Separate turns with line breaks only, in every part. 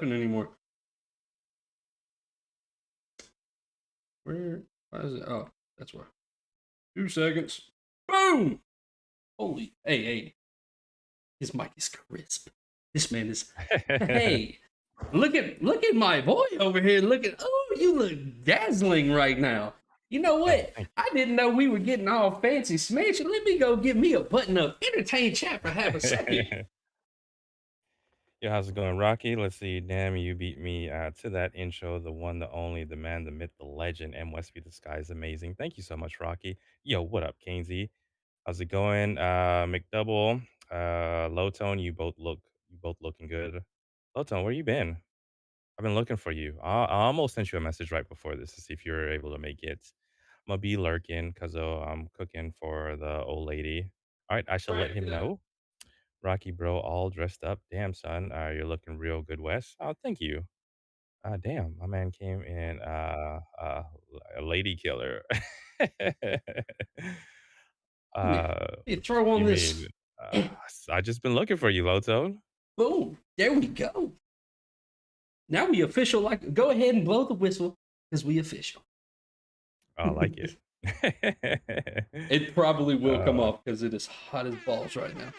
Anymore. Where? Why is it? Oh, that's why. 2 seconds. Boom! Holy, hey. His mic is crisp. This man is. Hey, look at my boy over here. Look at. Oh, you look dazzling right now. You know
Hey,
what?
thank
I didn't know we were getting all fancy smashy. Let me go get me a button up. Entertain chat for half a second.
you. Yo, how's it going, Rocky? Let's see. Damn, you beat me to that intro. The one, the only, the man, the myth, the legend. Mwestby, this guy is amazing. Thank you so much, Rocky. Yo, what up, Kainsey? How's it going? McDouble, Low Tone, you both looking good. Low Tone, where you been? I've been looking for you. I almost sent you a message right before this to see if you were able to make it. I'm gonna be lurking because I'm cooking for the old lady. All right, I shall let
Right,
him
get out.
know. Rocky bro, all dressed up. Damn, son, you're looking real good, Wes. Oh, thank you. Damn, my man came in a lady killer.
Let me,
uh,
let me throw on
you
this.
mean I just been looking for you, Loto.
Boom. There we go. Now we official. Like, go ahead and blow the whistle because we official.
I like it.
It probably will come
uh,
off because it is hot as balls right now.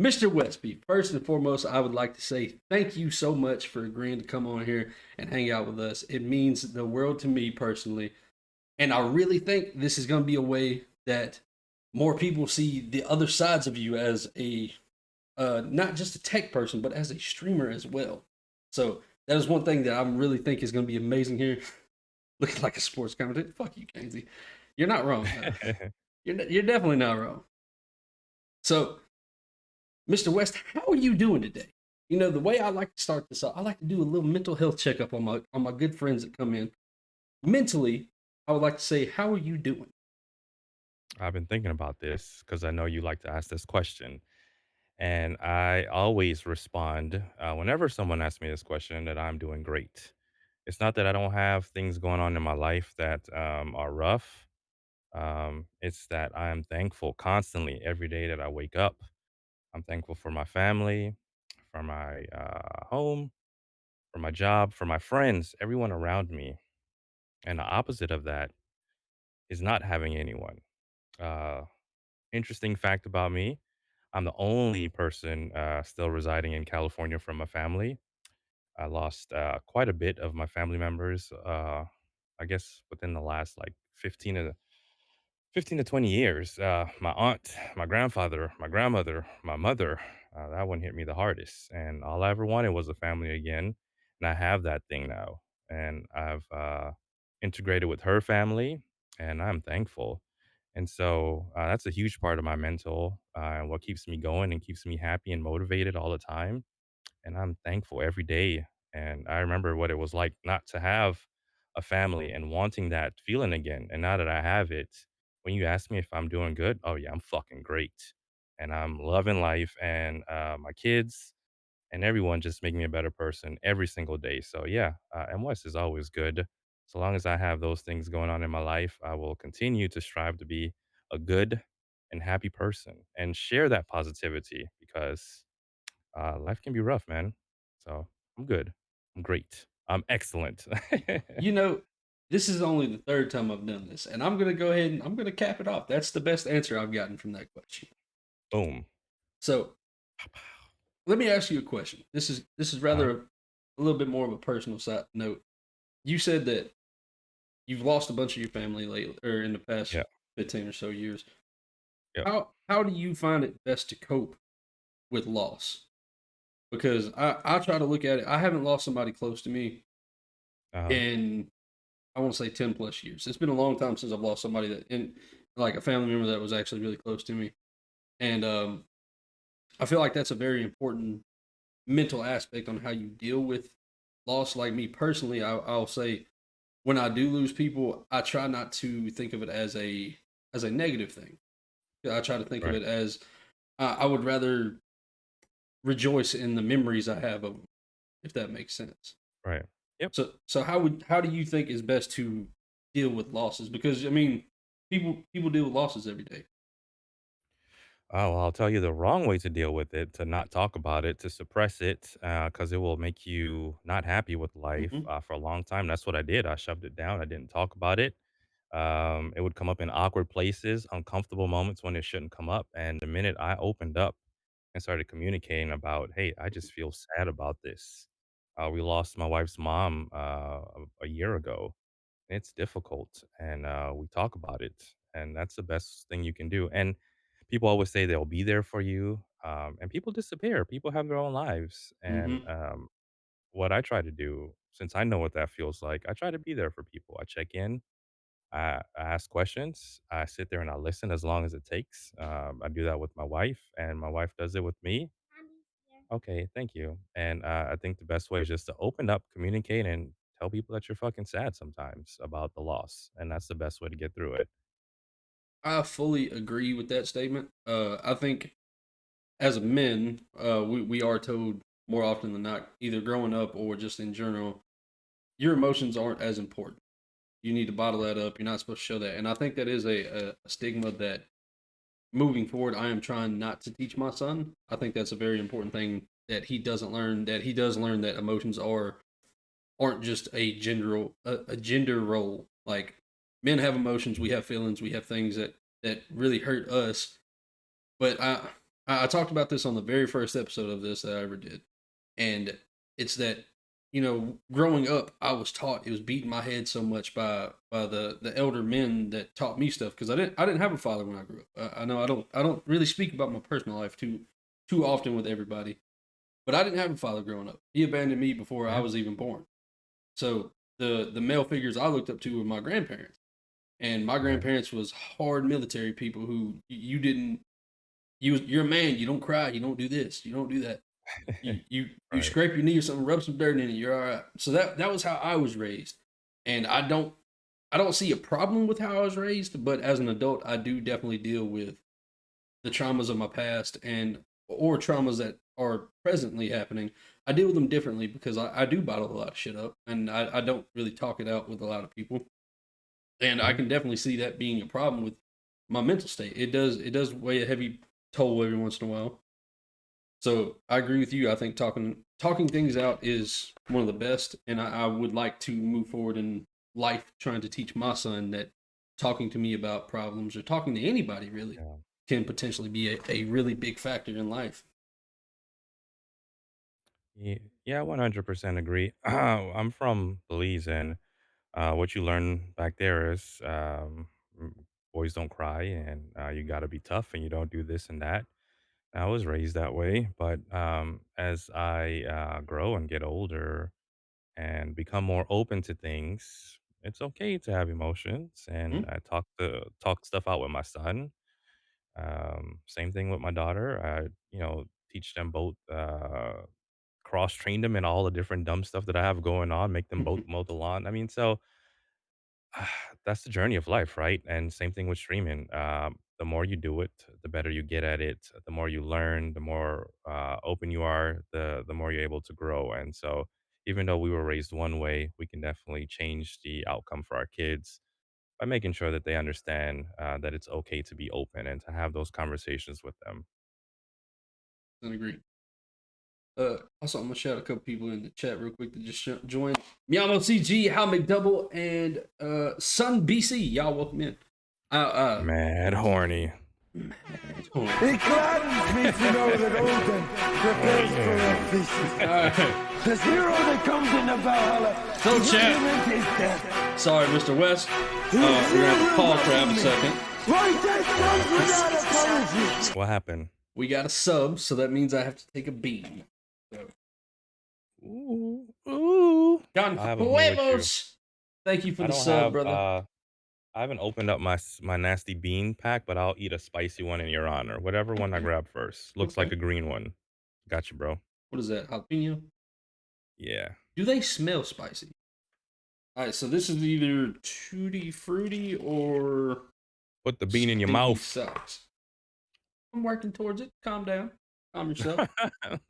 Mr. Westby, first and foremost, I would like to say thank you so much for agreeing to come on here and hang out with us. It means the world to me personally. And I really think this is going to be a way that more people see the other sides of you as a not just a tech person, but as a streamer as well. So that is one thing that I really think is going to be amazing here. Looking like a sports commentator. Fuck you, Kenzie. You're not wrong. You're definitely not wrong. So, Mr. West, how are you doing today? You know, the way I like to start this off, I like to do a little mental health checkup on my good friends that come in. Mentally, I would like to say, how are you doing?
I've been thinking about this because I know you like to ask this question. And I always respond whenever someone asks me this question that I'm doing great. It's not that I don't have things going on in my life that are rough. It's that I am thankful constantly every day that I wake up. I'm thankful for my family, for my home, for my job, for my friends, everyone around me. And the opposite of that is not having anyone. Uh, Interesting fact about me, I'm the only person still residing in California from a family. I lost quite a bit of my family members, I guess within the last like 15 to 20 years. My aunt, my grandfather, my grandmother, my mother, that one hit me the hardest. And all I ever wanted was a family again. And I have that thing now. And I've integrated with her family, and I'm thankful. And so that's a huge part of my mental and what keeps me going and keeps me happy and motivated all the time. And I'm thankful every day. And I remember what it was like not to have a family and wanting that feeling again. And now that I have it, when you ask me if I'm doing good, oh yeah, I'm fucking great. And I'm loving life and my kids and everyone just make me a better person every single day. So yeah, MS is always good. So long as I have those things going on in my life, I will continue to strive to be a good and happy person and share that positivity because life can be rough, man. So I'm good. I'm great. I'm excellent.
You know, this is only the third time I've done this, and I'm going to go ahead and I'm going to cap it off. That's the best answer I've gotten from that question.
Boom.
So, let me ask you a question. This is
Uh,
rather a little bit more of a personal side note. You said that you've lost a bunch of your family lately, or in the past
yeah.
15 or so years.
Yep.
How do you find it best to cope with loss? Because I try to look at it. I haven't lost somebody close to me
Uh-huh.
in, I want to say, 10 plus years. It's been a long time since I've lost somebody that in, like, a family member that was actually really close to me. And I feel like that's a very important mental aspect on how you deal with loss. Like me personally, I'll say when I do lose people, I try not to think of it as a negative thing. I try to think of
Right.
it as I would rather rejoice in the memories I have of them, if that makes sense.
Right. Yep.
So how do you think is best to deal with losses? Because I mean, people deal with losses every day.
Oh, well, I'll tell you the wrong way to deal with it, to not talk about it, to suppress it, because it will make you not happy with life
Hmm.
for a long time. That's what I did. I shoved it down. I didn't talk about it. It would come up in awkward places, uncomfortable moments when it shouldn't come up. And the minute I opened up and started communicating about, hey, I just feel sad about this. We lost my wife's mom a year ago. It's difficult, and we talk about it, and that's the best thing you can do. And people always say they'll be there for you, and people disappear. People have their own lives, and
Hmm.
what I try to do, since I know what that feels like, I try to be there for people. I check in, I ask questions, I sit there and I listen as long as it takes. I do that with my wife, and my wife does it with me. Okay, thank you. And I think the best way is just to open up, communicate, and tell people that you're fucking sad sometimes about the loss, and that's the best way to get through it.
I fully agree with that statement. I think as men, we are told more often than not, either growing up or just in general, your emotions aren't as important. You need to bottle that up. You're not supposed to show that. And I think that is a stigma that moving forward, I am trying not to teach my son. I think that's a very important thing that he doesn't learn, that he does learn that emotions aren't just a gender role. Like men have emotions, we have feelings, we have things that really hurt us. But I talked about this on the very first episode of this that I ever did, and it's that growing up, I was taught, it was beating my head so much by the elder men that taught me stuff because I didn't have a father when I grew up. I know I don't really speak about my personal life too often with everybody, but I didn't have a father growing up. He abandoned me before I
Yeah.
was even born. So the male figures I looked up to were my grandparents, and my
Okay.
grandparents was hard military people who you didn't you're a man. You don't cry. You don't do this. You don't do that. You
Right.
scrape your knee or something, rub some dirt in it. You're all right. So that was how I was raised, and I don't see a problem with how I was raised. But as an adult, I do definitely deal with the traumas of my past and or traumas that are presently happening. I deal with them differently because I do bottle a lot of shit up, and I don't really talk it out with a lot of people. And I
Mhm.
can definitely see that being a problem with my mental state. It does weigh a heavy toll every once in a while. So I agree with you. I think talking things out is one of the best, and I would like to move forward in life trying to teach my son that talking to me about problems or talking to anybody really
Yeah.
can potentially be a really big factor in life.
Yeah, 100% agree. I'm from Belize, and what you learn back there is mm, boys don't cry, and you got to be tough, and you don't do this and that. I was raised that way, but as I grow and get older and become more open to things, it's okay to have emotions, and
Mhm.
I talk stuff out with my son. Same thing with my daughter. I, teach them both. Cross train them in all the different dumb stuff that I have going on, make them both mow the lawn. I mean, so that's the journey of life, right? And same thing with streaming. The more you do it, the better you get at it. The more you learn, the more open you are, the more you're able to grow. And so, even though we were raised one way, we can definitely change the outcome for our kids by making sure that they understand that it's okay to be open and to have those conversations with them.
I agree. Also, I'm gonna shout a couple people in the chat real quick to just join. Miyamo CG, How McDouble, and Sun BC. Y'all welcome in.
Mad horny.
Mad horny.
It gladdens me to know that Odin
Oh
prepares for a
yeah.
feast.
All right.
This hero that comes into Valhalla
So,
to
chat.
implement his death.
Sorry, Mr. West.
His
We're gonna have to
hero
pause for half a
me.
second.
Right, that comes without apology.
What happened?
We got a sub, so that means I have to take a beat. So,
Ooh, ooh.
Don
I have a bean with you.
Huevos. Thank you for
I
the
don't
sub,
have
brother.
I haven't opened up my nasty bean pack, but I'll eat a spicy one in your honor. Whatever one I
Okay.
grab first. Looks like
Okay.
a green one. Got you, bro.
What is that? Jalapeno?
Yeah.
Do they smell spicy? All right, so this is either tutti fruity or
Put the bean in your
stinky
mouth.
socks. I'm working towards it. Calm down. Calm yourself.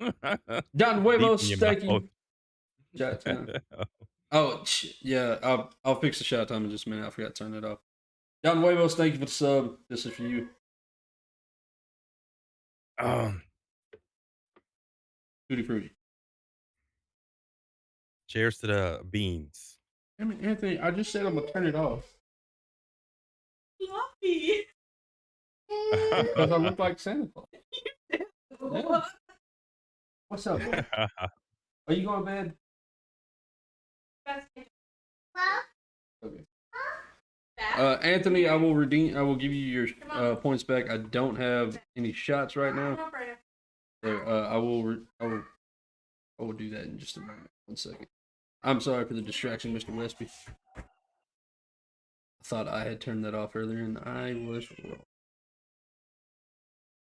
Don
Deep in
Huevos,
your
thank
mouth.
you. Shot time. Oh, yeah. I'll fix the shot time in just a minute. I forgot to turn it off. Don Huevos, thank you for the sub. This is for you.
Um,
Tutti frutti.
cheers to the beans.
I mean, Anthony, I just said I'm gonna turn it off
Fluffy.
because I look like Santa Claus. Yeah. What's up? Are you going to bed? Okay. Anthony, I will give you your points back. I don't have any shots right now. So I will do that in just a moment. 1 second. I'm sorry for the distraction, Mr. Mwestby. I thought I had turned that off earlier, and I was wrong.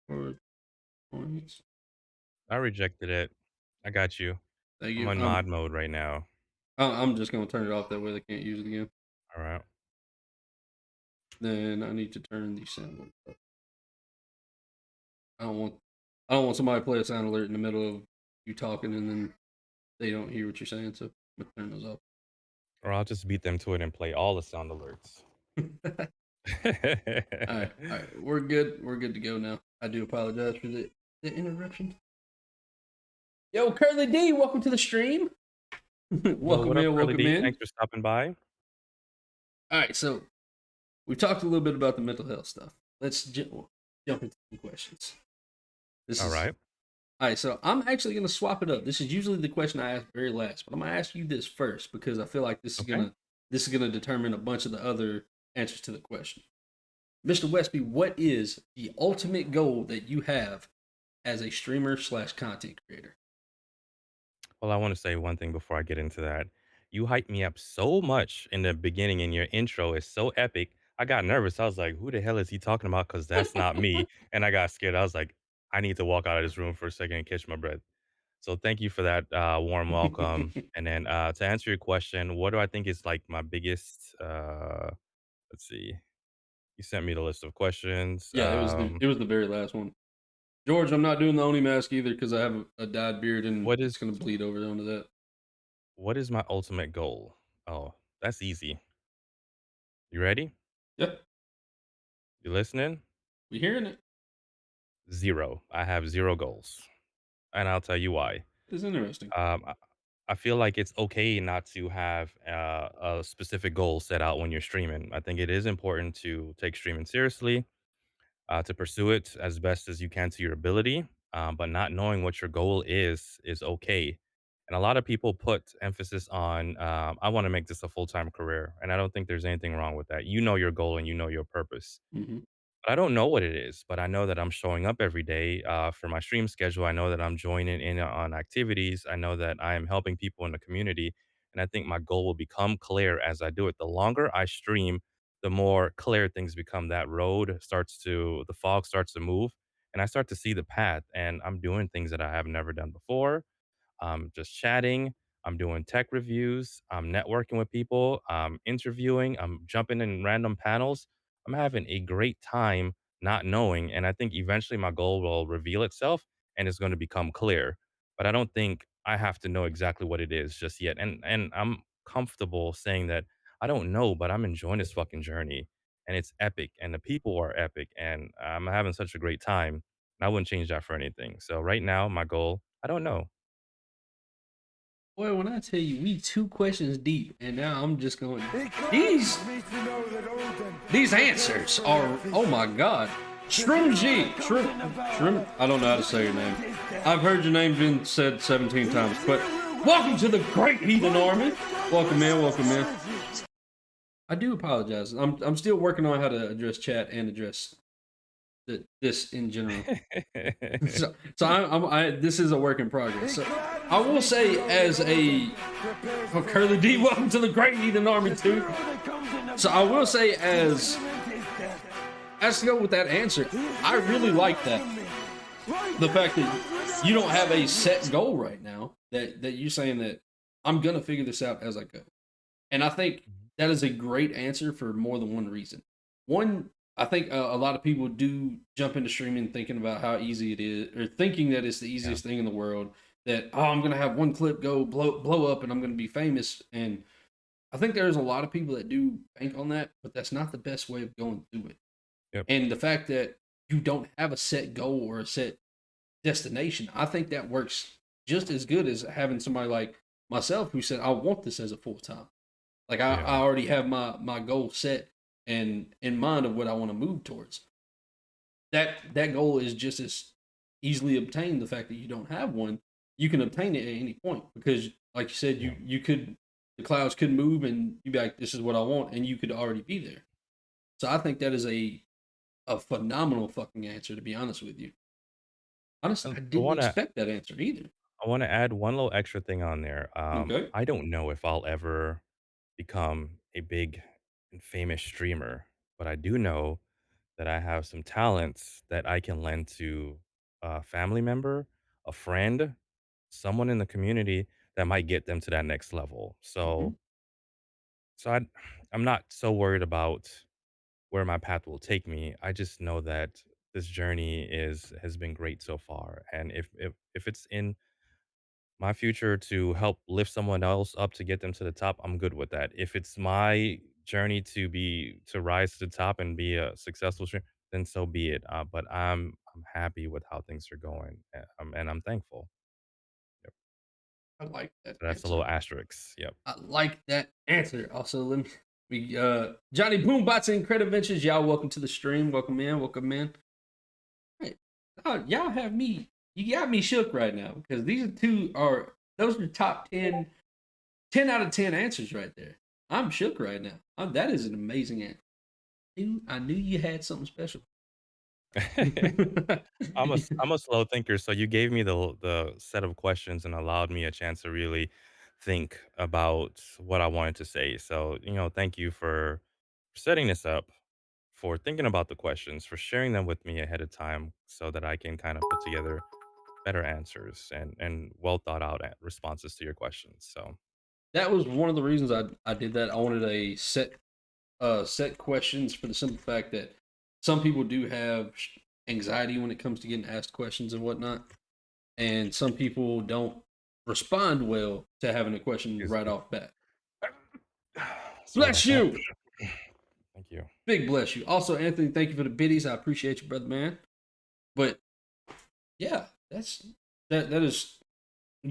4 points.
I rejected it. I got you.
Thank
I'm
you.
on mod mode right now.
I'm just gonna turn it off that way they can't use it again.
All right.
Then I need to turn the sound up. I don't want somebody to play a sound alert in the middle of you talking and then they don't hear what you're saying. So I'm gonna turn those off.
Or I'll just beat them to it and play all the sound alerts.
All right, we're good. We're good to go now. I do apologize for the interruption. Yo, Curly D, welcome to the stream. Welcome
What up,
in,
Curly
welcome
D?
in.
Thanks for stopping by.
All right, so we talked a little bit about the mental health stuff. Let's jump into some questions.
All right.
All right, so I'm actually going to swap it up. This is usually the question I ask very last, but I'm going to ask you this first because I feel like this is
Okay.
going to determine a bunch of the other answers to the question. Mr. Westby, what is the ultimate goal that you have as a streamer / content creator?
Well, I want to say one thing before I get into that. You hyped me up so much in the beginning, and your intro is so epic. I got nervous. I was like, who the hell is he talking about? Because that's not me. And I got scared. I was like, I need to walk out of this room for a second and catch my breath. So thank you for that warm welcome. And then to answer your question, what do I think is like my biggest, let's see, you sent me the list of questions.
Yeah, it was the very last one. George, I'm not doing the Oni mask either because I have a dyed beard and
What
it's
is
going to bleed over onto that.
what is my ultimate goal? Oh, that's easy. You ready?
Yeah,
You listening?
we hearing it.
0. I have 0 goals, and I'll tell you why.
It's interesting.
I I feel like it's okay not to have a specific goal set out when you're streaming. I think it is important to take streaming seriously, to pursue it as best as you can to your ability, but not knowing what your goal is okay. And a lot of people put emphasis on, I want to make this a full time career, and I don't think there's anything wrong with that. You know your goal and you know your purpose.
Mm-hmm.
I don't know what it is, but I know that I'm showing up every day for my stream schedule. I know that I'm joining in on activities. I know that I am helping people in the community. And I think my goal will become clear as I do it. The longer I stream, the more clear things become. The fog starts to move, and I start to see the path. And I'm doing things that I have never done before. I'm just chatting. I'm doing tech reviews. I'm networking with people. I'm interviewing. I'm jumping in random panels. I'm having a great time not knowing. And I think eventually my goal will reveal itself and it's going to become clear. But I don't think I have to know exactly what it is just yet. And I'm comfortable saying that I don't know, but I'm enjoying this fucking journey. And it's epic. And the people are epic. And I'm having such a great time. And I wouldn't change that for anything. So right now, my goal, I don't know.
Boy, when I tell you we 2 questions deep, and now I'm just going. These answers are, oh my god. Shrim G. Shrim. I don't know how to say your name. I've heard your name been said 17 times, but welcome to the Great Heathen Army. Welcome in, welcome in. I do apologize. I'm still working on how to address chat and address this in general. So this is a work in progress. So I will say, as a Curly D, welcome to the Great Heathen Army too. So I will say, as to go with that answer, I really like that. The fact that you don't have a set goal right now. That you're saying that I'm gonna figure this out as I go, and I think that is a great answer for more than one reason. One, I think a lot of people do jump into streaming thinking about how easy it is, or thinking that it's the easiest thing in the world. That, oh, I'm gonna have one clip go blow up, and I'm gonna be famous. And I think there's a lot of people that do bank on that, but that's not the best way of going through it.
Yep.
And the fact that you don't have a set goal or a set destination. I think that works just as good as having somebody like myself who said, I want this as a full time. Like
Yeah.
I already have my goal set and in mind of what I want to move towards. That goal is just as easily obtained. The fact that you don't have one, you can obtain it at any point because, like you said,
Yeah.
you could the clouds could move and you'd be like, "This is what I want," and you could already be there. So I think that is a phenomenal fucking answer. To be honest with you, honestly,
And
I didn't expect that answer either.
I wanna add one little extra thing on there.
Okay.
I don't know if I'll ever become a big and famous streamer, but I do know that I have some talents that I can lend to a family member, a friend, someone in the community that might get them to that next level.
Hmm.
So I'm not so worried about where my path will take me. I just know that this journey is has been great so far, and if it's in my future to help lift someone else up to get them to the top, I'm good with that. If it's my journey to rise to the top and be a successful streamer, then so be it. But I'm happy with how things are going, and I'm thankful. Yep.
I like that
So that's a
answer.
little asterisk. Yep.
I like that answer. Also, let me Johnny Boombots and Credit Ventures, y'all welcome to the stream. Welcome in, welcome in. Hey, y'all have me, you got me shook right now because these two are those are top 10 out of 10 answers right there. I'm shook right now. That is an amazing answer. I knew you had something special.
I'm a slow thinker, so you gave me the set of questions and allowed me a chance to really think about what I wanted to say. So, thank you for setting this up, for thinking about the questions, for sharing them with me ahead of time so that I can kind of put together better answers and well thought out responses to your questions. So,
That was one of the reasons I did that. I wanted a set questions for the simple fact that some people do have anxiety when it comes to getting asked questions and whatnot, and some people don't respond well to having a question
excuse
right
me.
off bat.
Sorry
Bless
about that.
you,
Thank you.
big bless you. Also, Anthony, thank you for the biddies. I appreciate you, brother man. But yeah, that is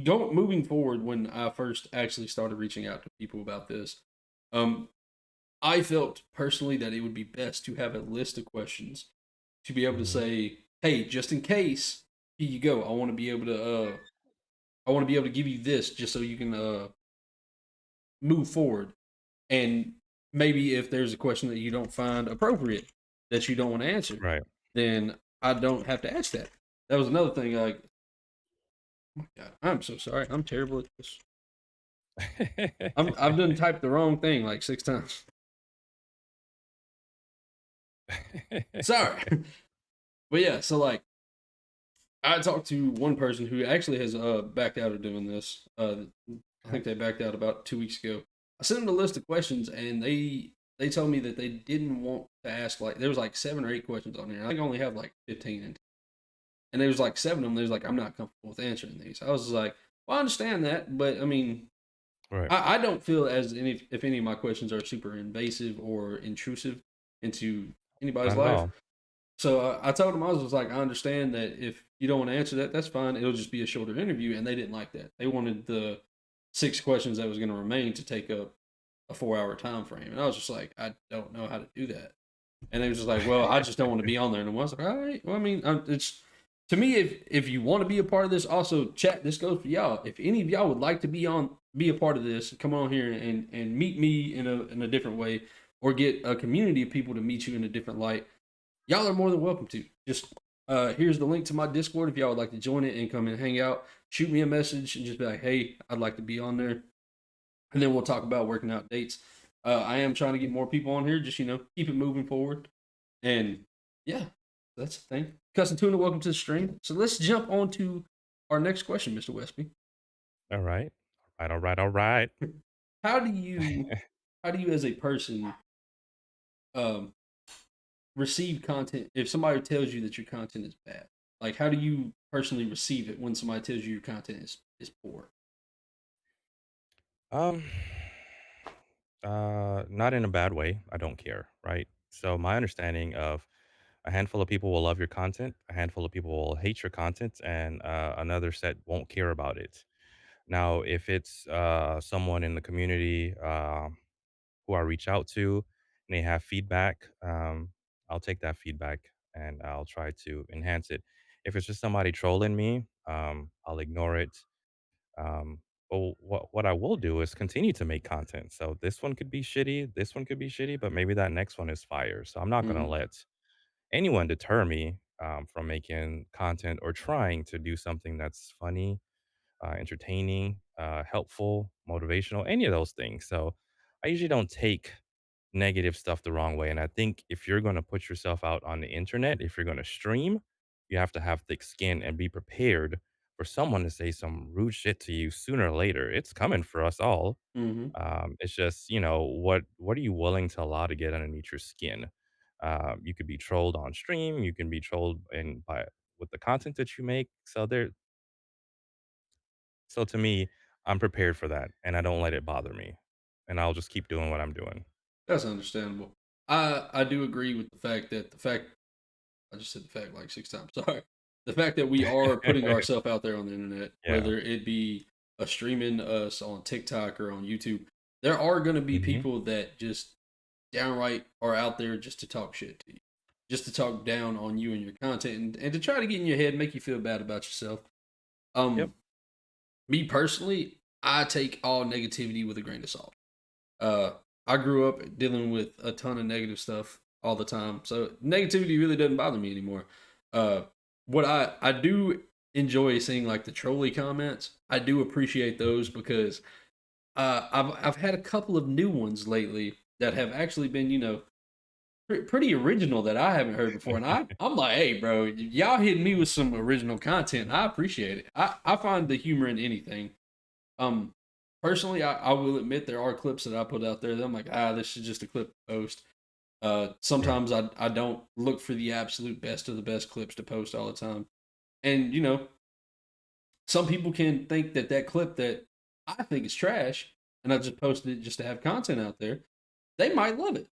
go moving forward. When I first actually started reaching out to people about this, um, I felt personally that it would be best to have a list of questions to be able to
Mhm.
say, "Hey, just in case, here you go. I want to be able to give you this just so you can move forward." And maybe if there's a question that you don't find appropriate that you don't want to answer,
Right.
then I don't have to ask that. That was another thing. Like, oh my God, I'm so sorry. I'm terrible at this. I've done typed the wrong thing like 6 times. Sorry, but yeah. So like, I talked to one person who actually has backed out of doing this. I think they backed out about 2 weeks ago. I sent them a list of questions, and they told me that they didn't want to ask like there was like 7 or 8 questions on there. I think I only have like 15, and there was like 7 of them. There's like I'm not comfortable with answering these. I was just like, well, I understand that, but I mean,
Right.
I don't feel as any if any of my questions are super invasive or intrusive into anybody's
Not at
life.
all.
So I told him I was just like, I understand that if you don't want to answer that, that's fine. It'll just be a shorter interview, and they didn't like that. They wanted the 6 questions that was going to remain to take up a 4 hour time frame, and I was just like, I don't know how to do that. And they was just like, well, I just don't want to be on there. And I was like, all right, well, I mean, it's to me, if you want to be a part of this, also chat. This goes for y'all. If any of y'all would like to be a part of this, come on here and meet me in a different way, or get a community of people to meet you in a different light. Y'all are more than welcome to. Just here's the link to my Discord if y'all would like to join it and come and hang out. Shoot me a message and just be like, hey, I'd like to be on there, and then we'll talk about working out dates. I am trying to get more people on here. Just keep it moving forward, and yeah, that's the thing. Custom Tuna, welcome to the stream. So let's jump on to our next question, Mr. Westby.
All right. All right. All right. All right.
How do you, how do you as a person, um, receive content if somebody tells you that your content is bad? Like, how do you personally receive it when somebody tells you your content is poor?
Um, not in a bad way. I don't care, right? So my understanding of A handful of people will love your content, a handful of people will hate your content, and another set won't care about it. Now, if it's someone in the community who I reach out to and they have feedback, I'll take that feedback and I'll try to enhance it. If it's just somebody trolling me, I'll ignore it. But what I will do is continue to make content. So this one could be shitty, this one could be shitty, but maybe that next one is fire. So I'm not gonna
Mhm.
let anyone deter me from making content or trying to do something that's funny, entertaining, helpful, motivational, any of those things. So I usually don't take negative stuff the wrong way. And I think if you're going to put yourself out on the internet, if you're going to stream, you have to have thick skin and be prepared for someone to say some rude shit to you sooner or later. It's coming for us all.
Mhm.
It's just, you know, what are you willing to allow to get underneath your skin? You could be trolled on stream. You can be trolled in by with the content that you make. So to me, I'm prepared for that, and I don't let it bother me, and I'll just keep doing what I'm doing.
That's understandable. I do agree with the fact I just said the fact like 6 times, sorry. The fact that we are putting ourselves out there on the internet,
Yeah.
whether it be streaming us on TikTok or on YouTube, there are gonna be
Mhm.
people that just downright are out there just to talk shit to you, just to talk down on you and your content, and to try to get in your head, make you feel bad about yourself.
Yep.
Um, Me personally, I take all negativity with a grain of salt. Uh, I grew up dealing with a ton of negative stuff all the time, so negativity really doesn't bother me anymore. Uh, what I do enjoy seeing like the trolley comments. I do appreciate those because I've had a couple of new ones lately that have actually been pretty original that I haven't heard before, and I'm like, hey, bro, y'all hitting me with some original content. And I appreciate it. I find the humor in anything. Um, Personally, I will admit there are clips that I put out there that I'm like, this is just a clip to post.
Right.
Sometimes I don't look for the absolute best of the best clips to post all the time, and some people can think that that clip that I think is trash, and I just posted it just to have content out there. They might love it.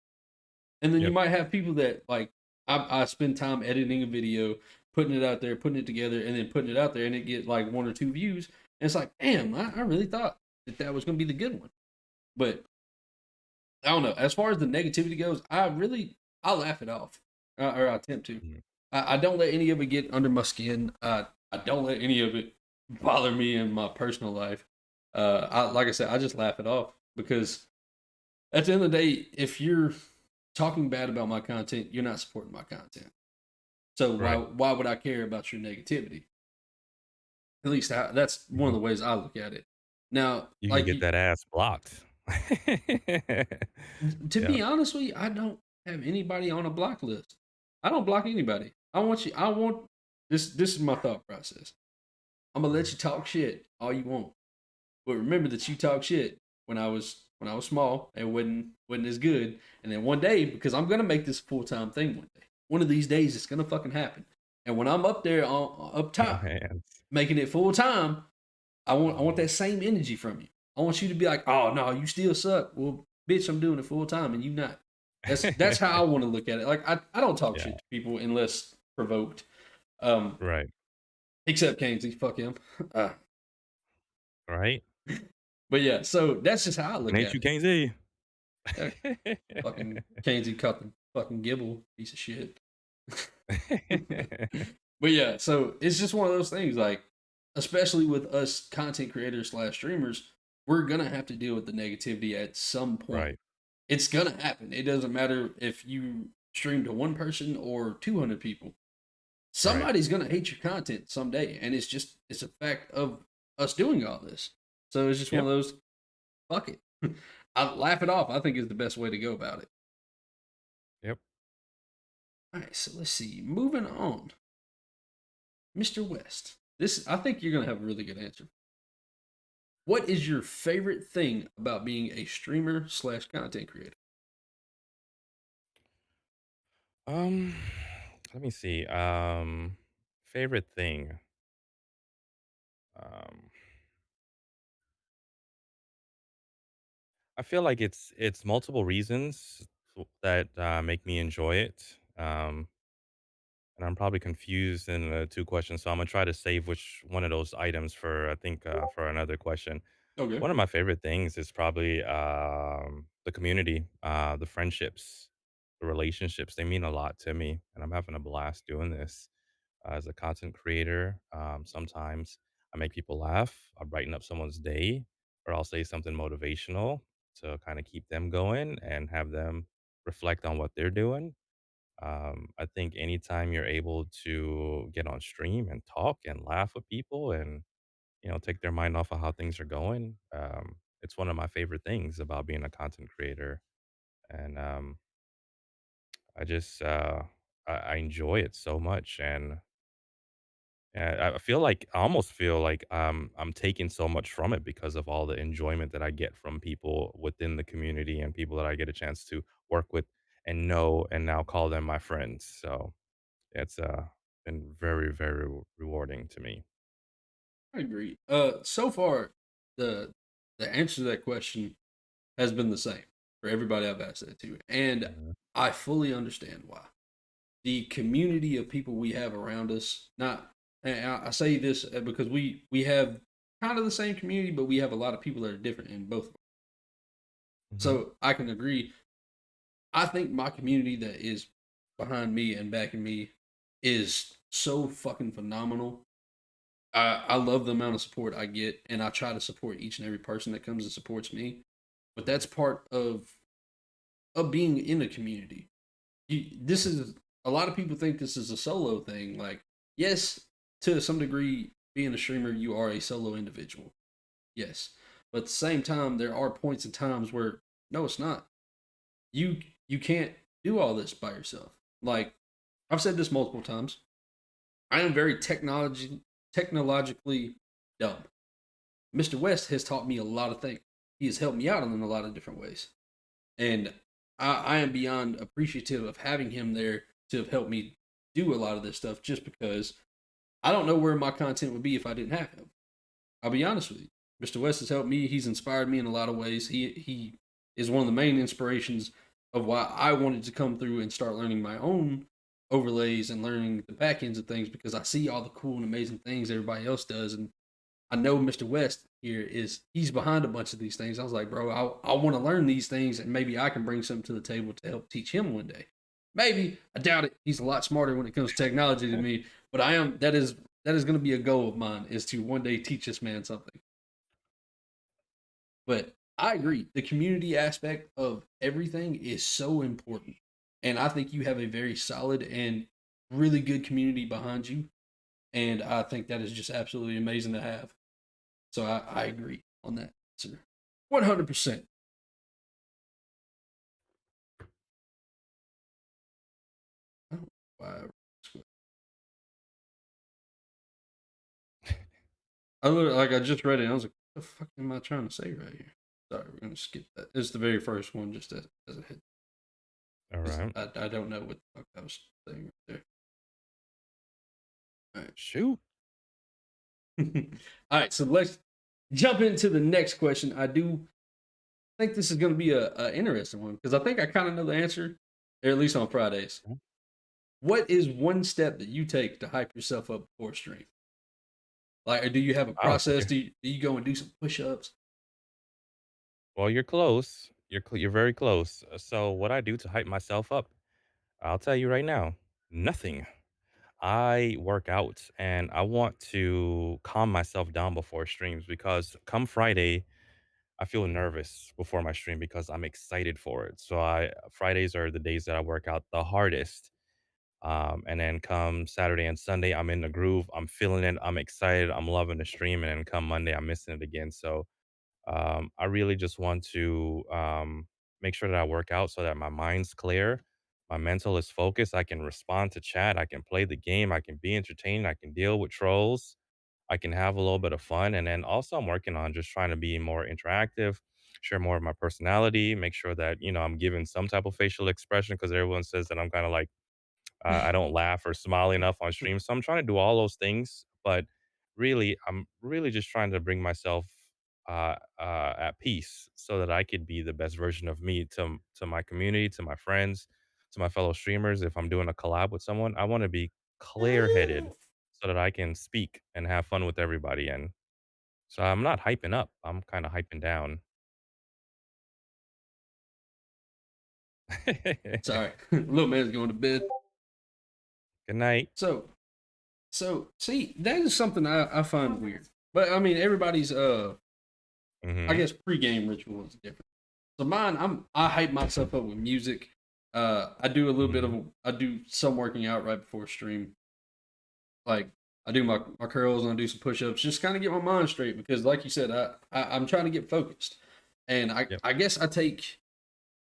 And then you
Yep.
might have people that like I spend time editing a video, putting it out there, putting it together, and then putting it out there, and it get like one or two views. And it's like, damn, I really thought that was going to be the good one. But I don't know. As far as the negativity goes, I laugh it off, or I attempt to.
Mhm.
I don't let any of it get under my skin. I don't let any of it bother me in my personal life. Like I said, I just laugh it off because at the end of the day, if you're talking bad about my content, you're not supporting my content. So
Right.
why would I care about your negativity? At least that's one of
Mhm.
the ways I look at it. Now,
You can
like
get that ass blocked.
to
Yeah.
be honest with you, I don't have anybody on a block list. I don't block anybody. I want you. I want this. This is my thought process. I'm gonna let
Mhm.
you talk shit all you want, but remember that you talk shit when I was small and wasn't as good. And then one day, because I'm gonna make this a full time thing one day. One of these days, it's gonna fucking happen. And when I'm up there up
No
top
hands.
making it full time, I want
Mhm.
that same energy from you. I want you to be like, oh no, you still suck. Well, bitch, I'm doing it full time and you not. That's how I want to look at it. Like I don't talk
Yeah.
shit to people unless provoked. Um,
Right.
Except Keynesy, fuck him. Uh,
Right?
but yeah, so that's just how I
Looking
look
at
at
you,
it.
can't see.
Uh, Fucking Keynesy cut the fucking gibble, piece of shit. But yeah, so it's just one of those things. Like, especially with us content creators slash streamers, we're gonna have to deal with the negativity at some point.
Right.
It's gonna happen. It doesn't matter if you stream to one person or 200 people.
Right.
Somebody's gonna hate your content someday, and it's a fact of us doing all this. So it's just one
Yep.
of those. Fuck it. I laugh it off. I think is the best way to go about it.
Yep.
All right, so let's see. Moving on, Mr. West. This I think you're gonna have a really good answer. What is your favorite thing about being a streamer slash content creator?
Um, let me see. Favorite thing. Um, I feel like it's multiple reasons that make me enjoy it. and I'm probably confused in the 2 questions, so I'm gonna try to save which one of those items for, I think, for another question.
Okay.
One of my favorite things is probably, the community, the friendships, the relationships. They mean a lot to me, and I'm having a blast doing this. As a content creator, sometimes I make people laugh, I brighten up someone's day, or I'll say something motivational to kinda keep them going and have them reflect on what they're doing. I think anytime you're able to get on stream and talk and laugh with people and, take their mind off of how things are going, it's one of my favorite things about being a content creator. And I just, I enjoy it so much. And I feel like, I almost feel like I'm taking so much from it because of all the enjoyment that I get from people within the community and people that I get a chance to work with and know and now call them my friends. So, it's, been very, very rewarding to me.
I agree. So far, the the answer to that question has been the same for everybody I've asked that to, and
Mhm,
I fully understand why. The community of people we have around us, not, and I say this because we have kind of the same community, but we have a lot of people that are different in both.
mhm,
So I can agree. I think my community that is behind me and backing me is so fucking phenomenal. I love the amount of support I get, and I try to support each and every person that comes and supports me. But that's part of being in a community. This is, a lot of people think this is a solo thing. Like, yes, to some degree, being a streamer, you are a solo individual. Yes, but at the same time, there are points and times where no, it's not. You you can't do all this by yourself. Like, I've said this multiple times. I am very technologically dumb. Mr. West has taught me a lot of things. He has helped me out in a lot of different ways. And I am beyond appreciative of having him there to have helped me do a lot of this stuff just because I don't know where my content would be if I didn't have him. I'll be honest with you. Mr. West has helped me. He's inspired me in a lot of ways. He is one of the main inspirations of why I wanted to come through and start learning my own overlays and learning the back ends of things because I see all the cool and amazing things everybody else does, and I know Mr. West here is he's behind a bunch of these things. I was like, bro, I want to learn these things and maybe I can bring something to the table to help teach him one day. Maybe I doubt it. He's a lot smarter when it comes to technology than me, but I am. That is going to be a goal of mine is to one day teach this man something. But I agree, the community aspect of everything is so important, and I think you have a very solid and really good community behind you, and I think that is just absolutely amazing to have. So I agree on that, sir. 100%. I don't know why I just read it and I was like, what the fuck am I trying to say right here? Sorry, we're gonna skip that. It's the very first one, just as a hit.
all right.
I don't know what the fuck I was saying right there. All
Shoot.
right. All right, so let's jump into the next question. I do think this is gonna be a interesting one because I think I kind of know the answer, or at least on Fridays.
Mhm.
What is one step that you take to hype yourself up before a stream? Like, or do you have a
Wow,
process? Do you go and do some push ups?
well, you're close. You're very close. So what I do to hype myself up, I'll tell you right now, nothing. I work out and I want to calm myself down before streams because come Friday, I feel nervous before my stream because I'm excited for it. So I Fridays are the days that I work out the hardest. And then come Saturday and Sunday, I'm in the groove. I'm feeling it. I'm excited. I'm loving the stream. And then come Monday, I'm missing it again. So I really just want to make sure that I work out so that my mind's clear, my mental is focused. I can respond to chat. I can play the game. I can be entertained. I can deal with trolls. I can have a little bit of fun. And then also, I'm working on just trying to be more interactive, share more of my personality, make sure that, I'm giving some type of facial expression because everyone says that I'm kind of like, I don't laugh or smile enough on stream, so I'm trying to do all those things, but really, I'm really just trying to bring myself at peace so that I could be the best version of me to my community, to my friends, to my fellow streamers. If I'm doing a collab with someone, I want to be clear-headed so that I can speak and have fun with everybody, and so I'm not hyping up, I'm kinda hyping down.
Sorry, little man's going to bed.
Good night.
So, see, that is something I find weird. But I mean, everybody's I
Mhm,
guess pregame ritual is different. So mine, I hype myself up with music. I do a little bit
mhm.
of I do some working out right before stream. Like I do my curls and I do some push ups, just kind of get my mind straight because, like you said, I'm trying to get focused, and
Yep,
I guess I take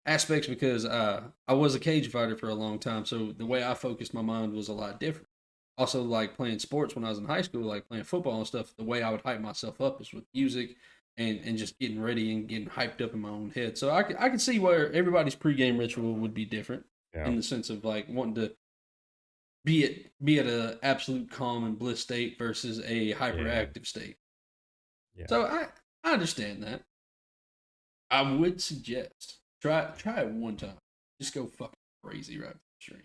aspects because I was a cage fighter for a long time, so the way I focused my mind was a lot different. Also, like playing sports when I was in high school, like playing football and stuff, the way I would hype myself up is with music and just getting ready and getting hyped up in my own head. So I can see where everybody's pregame ritual would be different
yeah,
in the sense of like wanting to be at a absolute calm and bliss state versus a
yeah,
hyperactive state.
yeah.
So I understand that. I would suggest try it one time. Just go fucking crazy right the stream.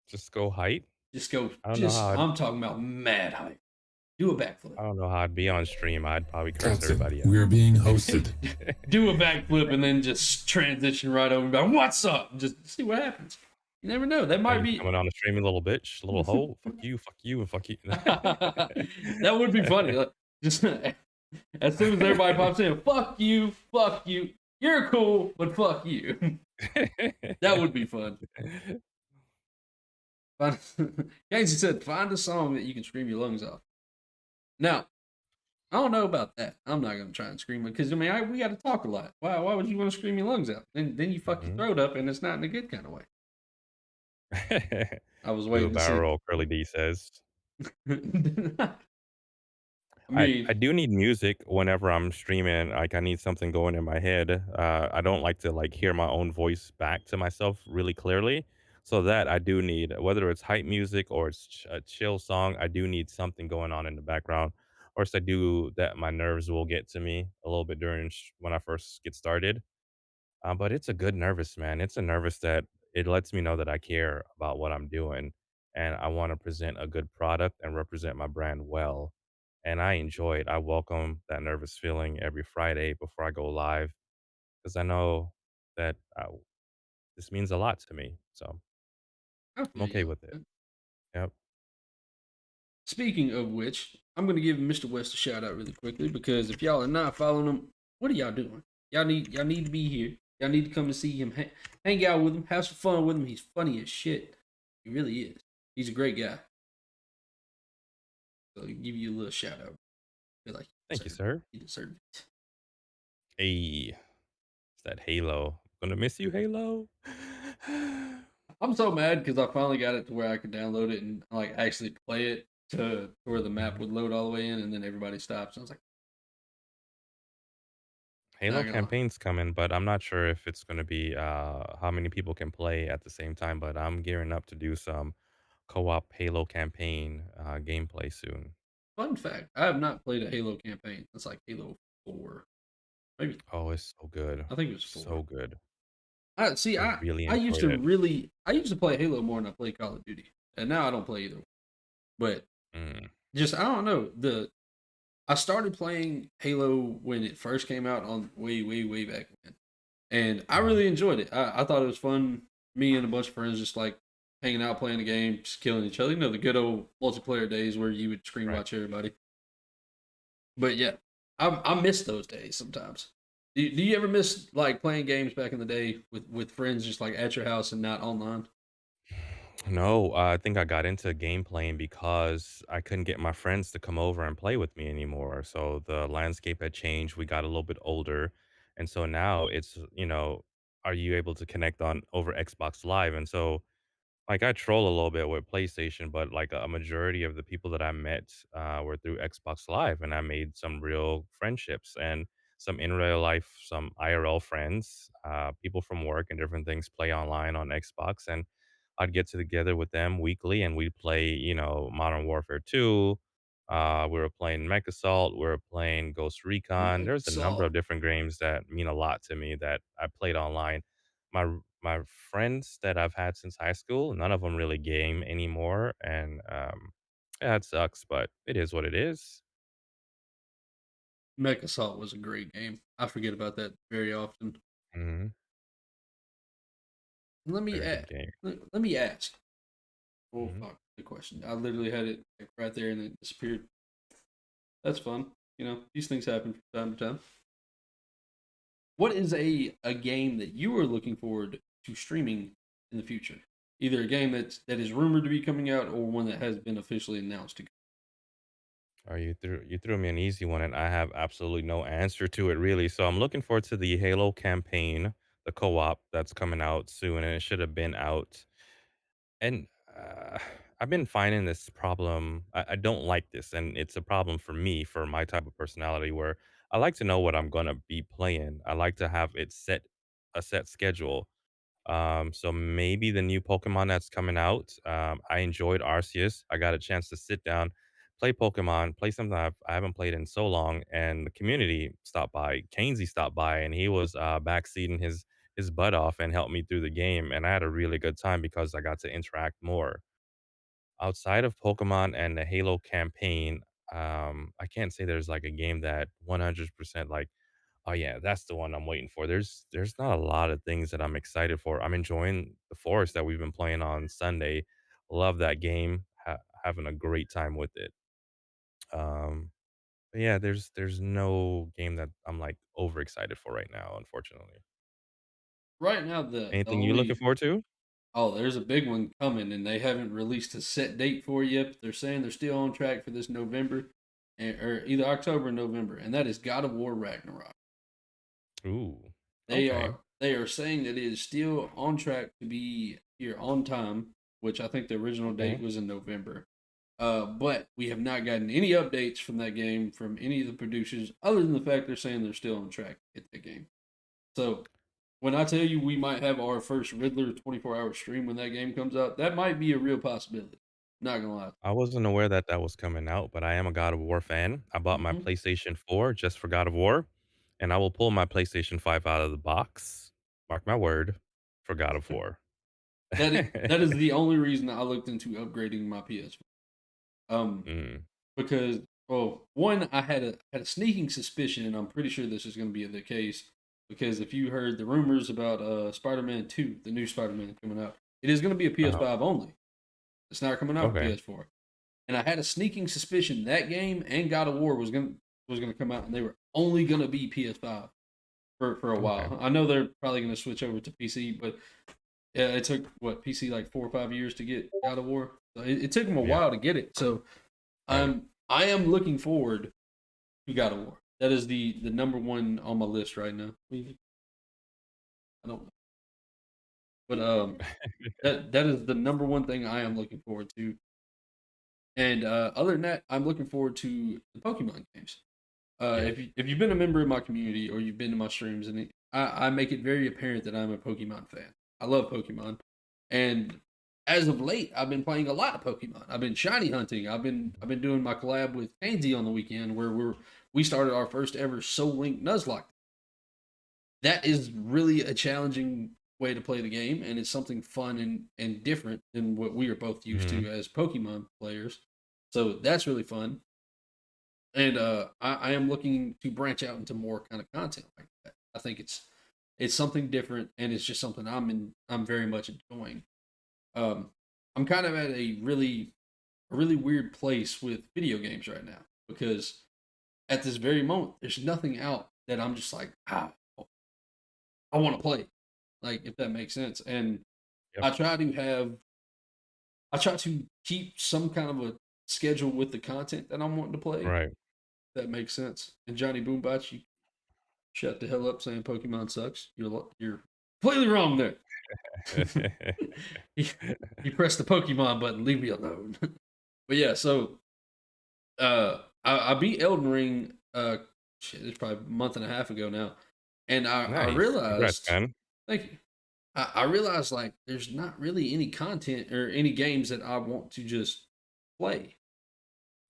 Just go height?
Just go.
I don't know how
Just
I'd
I'm talking about mad hype. Do a backflip.
I don't know how I'd be on stream, I'd probably curse
Captain,
everybody
we
out.
are being hosted.
Do a backflip and then just transition right over. Like, what's up? Just see what happens. You never know. That
Hey,
might
you
be.
coming on the stream, you little bitch, little hoe, fuck you, and fuck you.
That would be funny. Like, just as soon as everybody pops in, fuck you. You're cool, but fuck you. That would be fun. Find, Casey said, find a song that you can scream your lungs off. Now, I don't know about that. I'm not gonna try and scream it because I mean we got to talk a lot. Why would you want to scream your lungs out? Then you fuck your
Mhm.
throat up and it's not in a good kind of way. I was
Do a
waiting to
barrel
see.
roll, Curly D says.
I
I
mean,
do need music whenever I'm streaming, like, I need something going in my head, I don't like to, like, hear my own voice back to myself really clearly, so that I do need whether it's hype music or it's a chill song, I do need something going on in the background, or else I do that my nerves will get to me a little bit during when I first get started. But it's a good nervous, man. It's a nervous that it lets me know that I care about what I'm doing and I want to present a good product and represent my brand well. And I enjoy it. I welcome that nervous feeling every Friday before I go live because I know that this means a lot to me. So
I
I'm
feel
okay
you.
with it. Yep.
Speaking of which, I'm gonna give Mr. West a shout out really quickly because if y'all are not following him, what are y'all doing? Y'all need to be here. Y'all need to come and see him, hang out with him, have some fun with him. He's funny as shit. He really is. He's a great guy. So I'll give you a little shout out. I feel like
Thank you, sir.
you deserve it.
Hey, it's that Halo. Gonna miss you, Halo.
I'm so mad because I finally got it to where I could download it and like actually play it to where the map would load all the way in, and then everybody stops. And I was like,
Halo
not gonna.
campaign's coming, but I'm not sure if it's gonna be, how many people can play at the same time, but I'm gearing up to do some co-op Halo campaign, gameplay soon.
Fun fact: I have not played a Halo campaign since like Halo 4, maybe.
Oh, it's so good.
I think it was 4.
So good.
I see.
I really
I used
enjoyed
to
it.
really I used to play Halo more than I play Call of Duty, and now I don't play either. But
Mm,
just I don't know the. I started playing Halo when it first came out on way back when, and I
uh-huh,
really enjoyed it. I thought it was fun. Me and a bunch of friends just like hanging out, playing the game, just killing each other. You know the good old multiplayer days where you would screen
right.
watch everybody. But yeah, I miss those days sometimes. Do you ever miss like playing games back in the day with friends just like at your house and not online?
No, I think I got into game playing because I couldn't get my friends to come over and play with me anymore. So the landscape had changed. We got a little bit older. And so now it's, are you able to connect on over Xbox Live? And so like, I troll a little bit with PlayStation, but, like, a majority of the people that I met, were through Xbox Live, and I made some real friendships and some in real life, some IRL friends, people from work and different things play online on Xbox, and I'd get together with them weekly, and we'd play, Modern Warfare 2, we were playing Mech Assault, we were playing Ghost Recon.
Mike
There's a number
Saw.
of different games that mean a lot to me that I played online. My my friends that I've had since high school, none of them really game anymore, and yeah, it sucks, but it is what it is.
Mech Assault was a great game. I forget about that very often.
Mhm.
Let me
Very good
ask.
game.
Let me ask. Oh
Mhm.
fuck the question. I literally had it like, right there and it disappeared. That's fun. These things happen from time to time. What is a game that you are looking forward to streaming in the future? Either a game that is rumored to be coming out or one that has been officially announced to.
Oh, you threw me an easy one, and I have absolutely no answer to it really. So I'm looking forward to the Halo campaign, the co-op that's coming out soon, and it should have been out. And I've been finding this problem. I don't like this, and it's a problem for me for my type of personality where I like to know what I'm gonna be playing. I like to have it a set schedule. So maybe the new Pokemon that's coming out. I enjoyed Arceus. I got a chance to sit down, play Pokemon, play something I haven't played in so long, and the community stopped by. Kainsey stopped by, and he was backseating his butt off and helped me through the game, and I had a really good time because I got to interact more. Outside of Pokemon and the Halo campaign, I can't say there's like a game that 100% like, oh yeah, that's the one I'm waiting for. There's not a lot of things that I'm excited for. I'm enjoying the Forest that we've been playing on Sunday. Love that game. Having a great time with it. But yeah, there's no game that I'm like overexcited for right now, unfortunately.
Right now, the
Anything you looking
only
forward to?
there's a big one coming, and they haven't released a set date for it yet. But they're saying they're still on track for this November, or either October or November, and that is God of War Ragnarok.
Ooh,
They
okay,
are they are saying that it is still on track to be here on time, which I think the original date
okay.
was in November. But we have not gotten any updates from that game from any of the producers, other than the fact they're saying they're still on track to get that game. So when I tell you we might have our first Riddler 24-hour stream when that game comes out, that might be a real possibility. Not gonna lie.
I wasn't aware that that was coming out, but I am a God of War fan. I bought my
Hmm.
PlayStation 4 just for God of War, and I will pull my PlayStation 5 out of the box. Mark my word, for God of War.
That is the only reason I looked into upgrading my PS4.
Mm,
Because one, I had a sneaking suspicion, and I'm pretty sure this is going to be the case. Because if you heard the rumors about Spider-Man 2, the new Spider-Man coming out, it is going to be a
uh-huh,
PS5 only. It's not coming out for
okay,
PS4. And I had a sneaking suspicion that game and God of War was gonna come out, and they were only gonna be PS5 for a
okay,
while. I know they're probably gonna switch over to PC, but yeah, it took PC like 4 or 5 years to get God of War. So it took them a
yeah,
while to get it. So
right.
I am looking forward to God of War. That is the number one on my list right now. I don't know, but that is the number one thing I am looking forward to. And other than that, I'm looking forward to the Pokemon games.
Yep,
If you've been a member of my community or you've been to my streams, and I make it very apparent that I'm a Pokemon fan. I love Pokemon, and as of late, I've been playing a lot of Pokemon. I've been shiny hunting. I've been doing my collab with Pansy on the weekend, where we started our first ever Soul Link Nuzlocke. That is really a challenging way to play the game, and it's something fun and different than what we are both used
mhm,
to as Pokemon players. So that's really fun. And I am looking to branch out into more kind of content like that. I think it's something different, and it's just something I'm very much enjoying. Um, I'm kind of at a really weird place with video games right now because at this very moment, there's nothing out that I'm just like, I want to play, like if that makes sense. And
yep,
I try to have I try to keep some kind of a schedule with the content that I'm wanting to play. If
right.
that makes sense. And Johnny Boombach, you shut the hell up saying Pokemon sucks. You're completely wrong there. you, you press the Pokemon button, leave me alone. But yeah, so I beat Elden Ring shit, it's probably a month and a half ago now. And I
Nice, congrats,
realized,
man.
thank you. I realized like there's not really any content or any games that I want to just play.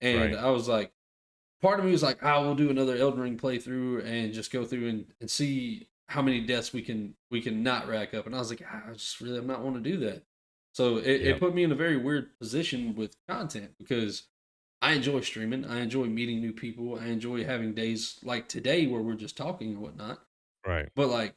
And
Right,
I was like, part of me was like, I will do another Elden Ring playthrough and just go through and see how many deaths we can not rack up. And I was like, I just really am not want to do that. So it
Yep.
put me in a very weird position with content because I enjoy streaming. I enjoy meeting new people. I enjoy having days like today where we're just talking and whatnot.
Right.
But like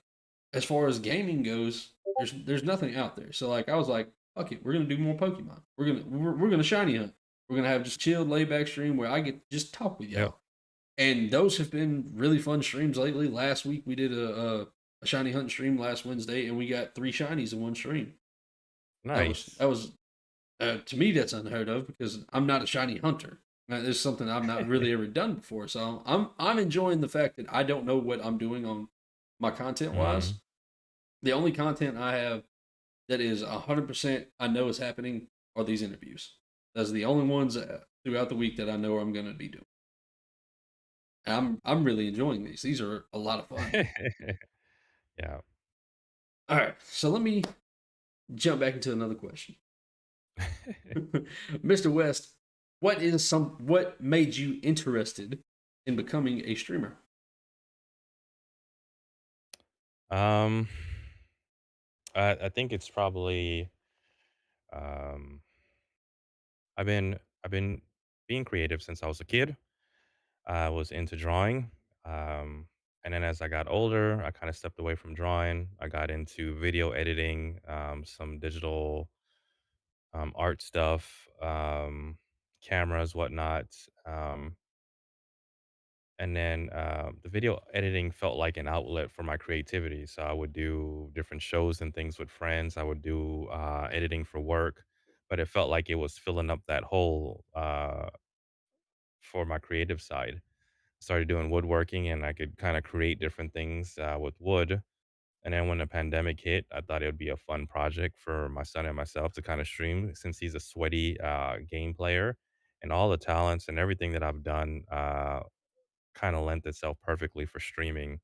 as far as gaming goes, there's nothing out there. So like I was like, fuck it, we're gonna do more Pokemon. We're gonna shiny hunt. We're gonna have just chilled, laid back stream where I get to just talk with
Yep.
y'all. And those have been really fun streams lately. Last week we did a shiny hunt stream last Wednesday, and we got 3 shinies in one stream.
Nice.
That was to me that's unheard of because I'm not a shiny hunter. It's something I've not really ever done before. So I'm enjoying the fact that I don't know what I'm doing on my content wise.
Mhm.
The only content I have that is 100% I know is happening are these interviews. Those are the only ones throughout the week that I know I'm going to be doing. I'm really enjoying these. These are a lot of fun.
Yeah.
All right, so let me jump back into another question. Mr. West, what made you interested in becoming a streamer?
Um, I think it's probably um, I've been being creative since I was a kid. I was into drawing, um, and then as I got older, I kind of stepped away from drawing. I got into video editing, some digital art stuff, cameras, whatnot. Um, And then the video editing felt like an outlet for my creativity. So I would do different shows and things with friends. I would do editing for work, but it felt like it was filling up that hole for my creative side. Started doing woodworking and I could kind of create different things with wood. And then when the pandemic hit, I thought it would be a fun project for my son and myself to kind of stream since he's a sweaty game player and all the talents and everything that I've done. Kinda lent itself perfectly for streaming.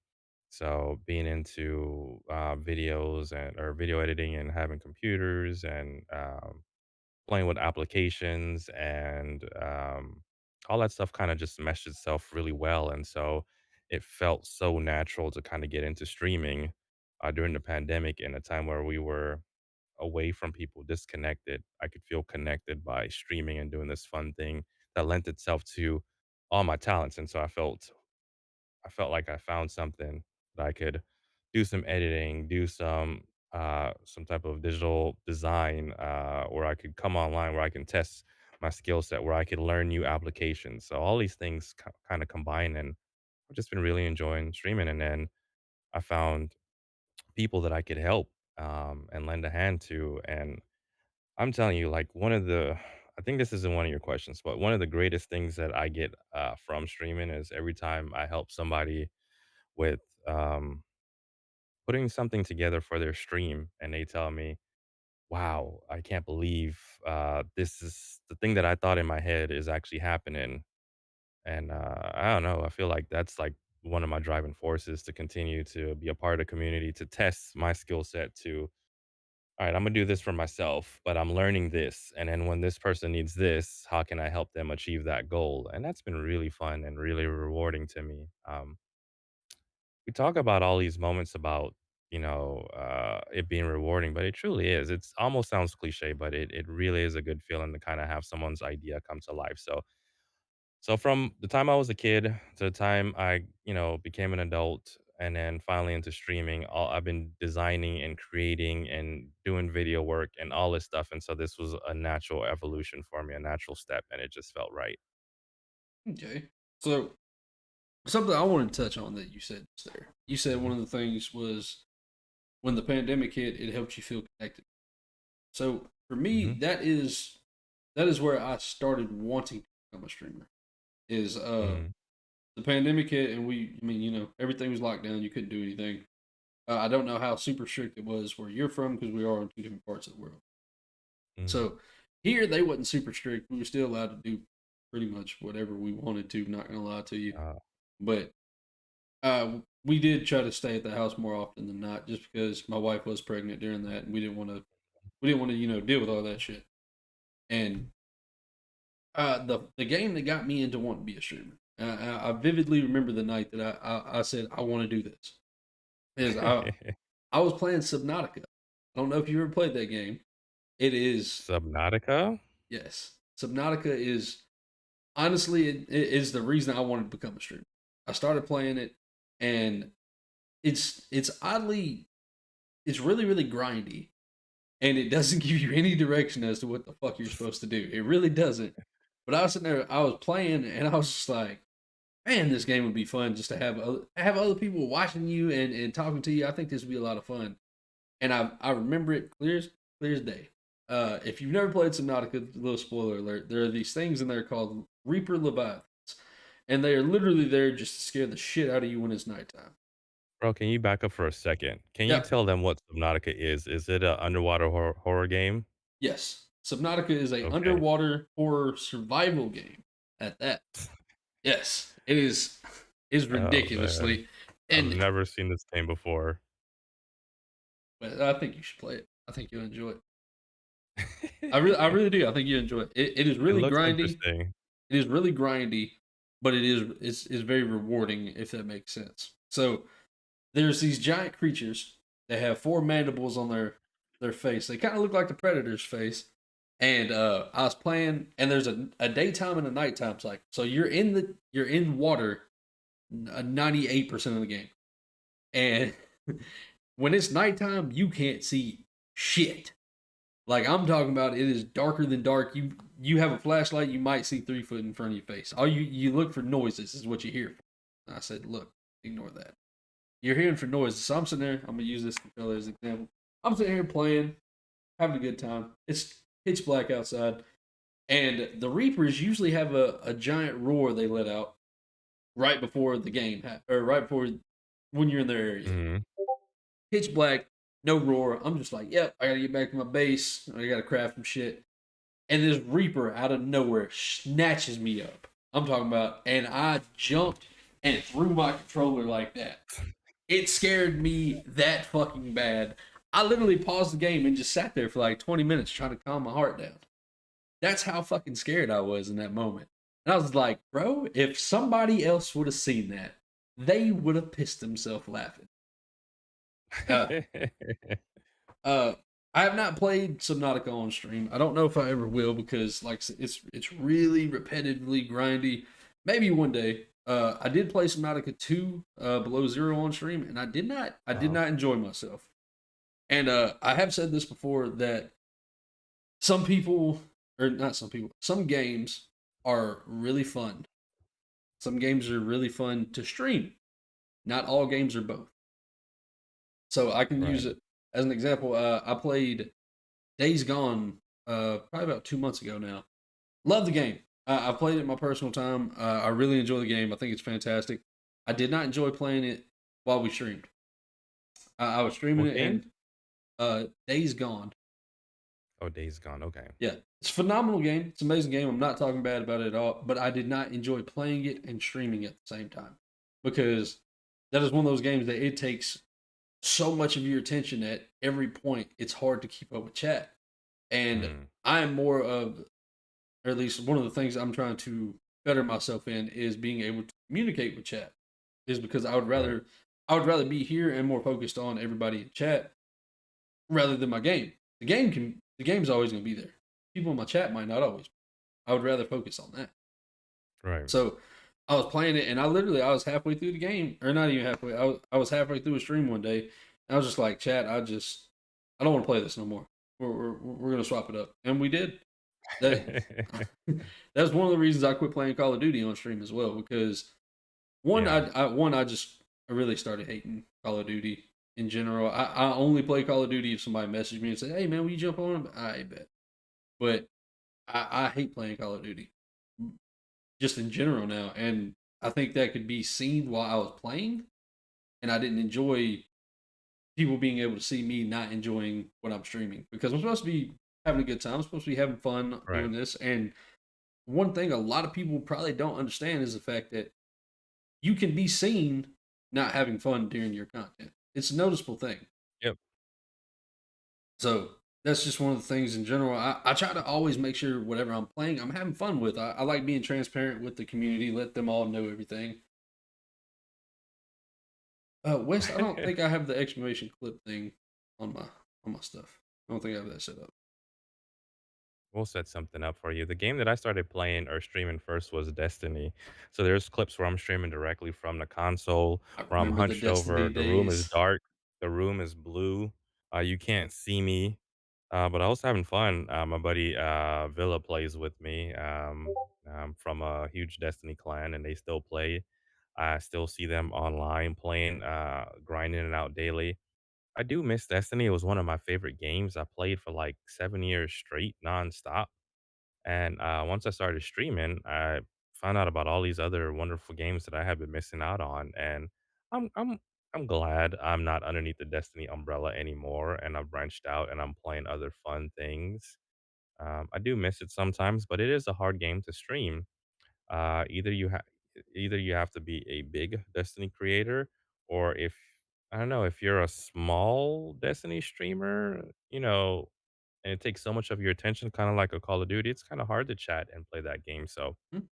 So being into, videos and or video editing and having computers and, playing with applications and, all that stuff kinda just meshed itself really well, and so it felt so natural to kinda get into streaming, during the pandemic in a time where we were away from people, disconnected. I could feel connected by streaming and doing this fun thing that lent itself to all my talents, and so I felt like I found something that I could do some editing, do some type of digital design, where I could come online, where I can test my skill set, where I could learn new applications. So all these things kind of combine, and I've just been really enjoying streaming. And then I found people that I could help and lend a hand to. And I'm telling you, like I think this isn't one of your questions, but one of the greatest things that I get from streaming is every time I help somebody with um, putting something together for their stream, and they tell me, "Wow, I can't believe this is the thing that I thought in my head is actually happening." And I don't know. I feel like that's like one of my driving forces to continue to be a part of the community, to test my skill set. To all right, I'm gonna do this for myself, but I'm learning this, and then when this person needs this, how can I help them achieve that goal? And that's been really fun and really rewarding to me. We talk about all these moments about it being rewarding, but it truly is. It's almost sounds cliche, but it really is a good feeling to kind of have someone's idea come to life. So from the time I was a kid to the time I became an adult and then finally into streaming, I've been designing and creating and doing video work and all this stuff, and so this was a natural evolution for me, a natural step, and it just felt right.
Okay, so something I wanted to touch on that you said just there. You said
Hmm.
one of the things was when the pandemic hit, it helped you feel connected. So for me,
Hmm.
that is where I started wanting to become a streamer. Is
Hmm.
the pandemic hit and I mean, everything was locked down. You couldn't do anything. I don't know how super strict it was where you're from because we are in two different parts of the world.
Hmm.
So here they wasn't super strict. We were still allowed to do pretty much whatever we wanted to. Not gonna lie to you,
Uh,
but we did try to stay at the house more often than not, just because my wife was pregnant during that, and we didn't want to deal with all that shit. And the game that got me into wanting to be a streamer. I vividly remember the night that I said I want to do this. is I was playing Subnautica. I don't know if you ever played that game. It is
Subnautica?
yes. Subnautica is honestly it is the reason I wanted to become a streamer. I started playing it, and it's oddly it's really really grindy, and it doesn't give you any direction as to what the fuck you're supposed to do. It really doesn't. But I was sitting there, I was playing, and I was just like, man, this game would be fun just to have other people watching you and talking to you. I think this would be a lot of fun. And I remember it clear as day. If you've never played Subnautica, little spoiler alert, there are these things in there called Reaper Leviathans, and they are literally there just to scare the shit out of you when it's nighttime.
Bro, can you back up for a second? Can you
Yeah,
tell them what Subnautica is? Is it a underwater horror game?
yes, Subnautica is a
Okay.
underwater horror survival game. At that, yes, it is
Oh, man.
ridiculously,
I've
and
never seen this game before.
but I think you should play it. I think you'll enjoy it. I really do. I think you enjoy it. It is
It
really
looks
grindy.
interesting.
It is really grindy, but it's very rewarding if that makes sense. So there's these giant creatures that have four mandibles on their face. They kind of look like the predator's face. And I was playing, and there's a daytime and a nighttime cycle. So you're in water 98% of the game, and when it's nighttime, you can't see shit. Like I'm talking about, it is darker than dark. You have a flashlight, you might see 3 foot in front of your face. All you look for noises is what you hear. And I said, look, ignore that. You're hearing for noises. So I'm sitting there. I'm gonna use this controller as an example. I'm sitting here playing, having a good time. It's pitch black outside, and the Reapers usually have a giant roar they let out right before the game, or right before when you're in their area.
Mhm.
Pitch black, no roar. I'm just like, yep, I gotta get back to my base. I gotta craft some shit. And this Reaper out of nowhere snatches me up. I'm talking about, and I jumped and threw my controller like that. It scared me that fucking bad. I literally paused the game and just sat there for like 20 minutes trying to calm my heart down. That's how fucking scared I was in that moment. And I was like, bro, if somebody else would have seen that, they would have pissed themselves laughing. Uh, Uh, I have not played Subnautica on stream. I don't know if I ever will because, like, it's really repetitively grindy. Maybe one day. I did play Subnautica 2, Below Zero on stream, and I did
Wow.
not enjoy myself. And I have said this before that some people, or not some people, some games are really fun. Some games are really fun to stream. Not all games are both. So I can use
Right.
it as an example. I played Days Gone, probably about 2 months ago now. Love the game. I played it in my personal time. I really enjoy the game. I think it's fantastic. I did not enjoy playing it while we streamed. I was streaming
What
it,
game?
and Days Gone.
Oh, Days Gone, okay.
Yeah, it's a phenomenal game. It's an amazing game. I'm not talking bad about it at all, but I did not enjoy playing it and streaming at the same time because that is one of those games that it takes so much of your attention at every point. It's hard to keep up with chat. And
Mm,
I am more of, or at least one of the things I'm trying to better myself in is being able to communicate with chat. Is because
right,
I would rather be here and more focused on everybody in chat rather than my game. The game's always going to be there. People in my chat might not always. I would rather focus on that.
right.
So I was playing it, and I was halfway through the game, or not even halfway. I was halfway through a stream one day. And I was just like, chat, I don't want to play this no more. We're gonna swap it up, and we did. That that's one of the reasons I quit playing Call of Duty on stream as well because one
Yeah.
I really started hating Call of Duty in general. I only play Call of Duty if somebody messaged me and say, "Hey man, will you jump on?" I bet, but I hate playing Call of Duty just in general now, and I think that could be seen while I was playing, and I didn't enjoy people being able to see me not enjoying what I'm streaming because I'm supposed to be having a good time. I'm supposed to be having fun
Right.
doing this, and one thing a lot of people probably don't understand is the fact that you can be seen not having fun during your content. It's a noticeable thing.
Yep.
So that's just one of the things in general. I try to always make sure whatever I'm playing, I'm having fun with. I like being transparent with the community, let them all know everything. West, I don't think I have the exclamation clip thing on my stuff. I don't think I have that set up.
We'll set something up for you. The game that I started playing or streaming first was Destiny. So there's clips where I'm streaming directly from the console,
I
where I'm
remember the
hunched over.
Destiny
The room is
days.
dark. The room is blue. You can't see me. But I was having fun. My buddy Villa plays with me. I'm from a huge Destiny clan, and they still play. I still see them online playing, grinding it out daily. I do miss Destiny. It was one of my favorite games. I played for like 7 years straight, nonstop. And once I started streaming, I found out about all these other wonderful games that I have been missing out on. And I'm I'm I'm glad I'm not underneath the Destiny umbrella anymore, and I've branched out and I'm playing other fun things. I do miss it sometimes, but it is a hard game to stream. Uh, either you have either you have to be a big Destiny creator, or if I don't know if you're a small Destiny streamer, and it takes so much of your attention, kind of like a Call of Duty. It's kind of hard to chat and play that game. So
Hmm?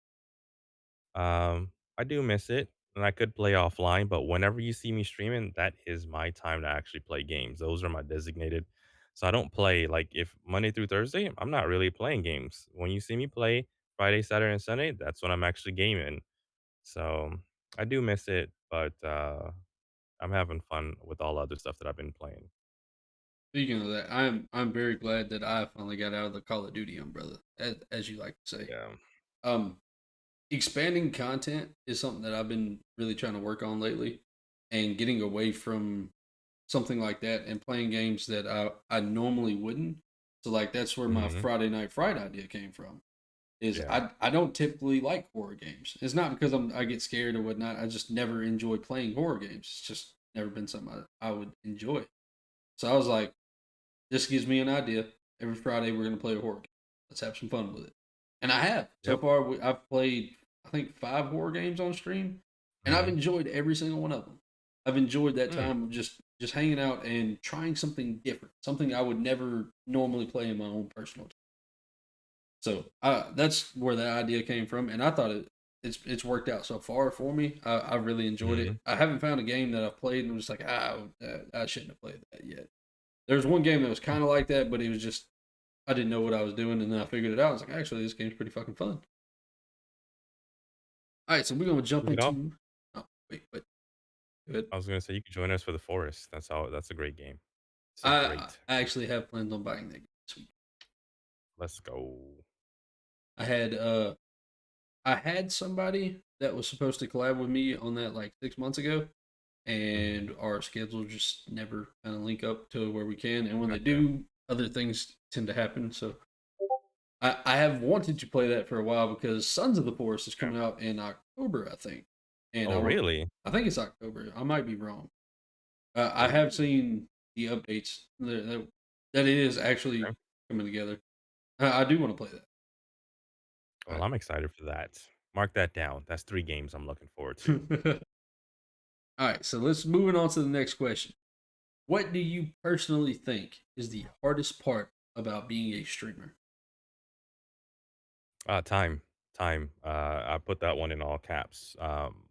I do miss it, and I could play offline. But whenever you see me streaming, that is my time to actually play games. Those are my designated. So I don't play like if Monday through Thursday, I'm not really playing games. When you see me play Friday, Saturday, and Sunday, that's when I'm actually gaming. So I do miss it, but I'm having fun with all other stuff that I've been playing.
Speaking of that, I'm very glad that I finally got out of the Call of Duty umbrella, as you like to say.
Yeah.
Um, Expanding content is something that I've been really trying to work on lately, and getting away from something like that and playing games that I normally wouldn't. So like that's where my
Hmm.
Friday Night Fright idea came from. Is
Yeah.
I don't typically like horror games. It's not because I get scared or whatnot. I just never enjoy playing horror games. It's just never been something I would enjoy. So I was like, this gives me an idea. Every Friday we're gonna play a horror game. Let's have some fun with it. And I have so
Yep.
far. I've played I think 5 horror games on stream, and I've
Hmm.
enjoyed every single one of them. I've enjoyed that
Mm.
time of just hanging out and trying something different, something I would never normally play in my own personal. So that's where that idea came from, and I thought it's worked out so far for me. I really enjoyed it.
Hmm.
I haven't found a game that I've played and was like, I shouldn't have played that yet. There's one game that was kind of like that, but it was just I didn't know what I was doing, and then I figured it out. I was like, actually, this game's pretty fucking fun. All right, so we're gonna jump
You could all.
into. Oh wait, good.
I was gonna say you could join us for the forest. That's a great game. It's a
I
great
actually have plans on buying that game this week.
Let's go.
I had I had somebody that was supposed to collab with me on that like 6 months ago,
Mhm.
and our schedules just never kind of link up to where we can. And when they
Gotcha.
do, other things tend to happen. So I have wanted to play that for a while because Sons of the Forest is
Okay.
coming out in October, I think, and
Oh, really?
I think it's October. I might be wrong. I have
Ooh,
seen the updates that it is
okay.
actually coming together. I do want to play that. All
Well, I'm excited for that. Mark that down. That's 3 games I'm looking forward to.
right. All right. So let's moving on to the next question. What do you personally think is the hardest part about being a streamer?
Time. Time. I put that one in all caps.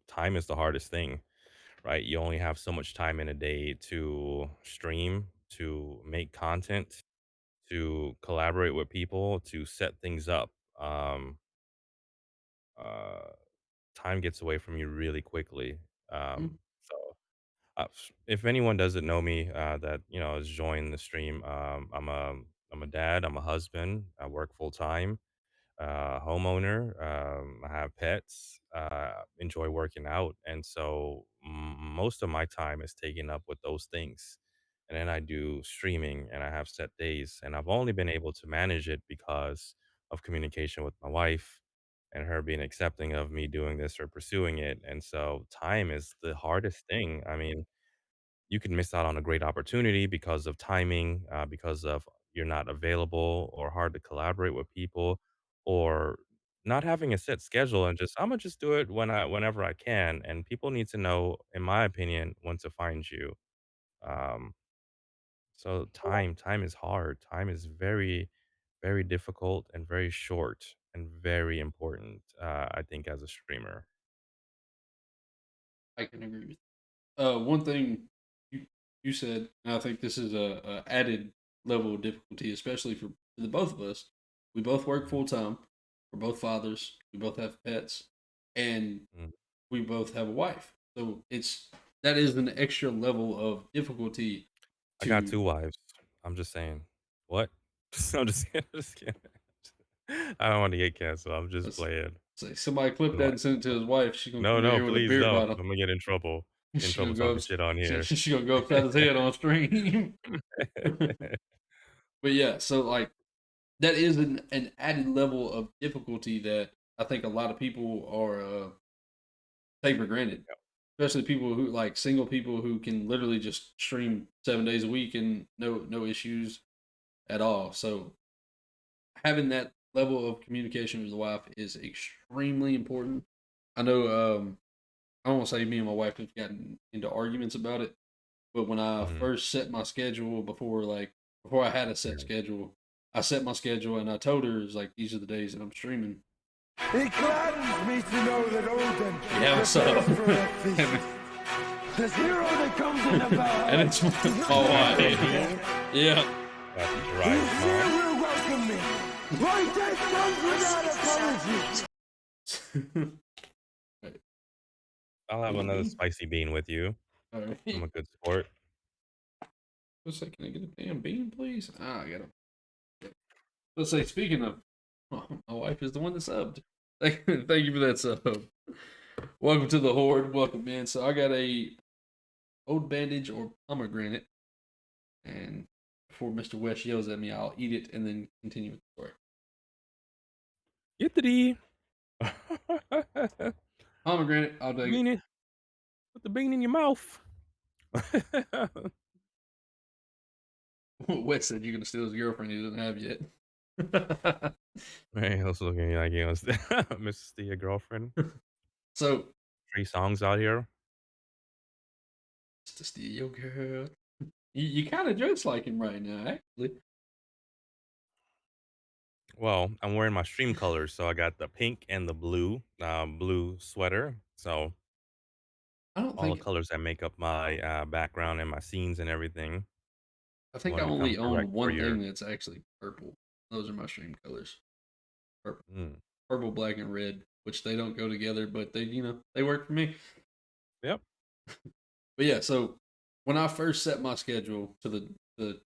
Time is the hardest thing, right? You only have so much time in a day to stream, to make content, to collaborate with people, to set things up. Uh, Time gets away from you really quickly.
Mm,
So if anyone doesn't know me, that has joined the stream, I'm a dad, I'm a husband, I work full time, homeowner, I have pets, enjoy working out, and so most of my time is taken up with those things. And then I do streaming, and I have set days, and I've only been able to manage it because of communication with my wife and her being accepting of me doing this or pursuing it. And so time is the hardest thing. I mean, you can miss out on a great opportunity because of timing, because of you're not available or hard to collaborate with people, or not having a set schedule and just I'm gonna just do it whenever I can. And people need to know, in my opinion, when to find you. Um, so time is hard. Time is very, very difficult and very short and very important. I think as a streamer.
I can agree with. one thing you you said, and I think this is a added level of difficulty, especially for the both of us. We both work
Mhm,
full time. We're both fathers. We both have pets, and
mhm.
we both have a wife. So that is an extra level of difficulty
I got
to
2 wives. I'm just saying. What? I'm just kidding, just kidding. I don't wanna get canceled, I'm just
let's
playing.
say somebody clip
2
that
wi
and send it to his wife. She's gonna
No,
come in
no,
here with a
please
beer
don't.
bottle.
Imma get in
She's gonna
trouble
go.
talking shit on here.
She's gonna go upside his head on stream. But yeah, so like that is an added level of difficulty that I think a lot of people are take for granted, especially people who like single people who can literally just stream 7 days a week and no issues at all. So having that level of communication with the wife is extremely important. I know I won't say me and my wife have gotten into arguments about it, but when I
Mhm,
first set my schedule before I had a set
yeah.
schedule, I set my schedule and I told her it's like these are the days that I'm streaming.
It gladdens me to know that Odin
Yeah, what's
prepares
up?
for a feast. This hero that comes into
And
Valhalla
it's
does not
my
walk
wife.
alone.
Yeah.
That's
His
right,
fear
mom.
will welcome me. My death comes without apology.
Right.
I'll have
Cool
another
bean.
spicy bean with you.
All
I'm
right.
a good sport.
Let's say, can I get a damn bean, please? Ah, I got him. Let's say, speaking of, my wife is the one that subbed. Thank you for that sub. Welcome to the horde. Welcome, man. So I got a old bandage or pomegranate, and before Mr. West yells at me, I'll eat it and then continue with the story.
Yippity.
Pomegranate, I'll take it.
Bean in Put the bean in your mouth.
West said you're gonna steal his girlfriend he doesn't have yet.
Man, I was looking at you like, you know, Mr. Your girlfriend.
So
3 songs out here.
to steal your girl. You kind of dress like him right now, actually.
Well, I'm wearing my stream colors, so I got the pink and the blue sweater. So
I don't
all the
think
colors that make up my background and my scenes and everything.
I
I
think I
wanted to come
only
correct
own
for
one
your.
thing that's actually purple. Those are my stream colors. Purple,
Mm,
purple, black, and red, which they don't go together, but they work for me.
yep.
But yeah, so when I first set my schedule to the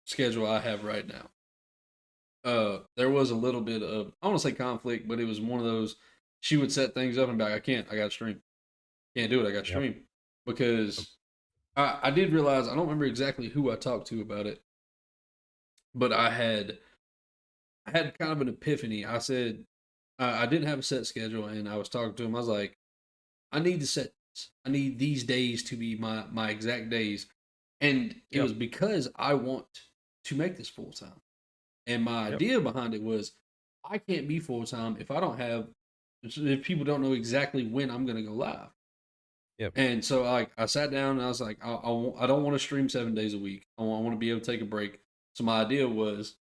schedule I have right now, there was a little bit of I want to say conflict, but it was one of those. She would set things up and be like, I can't. I got to stream. Can't do it. I got to
Yep.
stream
Yep.
because I did realize I don't remember exactly who I talked to about it, but I had kind of an epiphany. I said I didn't have a set schedule, and I was talking to him. I was like, I need to set this. I need these days to be my exact days, and it
Yep.
was because I want to make this full time. And my
Yep.
idea behind it was I can't be full time if I don't have if people don't know exactly when I'm going to go live.
Yep.
And so I sat down and I was like, I don't want to stream 7 days a week. I want to be able to take a break. So my idea was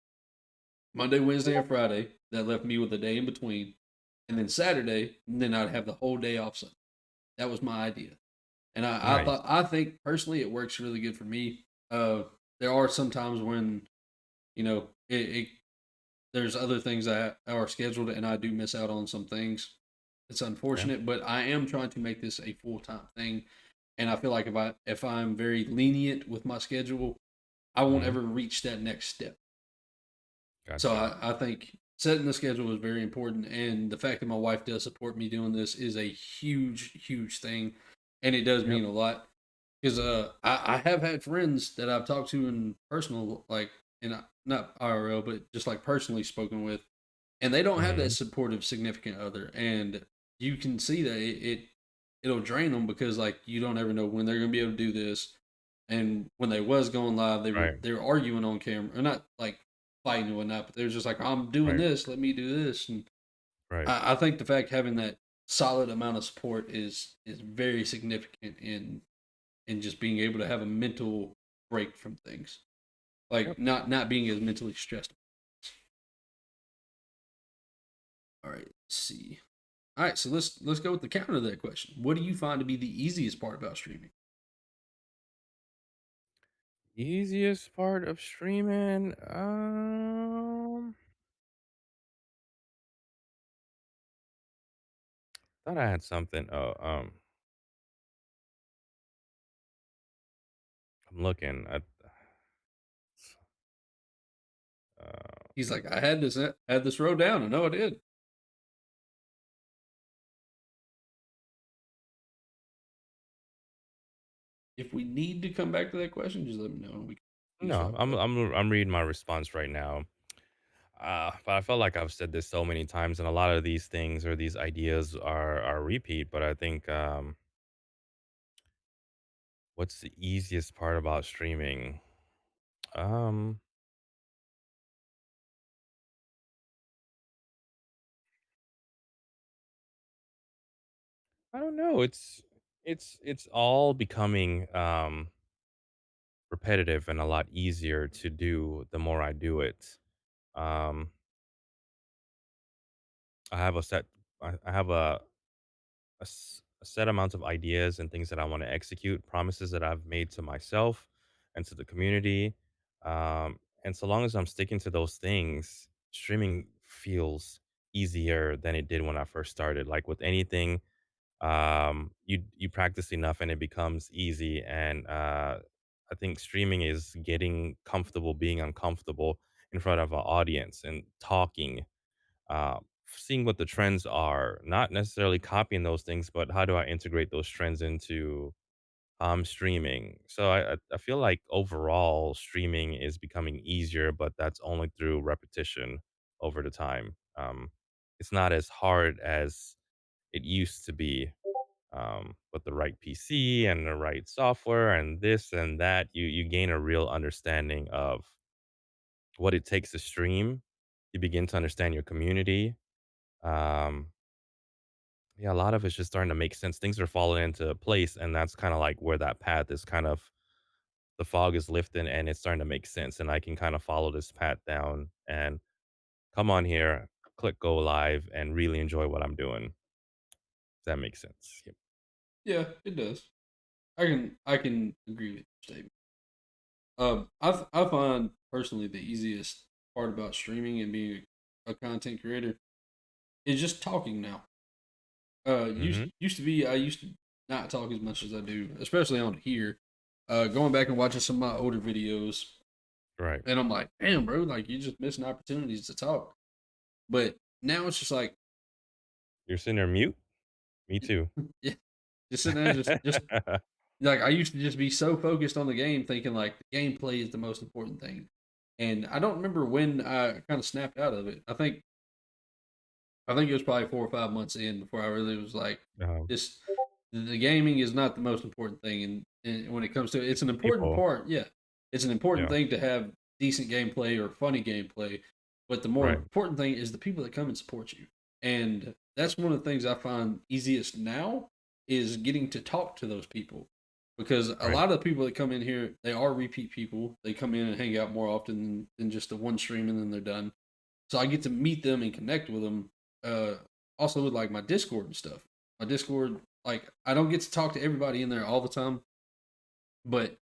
Monday, Wednesday, and Friday. That left me with a day in between, and then Saturday, and then I'd have the whole day off. Sunday. That was my idea, and
Nice.
I think personally it works really good for me. There are some times when it there's other things that are scheduled, and I do miss out on some things. It's
Okay.
unfortunate, but I am trying to make this a full time thing, and I feel like if I'm very lenient with my schedule, I won't
Hmm.
ever reach that next step. So
Gotcha.
I think setting the schedule is very important, and the fact that my wife does support me doing this is a huge thing, and it does
Yep.
mean a lot. Because I have had friends that I've talked to in personal, like in not IRL, but just like personally spoken with, and they don't have that
Hmm.
supportive significant other, and you can see that it'll drain them because like you don't ever know when they're gonna be able to do this, and when they was going live,
Right.
they were arguing on camera, or not like fighting and whatnot, but they was just like, I'm doing
Right.
this, let me do this, and
Right.
I think the fact having that solid amount of support is very significant in just being able to have a mental break from things, like
Yep.
not being as mentally stressed. All right, let's see. All right, so let's go with the counter to that question. What do you find to be the easiest part about streaming?
Easiest part of streaming? Thought I had something. Oh, I'm looking at. Uh,
He's like, I had this row down. I know I did. If we need to come back to that question, just let me know. We can finish
no,
off
I'm
that.
I'm I'm reading my response right now. But I felt like I've said this so many times, and a lot of these things or these ideas are repeat. But I think what's the easiest part about streaming? Um, I don't know. It's all becoming repetitive and a lot easier to do the more I do it. Um, I have a set. I have a set amount of ideas and things that I want to execute, promises that I've made to myself and to the community. And so long as I'm sticking to those things, streaming feels easier than it did when I first started. Like with anything, you practice enough and it becomes easy. And I think streaming is getting comfortable being uncomfortable in front of an audience and talking, seeing what the trends are, not necessarily copying those things, but how do I integrate those trends into streaming? So I feel like overall streaming is becoming easier, but that's only through repetition over the time. It's not as hard as it used to be. With the right PC and the right software and this and that, you gain a real understanding of what it takes to stream. You begin to understand your community. Um, Yeah, a lot of it's just starting to make sense. Things are falling into place, and that's kinda like where that path is kind of the fog is lifting and it's starting to make sense, and I can kinda follow this path down and come on here, click go live, and really enjoy what I'm doing. If that makes sense. Yep.
Yeah, it does. I can agree with your statement. I find personally the easiest part about streaming and being a content creator is just talking now.
Mhm.
Used to be I used to not talk as much as I do, especially on here. Going back and watching some of my older videos,
Right.
and I'm like, damn, bro, like you're just missing opportunities to talk. But now it's just like,
You're sitting there mute? Me too.
yeah, just sitting there, just like I used to just be so focused on the game, thinking like the gameplay is the most important thing. And I don't remember when I kind of snapped out of it. I think it was probably 4 or 5 months in before I really was like,
Um,
this the gaming is not the most important thing, and when it comes to it, it's an important
people.
part. Yeah, it's an important
Yeah.
thing to have decent gameplay or funny gameplay, but the more
Right.
important thing is the people that come and support you, and that's one of the things I find easiest now is getting to talk to those people because a
Right.
lot of the people that come in here they are repeat people. They come in and hang out more often than just the one stream and then they're done. So I get to meet them and connect with them. Uh, Also with like my Discord and stuff. My Discord, like I don't get to talk to everybody in there all the time, but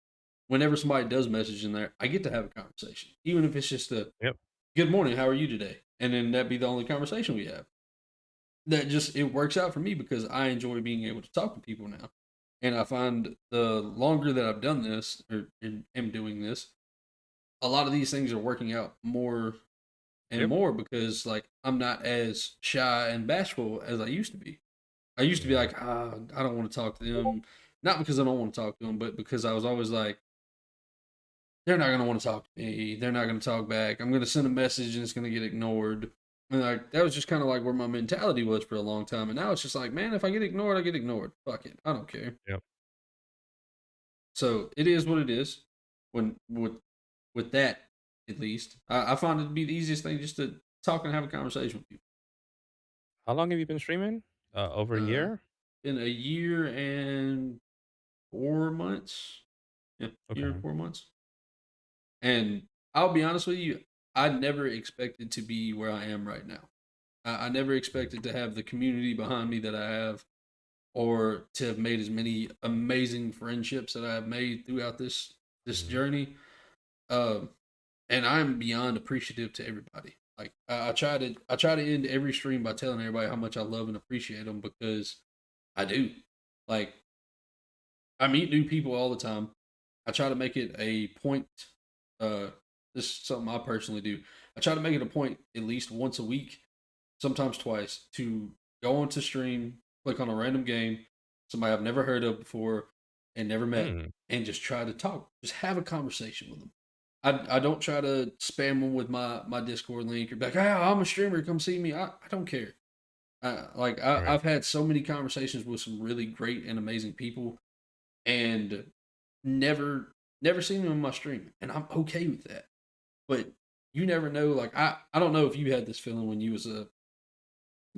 whenever somebody does message in there, I get to have a conversation, even if it's just a
Yep.
"Good morning, how are you today?" And then that be the only conversation we have. That just it works out for me because I enjoy being able to talk to people now, and I find the longer that I've done this or am doing this, a lot of these things are working out more and
Yep.
more because like I'm not as shy and bashful as I used to be. I used to be
Yeah.
like, I don't want to talk to them, not because I don't want to talk to them, but because I was always like, they're not gonna want to talk to me. They're not gonna talk back. I'm gonna send a message and it's gonna get ignored. And like that was just kind of like where my mentality was for a long time. And now it's just like, man, if I get ignored, I get ignored. Fuck it, I don't care.
Yep.
So it is what it is. When with that, at least, I find it to be the easiest thing just to talk and have a conversation with people.
How long have you been streaming? Over a
Uh,
year?
in a year and 4 months. Yeah, year and
Okay.
4 months. And I'll be honest with you, I never expected to be where I am right now. I never
Mm.
expected to have the community behind me that I have, or to have made as many amazing friendships that I have made throughout this this
Mhm.
journey. Um, and I'm beyond appreciative to everybody. Like I try to end every stream by telling everybody how much I love and appreciate them because I do. Like I meet new people all the time. I try to make it a point. Uh, this is something I personally do. I try to make it a point at least once a week, sometimes twice, to go onto stream, click on a random game, somebody I've never heard of before and never met,
Mm,
and just try to talk, just have a conversation with them. I don't try to spam them with my Discord link or be like, "Ah, I'm a streamer, come see me." I don't care.
right.
I've had so many conversations with some really great and amazing people, and never seen them in my stream, and I'm okay with that. But you never know. Like I don't know if you had this feeling when you was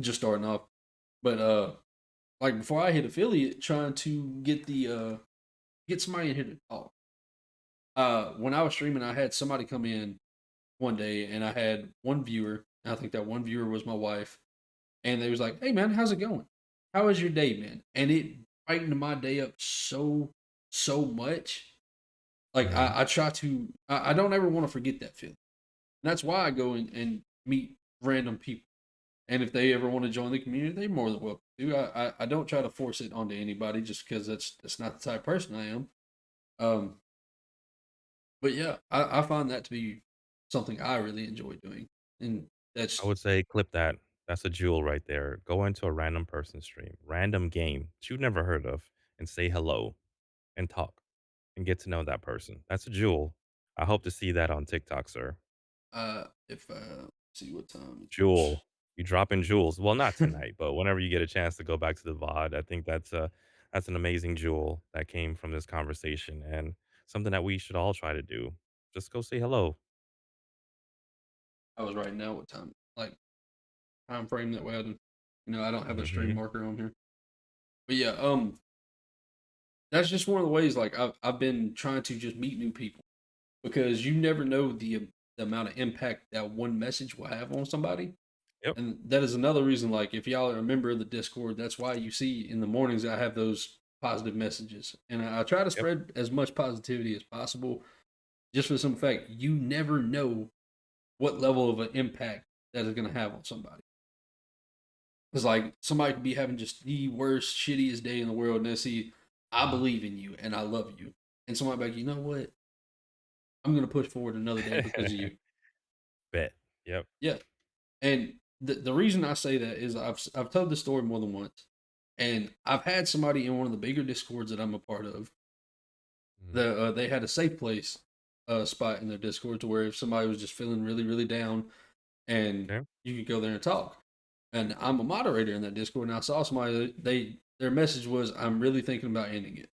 just starting off, but like before I hit affiliate, trying to get somebody in here to talk. When I was streaming, I had somebody come in one day, and I had one viewer. And I think that one viewer was my wife, and they was like, "Hey man, how's it going? How was your day, man?" And it brightened my day up so much. Like
Mhm.
I try to, I don't ever want to forget that feeling. And that's why I go and meet random people. And if they ever want to join the community, they're more than welcome to. I don't try to force it onto anybody just because that's not the type of person I am. Um, but yeah, I find that to be something I really enjoy doing, and
I
that's
would say clip that. That's a jewel right there. Go into a random person stream, random game that you've never heard of, and say hello and talk and get to know that person. That's a jewel. I hope to see that on TikTok, sir.
if see what time
Jewel. You dropping jewels. Well, not
it is.
tonight, but whenever you get a chance to go back to the VOD, I think that's an amazing jewel that came from this conversation and something that we should all try to do. Just go say hello.
I was writing down what time, like time frame that way. I don't have a stream
Mhm.
marker on here. But yeah, that's just one of the ways. Like I've been trying to just meet new people because you never know the amount of impact that one message will have on somebody.
Yep.
And that is another reason. Like if y'all are a member of the Discord, that's why you see in the mornings I have those positive messages, and I try to
Yep.
spread as much positivity as possible. Just for some fact, you never know what level of an impact that is going to have on somebody. Because like somebody could be having just the worst, shittiest day in the world, and they see, I
Mhm.
believe in you and I love you, and somebody be like, you know what? I'm going to push forward another day because of you.
Bet. Yep.
Yeah, and the reason I say that is I've told this story more than once, and I've had somebody in one of the bigger discords that I'm a part of.
Mhm.
They had a safe place spot in their Discord to where if somebody was just feeling really down, and
Okay.
you could go there and talk. And I'm a moderator in that Discord, and I saw somebody their message was, "I'm really thinking about ending it."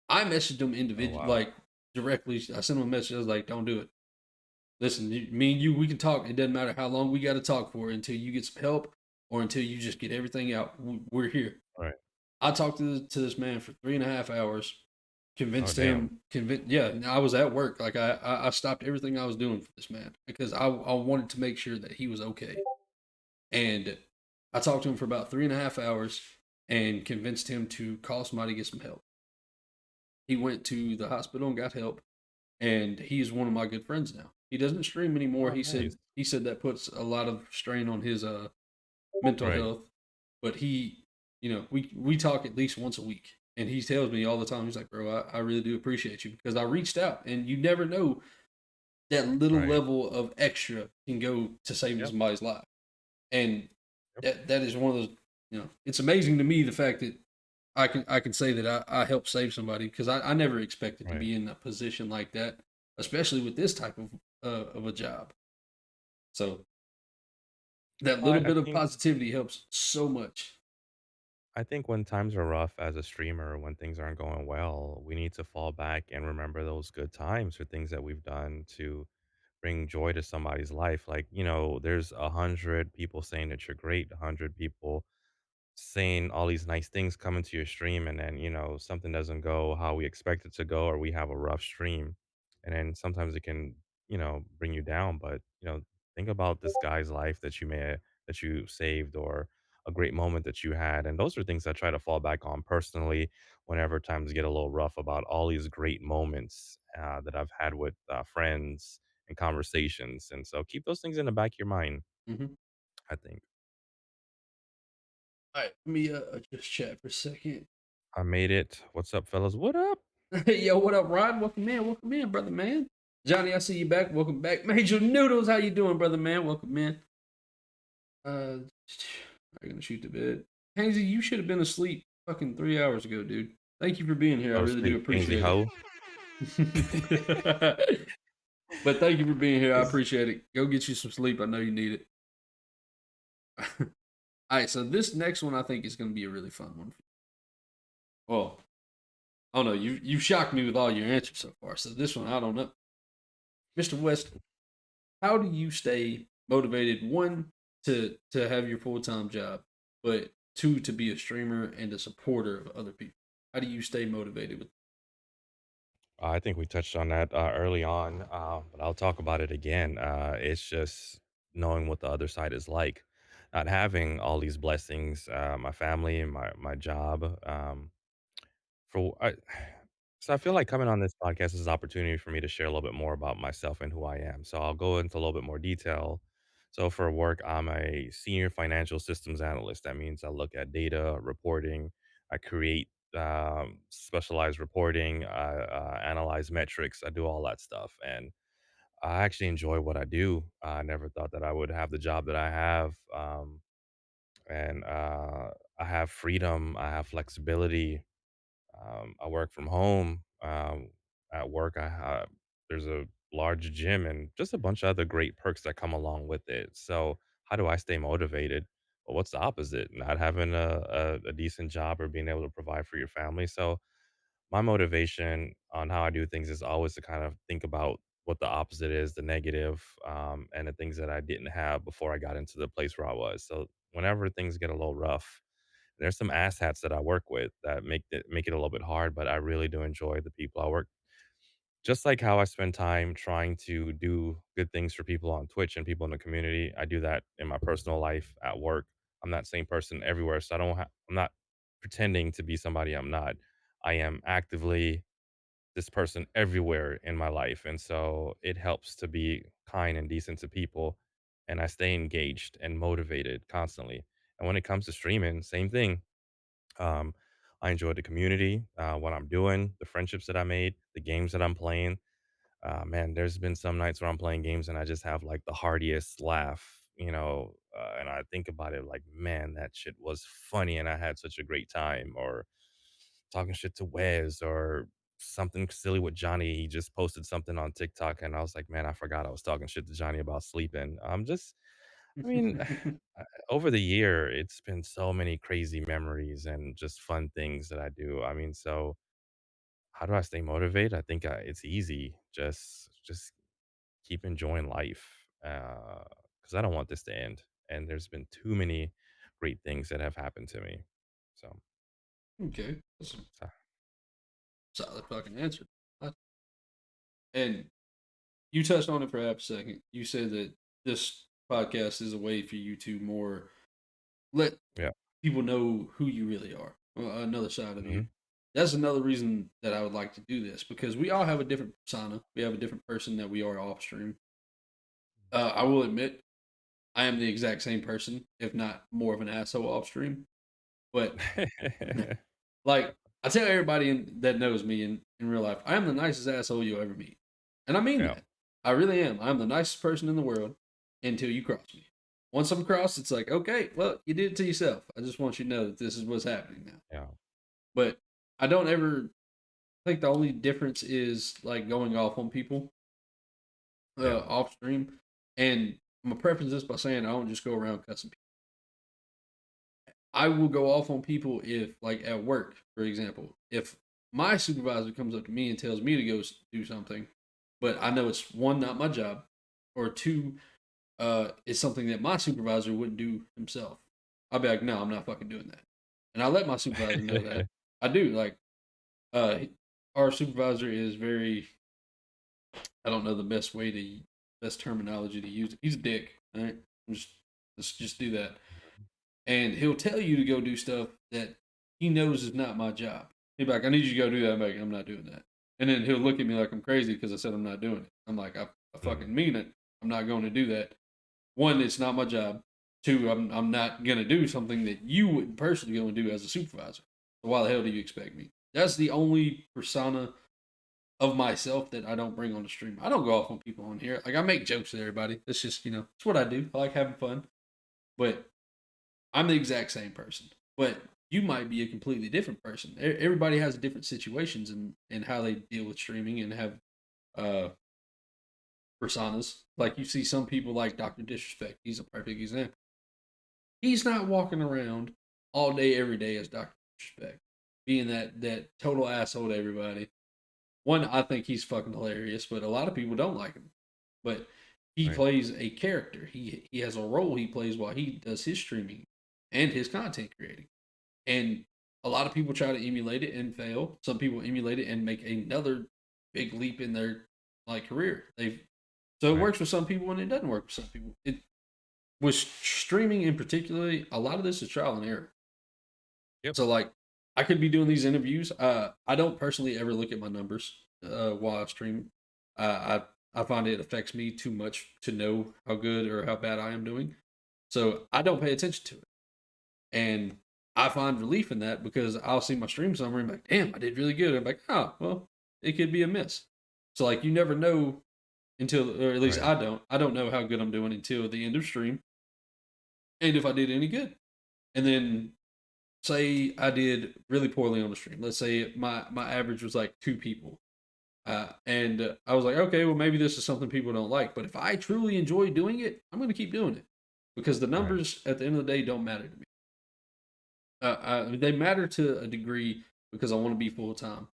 I messaged them
Oh,
individually,
wow.
like directly. I sent them a message. I was like, "Don't do it. Listen, me and you, we can talk. It doesn't matter how long we got to talk for until you get some help or until you just get everything out. We're here."
Right.
I talked to this man for 3.5 hours,
Oh,
convinced
damn.
him, yeah, I was at work. Like I stopped everything I was doing for this man because I wanted to make sure that he was okay. And I talked to him for about 3.5 hours and convinced him to call somebody to get some help. He went to the hospital and got help, and he's one of my good friends now. He doesn't stream anymore.
Oh, nice.
He said that puts a lot of strain on his mental
Right.
health, but we talk at least once a week, and he tells me all the time. He's like, "Bro, I really do appreciate you because I reached out, and you never know that little
Right.
level of extra can go to saving
Yep.
somebody's life." And
Yep.
that is one of those. It's amazing to me the fact that I can say that I helped save somebody because I never expected to
Right.
be in a position like that, especially with this type of a job. So that
Well,
little
I
bit of
think
positivity helps so much.
I think when times are rough as a streamer, when things aren't going well, we need to fall back and remember those good times or things that we've done to bring joy to somebody's life. Like, there's 100 people saying that you're great, 100 people saying all these nice things coming to your stream, and then, something doesn't go how we expect it to go, or we have a rough stream. And then sometimes it can, bring you down. But, think about this guy's life that you saved, or a great moment that you had. And those are things I try to fall back on personally whenever times get a little rough about all these great moments that I've had with friends and conversations. And so keep those things in the back of your mind,
Mhm.
I think.
All right, let me just chat for a second.
I made it. What's up, fellas? What up?
Yo, what up, Rod? Welcome in, brother man. Johnny, I see you back. Welcome back. Major Noodles, how you doing, brother man? Welcome in. I'm gonna shoot the bed. Hainsey, you should have been asleep fucking 3 hours ago, dude. Thank you for being here. I
Oh,
really do
sleep, Ainsley
appreciate
Ho.
it. But thank you for being here. I
Is-
appreciate it. Go get you some sleep. I know you need it. All right, so this next one I think is going to be a really fun one. Well, I don't know. You've shocked me with all your answers so far. So this one, I don't know. Mr. West, how do you stay motivated? One, to have your full time job, but two, to be a streamer and a supporter of other people. How do you stay motivated with?
I think we touched on that early on, but I'll talk about it again. It's just knowing what the other side is like, not having all these blessings, my family and my job. For I, so I feel like coming on this podcast is an opportunity for me to share a little bit more about myself and who I am. So I'll go into a little bit more detail. So for work, I'm a senior financial systems analyst. That means I look at data reporting, I create specialized reporting, I analyze metrics, I do all that stuff, and I actually enjoy what I do. I never thought that I would have the job that I have, and I have freedom, I have flexibility, I work from home. At work, there's a large gym and just a bunch of other great perks that come along with it. So, how do I stay motivated? Well, what's the opposite? Not having a decent job or being able to provide for your family. So, my motivation on how I do things is always to kind of think about what the opposite is, the negative, and the things that I didn't have before I got into the place where I was. So, whenever things get a little rough, there's some asshats that I work with that make it a little bit hard, but I really do enjoy the people I work. Just like how I spend time trying to do good things for people on Twitch and people in the community, I do that in my personal life at work. I'm that same person everywhere, so I'm not pretending to be somebody I'm not. I am actively this person everywhere in my life, and so it helps to be kind and decent to people, and I stay engaged and motivated constantly. And when it comes to streaming, same thing. um, I enjoy the community, what I'm doing, the friendships that I made, the games that I'm playing. Man, there's been some nights where I'm playing games and I just have like the heartiest laugh, and I think about it like, man, that shit was funny and I had such a great time. Or talking shit to Wes or something silly with Johnny. He just posted something on TikTok and I was like, man, I forgot I was talking shit to Johnny about sleeping. I mean, over the year, it's been so many crazy memories and just fun things that I do. I mean, so how do I stay motivated? I think it's easy. Just keep enjoying life because I don't want this to end. And there's been too many great things that have happened to me. So,
Okay, that's a
so
solid fucking answer. And you touched on it for half a second. You said that this podcast is a way for you to more let
yeah.
people know who you really are, another side of you.
Hmm.
That's another reason that I would like to do this because we all have a different persona. We have a different person that we are off stream. I will admit, I am the exact same person, if not more of an asshole off stream. But like I tell everybody that knows me in real life, I am the nicest asshole you'll ever meet, and I mean
Yeah.
that. I really am. I'm the nicest person in the world until you cross me. Once I'm crossed, it's like, okay, well, you did it to yourself. I just want you to know that this is what's happening now.
Yeah.
But I don't ever think the only difference is like going off on people
Yeah.
off stream. And I'm gonna preface this by saying I don't just go around cussing people. I will go off on people if, like, at work, for example, if my supervisor comes up to me and tells me to go do something, but I know it's one, not my job, or two, it's something that my supervisor wouldn't do himself. I'll be like, no, I'm not fucking doing that, and I let my supervisor know that. I do like, uh, our supervisor is very. I don't know the best terminology to use. He's a dick. All right, just let's just do that. and he'll tell you to go do stuff that he knows is not my job. He'll be like, "I need you to go do that." I'm like, "I'm not doing that." And then he'll look at me like I'm crazy because I said I'm not doing it. I'm like, I
Mhm.
fucking mean it. I'm not going to do that. One, it's not my job. Two, I'm not gonna do something that you wouldn't personally go and do as a supervisor. So why the hell do you expect me? That's the only persona of myself that I don't bring on the stream. I don't go off on people on here. Like I make jokes with everybody. It's just, it's what I do. I like having fun. But I'm the exact same person. But you might be a completely different person. Everybody has different situations and how they deal with streaming and have uh personas. Like you see some people like Dr. Disrespect. He's a perfect example. He's not walking around all day, every day as Dr. Disrespect, being that total asshole to everybody. One, I think he's fucking hilarious, but a lot of people don't like him. But he
Right.
plays a character. He has a role he plays while he does his streaming and his content creating. And a lot of people try to emulate it and fail. Some people emulate it and make another big leap in their like career. So it
Right.
works for some people and it doesn't work for some people. It with streaming in particularly, a lot of this is trial and error.
Yep.
So like I could be doing these interviews. I don't personally ever look at my numbers while I stream. I find it affects me too much to know how good or how bad I am doing. So I don't pay attention to it. And I find relief in that because I'll see my stream summary and be like, damn, I did really good. I'm like, oh, well, it could be a miss. So like you never know until or at least
Right.
I don't know how good I'm doing until the end of stream and if I did any good. And then say I did really poorly on the stream. Let's say my average was like 2 people. And I was like, okay, well, maybe this is something people don't like. But if I truly enjoy doing it, I'm going to keep doing it because the
Right.
numbers at the end of the day don't matter to me. They matter to a degree because I want to be full time,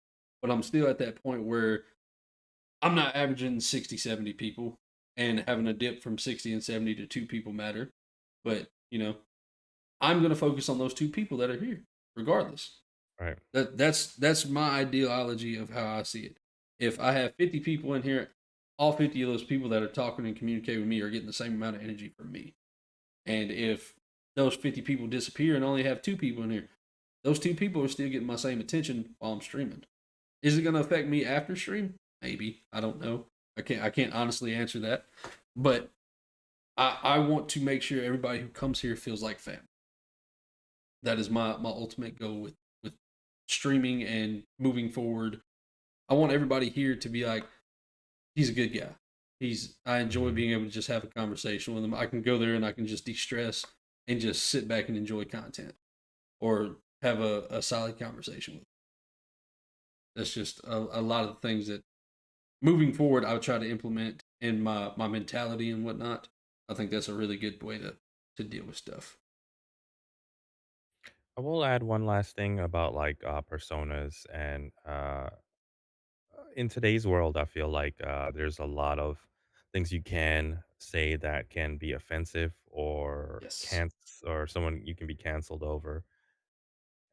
but I'm still at that point where I'm not averaging 60, 70 people and having a dip from 60 and 70 to 2 people matter. But, I'm going to focus on those 2 people that are here regardless.
Right.
That's my ideology of how I see it. If I have 50 people in here, all 50 of those people that are talking and communicating with me are getting the same amount of energy from me. And if those 50 people disappear and only have 2 people in here, those 2 people are still getting my same attention while I'm streaming. Is it going to affect me after stream? Maybe. I don't know. I can't honestly answer that. But I want to make sure everybody who comes here feels like family. That is my ultimate goal with streaming and moving forward. I want everybody here to be like, he's a good guy. I enjoy
Mhm.
being able to just have a conversation with him. I can go there and I can just de-stress and just sit back and enjoy content or have a solid conversation with him. That's just a lot of the things that moving forward I would try to implement in my mentality and whatnot. I think that's a really good way to deal with stuff.
I will add one last thing about like personas and in today's world, I feel like there's a lot of things you can say that can be offensive or
Yes.
can or someone you can be canceled over.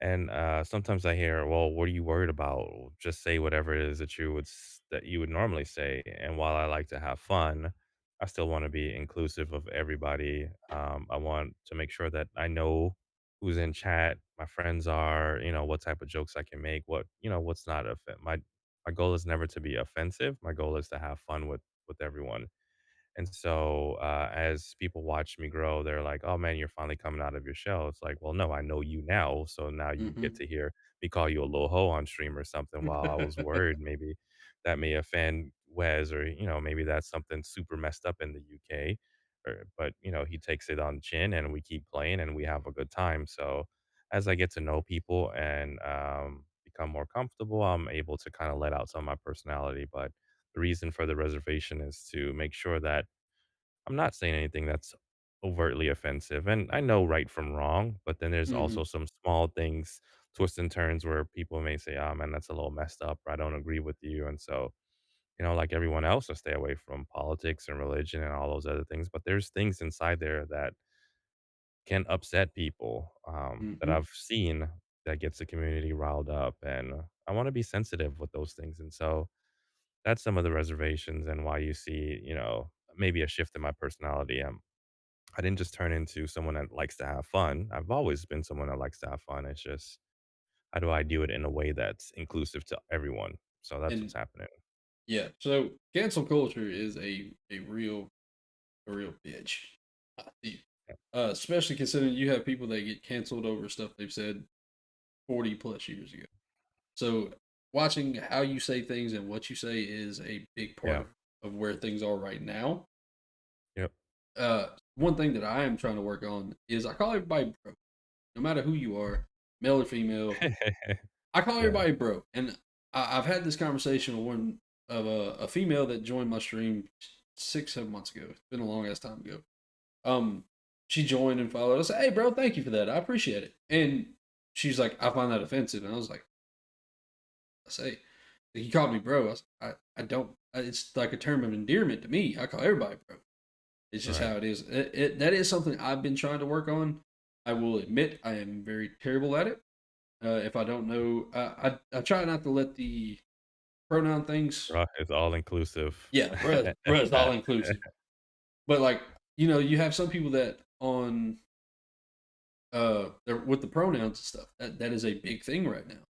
And sometimes I hear, "Well, what are you worried about? Just say whatever it is that that you would normally say." And while I like to have fun, I still want to be inclusive of everybody. I want to make sure that I know who's in chat, my friends are, what type of jokes I can make, what's not my goal is never to be offensive. My goal is to have fun with everyone. And so, as people watch me grow, they're like, "Oh man, you're finally coming out of your shell." It's like, well, no, I know you now, so now you get
Hmm.
to hear me call you a little hoe on stream or something. While I was worried, maybe that may offend Wes, or maybe that's something super messed up in the UK. But he takes it on the chin, and we keep playing, and we have a good time. So, as I get to know people and become more comfortable, I'm able to kind of let out some of my personality, but the reason for the reservation is to make sure that I'm not saying anything that's overtly offensive. And I know right from wrong, but then there's also
Hmm.
some small things, twists and turns where people may say, oh man, that's a little messed up, or I don't agree with you. And so, like everyone else, I stay away from politics and religion and all those other things. But there's things inside there that can upset people that
Hmm.
I've seen that gets the community riled up. And I want to be sensitive with those things. And so, that's some of the reservations and why you see, maybe a shift in my personality. I didn't just turn into someone that likes to have fun. I've always been someone that likes to have fun. It's just how do I do it in a way that's inclusive to everyone? So that's what's
And
happening.
yeah, so cancel culture is a real bitch. I see.
Yeah.
Especially considering you have people that get canceled over stuff they've said 40 plus years ago. So watching how you say things and what you say is a big part
Yeah.
of where things are right now.
Yep.
One thing that I am trying to work on is I call everybody bro, no matter who you are, male or female. I call
Yeah.
everybody bro, and I've had this conversation with one of a female that joined my stream 6 7 months ago. It's been a long ass time ago. Um, she joined and followed. I said, "Hey, bro, thank you for that. I appreciate it." And she's like, "I find that offensive," and I was like, "I say, he called me bro." I don't. It's like a term of endearment to me. I call everybody bro. It's just
Right.
how it is. That is something I've been trying to work on. I will admit I am very terrible at it. If I don't know, I try not to let the pronoun things.
It's all inclusive.
Yeah, bruh is all inclusive. But like, you have some people that on with the pronouns and stuff. That is a big thing right now.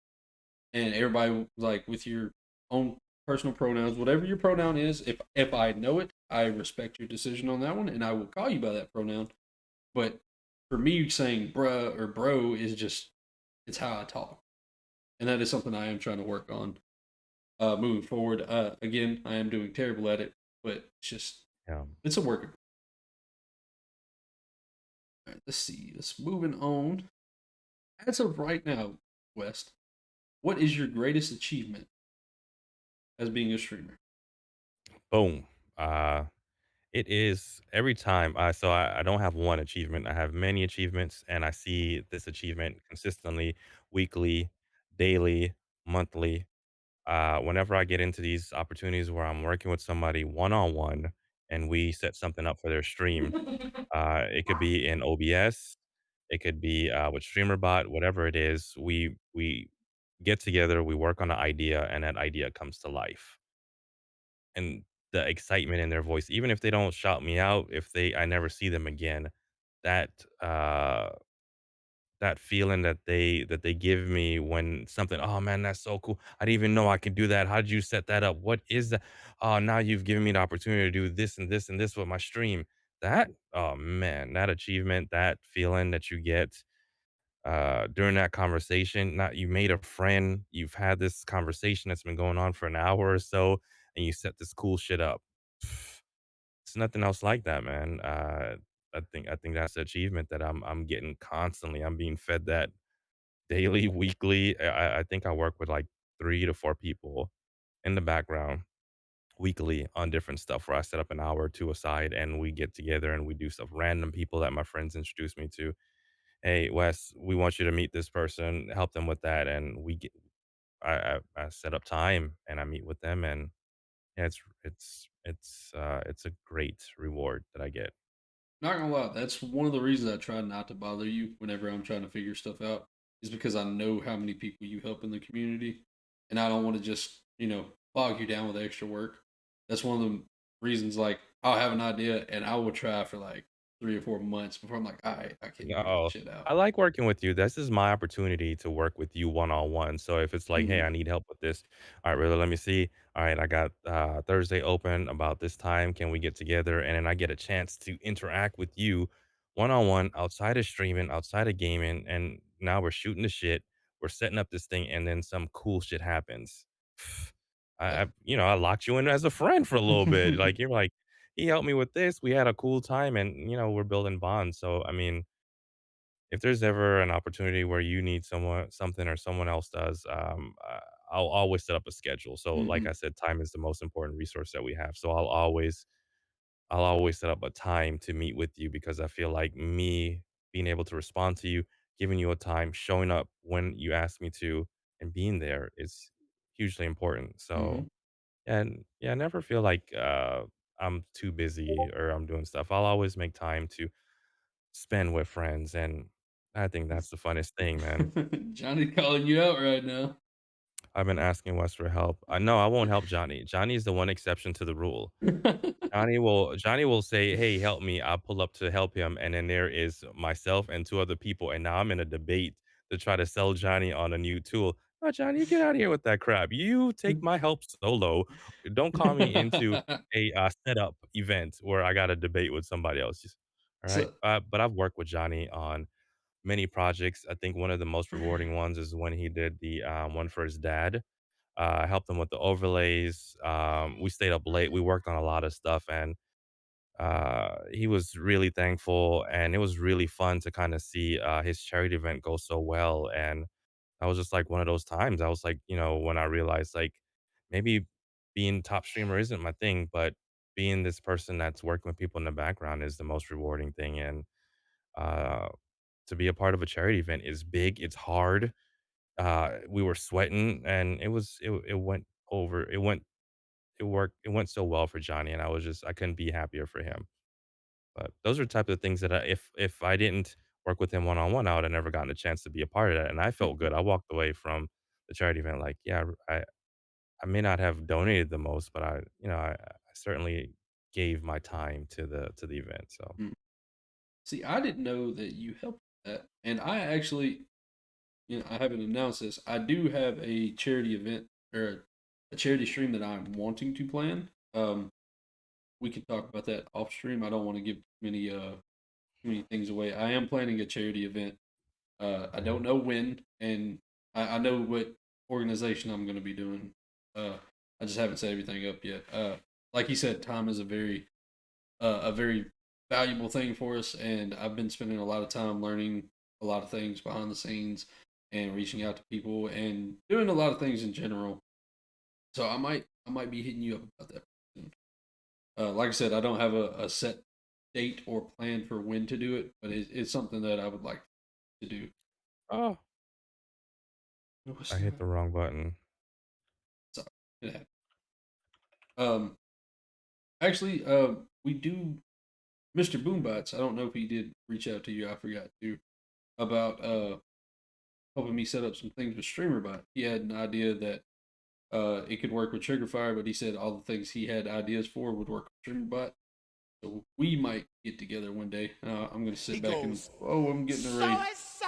And everybody like with your own personal pronouns, whatever your pronoun is. If I know it, I respect your decision on that one, and I will call you by that pronoun. But for me, saying bruh or bro is just it's how I talk, and that is something I am trying to work on moving forward. Again, I am doing terrible at it, but
Yeah.
it's a work. All right, let's see. Let's moving on. As of right now, West, what is your greatest achievement as being a streamer?
Boom. Uh, it is every time. I don't have one achievement. I have many achievements, and I see this achievement consistently, weekly, daily, monthly. Whenever I get into these opportunities where I'm working with somebody one on one, and we set something up for their stream, it could be in OBS, it could be with StreamerBot, whatever it is. We get together, we work on an idea, and that idea comes to life. And the excitement in their voice, even if they don't shout me out, if they I never see them again, that that feeling that they give me when something, "Oh, man, that's so cool. I didn't even know I could do that. How did you set that up? What is that? Oh, now you've given me the opportunity to do this and this and this with my stream." That oh, man, that achievement, that feeling that you get, during that conversation, not you made a friend, you've had this conversation that's been going on for an hour or so, and you set this cool shit up. It's nothing else like that, man. I think that's the achievement that I'm getting constantly. I'm being fed that daily, weekly. I think I work with like 3 to 4 people in the background weekly on different stuff where I set up an hour or 2 aside and we get together and we do stuff. Random people that my friends introduce me to. "Hey, Wes, we want you to meet this person, help them with that." And we get I set up time and I meet with them, and yeah, it's a great reward that I get.
Not gonna lie, that's one of the reasons I try not to bother you whenever I'm trying to figure stuff out, is because I know how many people you help in the community, and I don't want to just bog you down with extra work. That's one of the reasons. Like I'll have an idea and I will try for like 3 or 4 months before I'm like, all right, I can figure this
No,
shit out.
I like working with you. This is my opportunity to work with you one on one. So if it's like, hey,
Mhm,
I need help with this. All right, really, let me see. All right, I got Thursday open about this time. Can we get together? And then I get a chance to interact with you one on one outside of streaming, outside of gaming. And now we're shooting the shit. We're setting up this thing, and then some cool shit happens.
yeah.
I locked you in as a friend for a little bit. Like you're like, he helped me with this. We had a cool time, and we're building bonds. So I mean, if there's ever an opportunity where you need something or someone else does, I'll always set up a schedule. So, like I
Mhm,
said, time is the most important resource that we have. So I'll always set up a time to meet with you because I feel like me being able to respond to you, giving you a time, showing up when you ask me to, and being there is hugely important. So,
mhm.
and yeah, I never feel like I'm too busy or I'm doing stuff. I'll always make time to spend with friends, and I think that's the funnest thing, man.
Johnny's calling you out right now.
I've been asking Wes for help. No, I won't help Johnny. Johnny is the one exception to the rule. Johnny will say, "Hey, help me." I'll pull up to help him, and then there is myself and 2 other people, and now I'm in a debate to try to sell Johnny on a new tool. "Oh, Johnny, you get out of here with that crap. You take my help solo. Don't call me into a, setup event where I gotta debate with somebody else." Just alright?
So,
But I've worked with Johnny on many projects. I think one of the most rewarding ones is when he did the, one for his dad. I helped him with the overlays. We stayed up late. We worked on a lot of stuff, and he was really thankful, and it was really fun to kind of see his charity event go so well. And that was just like one of those times. I was like, when I realized like maybe being top streamer isn't my thing, but being this person that's working with people in the background is the most rewarding thing. And uh, to be a part of a charity event is big. It's hard. We were sweating, and it went over. It went so well for Johnny, and I couldn't be happier for him. But those are the type of things that if I didn't work with him one on one, I would have never gotten a chance to be a part of that, and I felt good. I walked away from the charity event like, yeah, I may not have donated the most, but I certainly gave my time to the event. So
mm. See, I didn't know that you helped with that, and I actually, I haven't announced this. I do have a charity event or a charity stream that I'm wanting to plan. We can talk about that off stream. I don't want to give too many things away. I am planning a charity event. I don't
mhm.
know when, and I know what organization I'm going to be doing. Uh, I just haven't set everything up yet. Like you said, time is a very valuable thing for us, and I've been spending a lot of time learning a lot of things behind the scenes and reaching out to people and doing a lot of things in general. So I might be hitting you up about that soon. Like I said, I don't have a set date or plan for when to do it, but it's something that I would like to do.
Oh,
What's
I hit
that?
the wrong button.
Sorry, it happened. Um, actually, we do Mr. Boombots. I don't know if he did reach out to you. I forgot to about helping me set up some things with StreamerBot. He had an idea that it could work with Triggerfire, but he said all the things he had ideas for would work with StreamerBot. So we might get together one day. I'm gonna sit back and I'm getting a raid.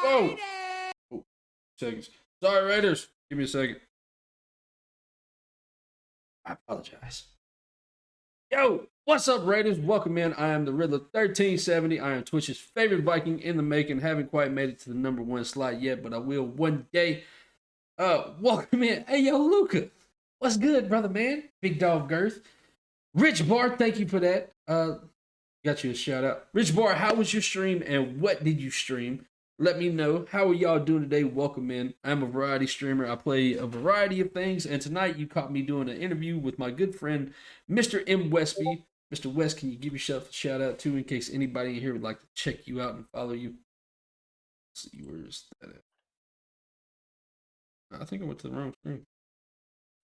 Whoa! Oh, seconds. Sorry, Raiders. Give me a second. I apologize. Yo, what's up, Raiders? Welcome in. I am the Riddler 1370. I am Twitch's favorite Viking in the making. Haven't quite made it to the number one slot yet, but I will one day. Welcome in. Hey, yo, Luca. What's good, brother, man? Big dog girth. Rich Bar, thank you for that. Got you a shout out. Rich Bar, how was your stream and what did you stream? Let me know. How are y'all doing today? Welcome in. I'm a variety streamer. I play a variety of things, and tonight you caught me doing an interview with my good friend, Mr. Mwestby. Mr. West, can you give yourself a shout out too in case anybody in here would like to check you out and follow you? Let's see, where's that at? I think I went to the wrong screen.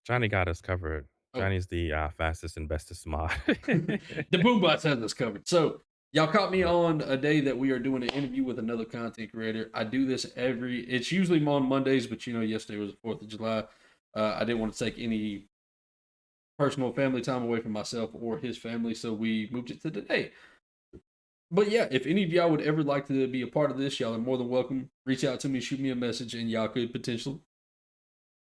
Johnny got us covered.
Oh,
Johnny's the fastest and bestest mod.
the Boombots has us covered. So y'all caught me
Yeah.
on a day that we are doing an interview with another content creator. I do this it's usually on Mondays, but yesterday was the 4th of July. I didn't want to take any personal family time away from myself or his family, so we moved it to today. But yeah, if any of y'all would ever like to be a part of this, y'all are more than welcome. Reach out to me, shoot me a message, and y'all could potentially,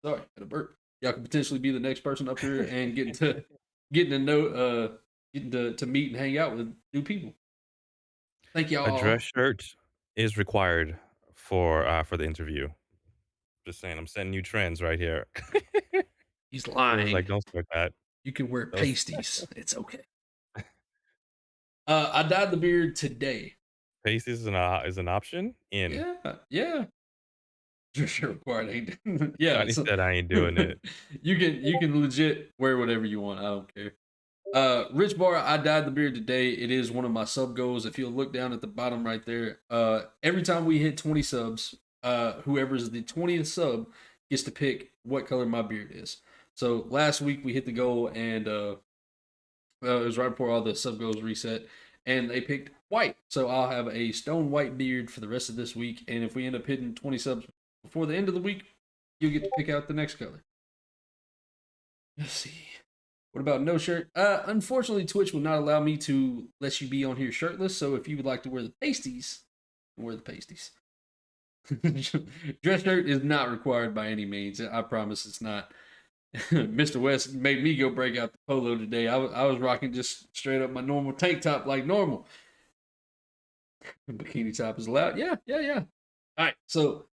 sorry, had a burp. Y'all could potentially be the next person up here and getting to know, getting to meet and hang out with new people. Thank
A dress
y'all.
shirt is required for the interview. Just saying, I'm setting new trends right here.
He's
I was
lying.
like, "Don't start that."
You can wear
Don't
pasties. It's okay. I dyed the beard today.
Pace is an option? In.
Yeah, yeah. Sure, required. Ain't yeah.
Johnny
So
said, "I ain't doing it."
you can legit wear whatever you want. I don't care. Rich Bar, I dyed the beard today. It is one of my sub goals. If you'll look down at the bottom right there, every time we hit 20 subs, whoever's the 20th sub gets to pick what color my beard is. So last week we hit the goal, and it was right before all the sub goals reset, and they picked white. So I'll have a stone white beard for the rest of this week. And if we end up hitting 20 subs before the end of the week, you'll get to pick out the next color. Let's see. What about no shirt? Unfortunately, Twitch will not allow me to let you be on here shirtless. So if you would like to wear the pasties, wear the pasties. Dress shirt is not required by any means. I promise it's not. Mr. West made me go break out the polo today. I was rocking just straight up my normal tank top like normal. Bikini top is allowed. Yeah, yeah, yeah. All right. So,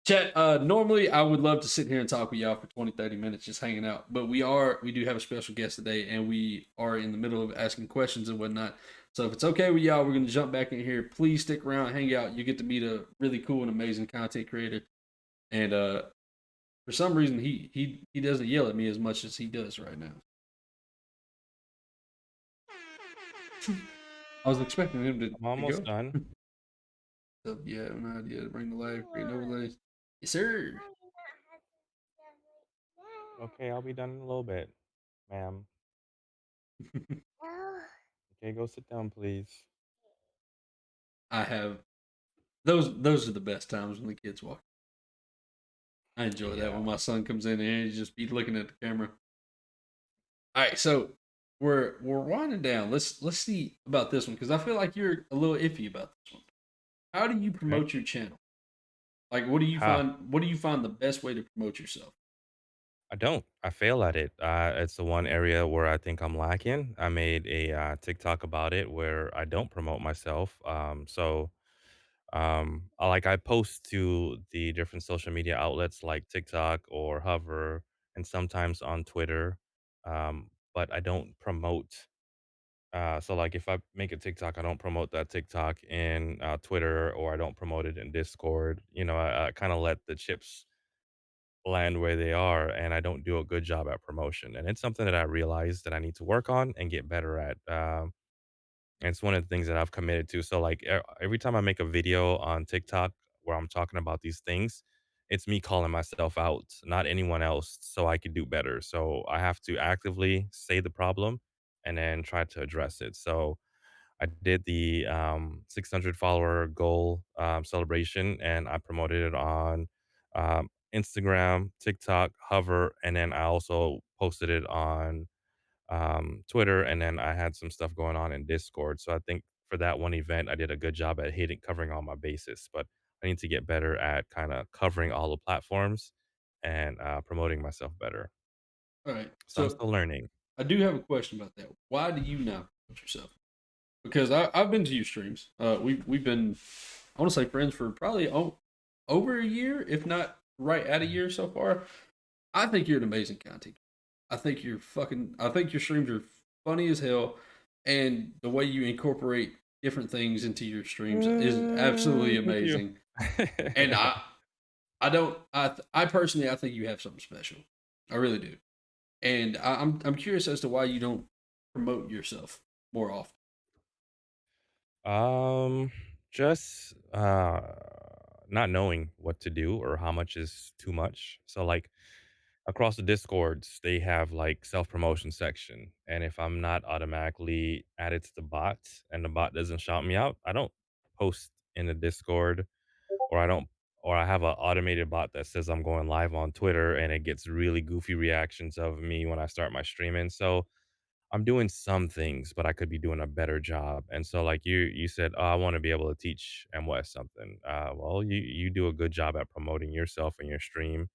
chat, normally I would love to sit here and talk with y'all for 20, 30 minutes just hanging out. But we do have a special guest today, and we are in the middle of asking questions and whatnot. So if it's okay with y'all, we're gonna jump back in here. Please stick around, hang out. You get to meet a really cool and amazing content creator. And for some reason he doesn't yell at me as much as he does right now. I was expecting him
I'm
to
almost
go.
done.
So yeah, an idea to bring the live create overlays. Yes, sir.
Okay, I'll be done in a little bit, ma'am. Okay, go sit down, please.
I have those are the best times when the kids walk. I enjoy that
Yeah.
when my son comes in and he just be looking at the camera. All right, so we're winding down. Let's see about this one because I feel like you're a little iffy about this one. How do you
Okay.
promote your channel? Like, what do you
Ha.
find? What do you find the best way to promote yourself?
I don't. I fail at it. It's the one area where I think I'm lacking. I made a TikTok about it where I don't promote myself. I post to the different social media outlets like TikTok or Hover, and sometimes on Twitter. But I don't promote. So like if I make a TikTok, I don't promote that TikTok in Twitter, or I don't promote it in Discord. I kind of let the chips land where they are, and I don't do a good job at promotion. And it's something that I realize that I need to work on and get better at. And it's one of the things that I've committed to. So like every time I make a video on TikTok where I'm talking about these things, it's me calling myself out, not anyone else, so I could do better. So I have to actively say the problem and then try to address it. So I did the 600 follower goal celebration, and I promoted it on Instagram, TikTok, Hover, and then I also posted it on Twitter, and then I had some stuff going on in Discord. So I think for that one event, I did a good job at hitting covering all my bases. But I need to get better at kind of covering all the platforms and promoting myself better.
All right,
So I'm
so
still learning.
I do have a question about that. Why do you not promote yourself? Because I've been to your streams. We've been I want to say friends for probably over a year, if not right at a year so far. I think you're an amazing content. I think you're fucking. I think your streams are funny as hell, and the way you incorporate different things into your streams is absolutely
Thank you.
amazing. And I don't. I personally, I think you have something special. I really do. And I'm curious as to why you don't promote yourself more often.
Um, just not knowing what to do or how much is too much. So like across the discords, they have like self-promotion section. And if I'm not automatically added to the bot and the bot doesn't shout me out, I don't post in the Discord, or I have an automated bot that says I'm going live on Twitter, and it gets really goofy reactions of me when I start my streaming. So I'm doing some things, but I could be doing a better job. And so, like you said, oh, I want to be able to teach MWest something. Well, you do a good job at promoting yourself and your stream.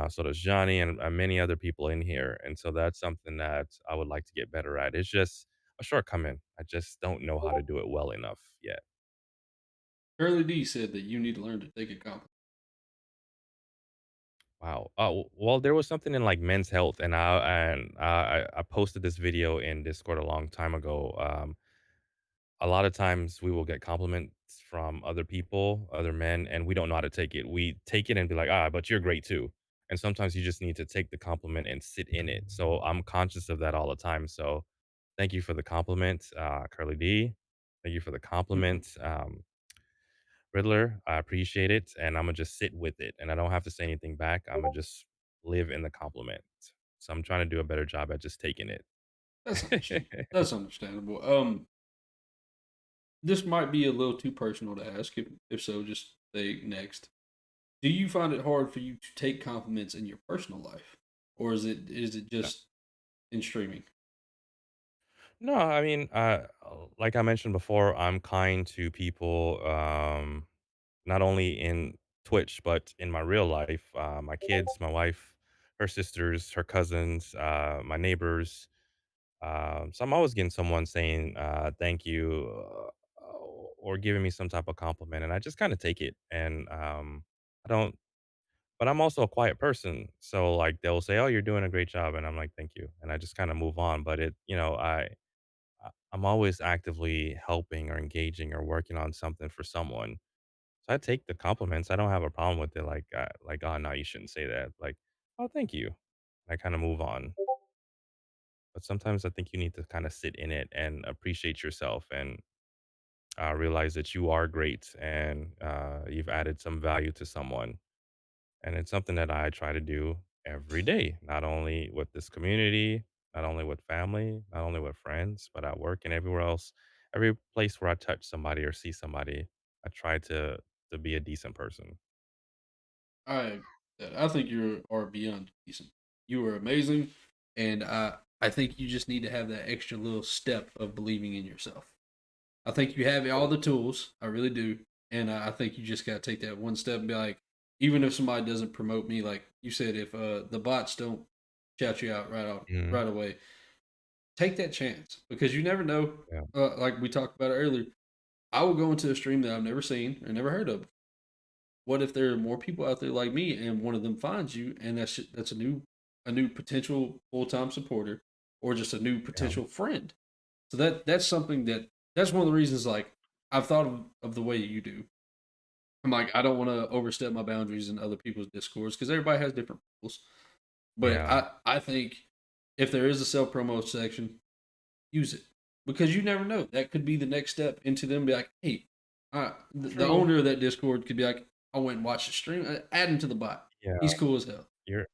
So does Johnny and many other people in here. And so that's something that I would like to get better at. It's just a shortcoming. I just don't know how to do it well enough yet.
Curly D said that you need to learn to take a compliment.
Wow. Oh, well, there was something in like men's health, and I posted this video in Discord a long time ago. A lot of times we will get compliments from other people, other men, and we don't know how to take it. We take it and be like, but you're great too. And sometimes you just need to take the compliment and sit in it. So I'm conscious of that all the time. So thank you for the compliment, Curly D. Thank you for the compliment, Riddler. I appreciate it. And I'm going to just sit with it. And I don't have to say anything back. I'm going to just live in the compliment. So I'm trying to do a better job at just taking it.
That's understandable. That's understandable. This might be a little too personal to ask. If so, just say next. Do you find it hard for you to take compliments in your personal life, or is it just in streaming?
No, I mean, like I mentioned before, I'm kind to people, not only in Twitch, but in my real life. My kids, my wife, her sisters, her cousins, my neighbors. So I'm always getting someone saying thank you or giving me some type of compliment, and I just kind of take it. And I don't, but I'm also a quiet person, so like they'll say, "Oh, you're doing a great job," and I'm like, "Thank you," and I just kind of move on. But I'm always actively helping or engaging or working on something for someone. So I take the compliments. I don't have a problem with it. Like, oh no, you shouldn't say that. Like, oh, thank you. I kind of move on. But sometimes I think you need to kind of sit in it and appreciate yourself and realize that you are great and you've added some value to someone. And it's something that I try to do every day, not only with this community, not only with family, not only with friends, but at work and everywhere else. Every place where I touch somebody or see somebody, I try to be a decent person.
I I think you are beyond decent. You are amazing, and I think you just need to have that extra little step of believing in yourself. I think you have all the tools. I really do, and I think you just got to take that one step and be like, even if somebody doesn't promote me, like you said, if the bots don't shout you out
Mhm.
right away, take that chance because you never know.
Yeah,
Like we talked about earlier, I will go into a stream that I've never seen or never heard of. What if there are more people out there like me and one of them finds you and that's a new potential full-time supporter or just a new
yeah,
potential friend. So that's something that's one of the reasons like I've thought of the way you do. I'm like I don't want to overstep my boundaries in other people's discourse because everybody has different rules. But
yeah.
I think if there is a self promo section, use it because you never know. That could be the next step into them. Be like, hey, the
True.
owner of that Discord could be like, I went and watched the stream. Add him to the bot.
Yeah,
He's cool as hell.
you're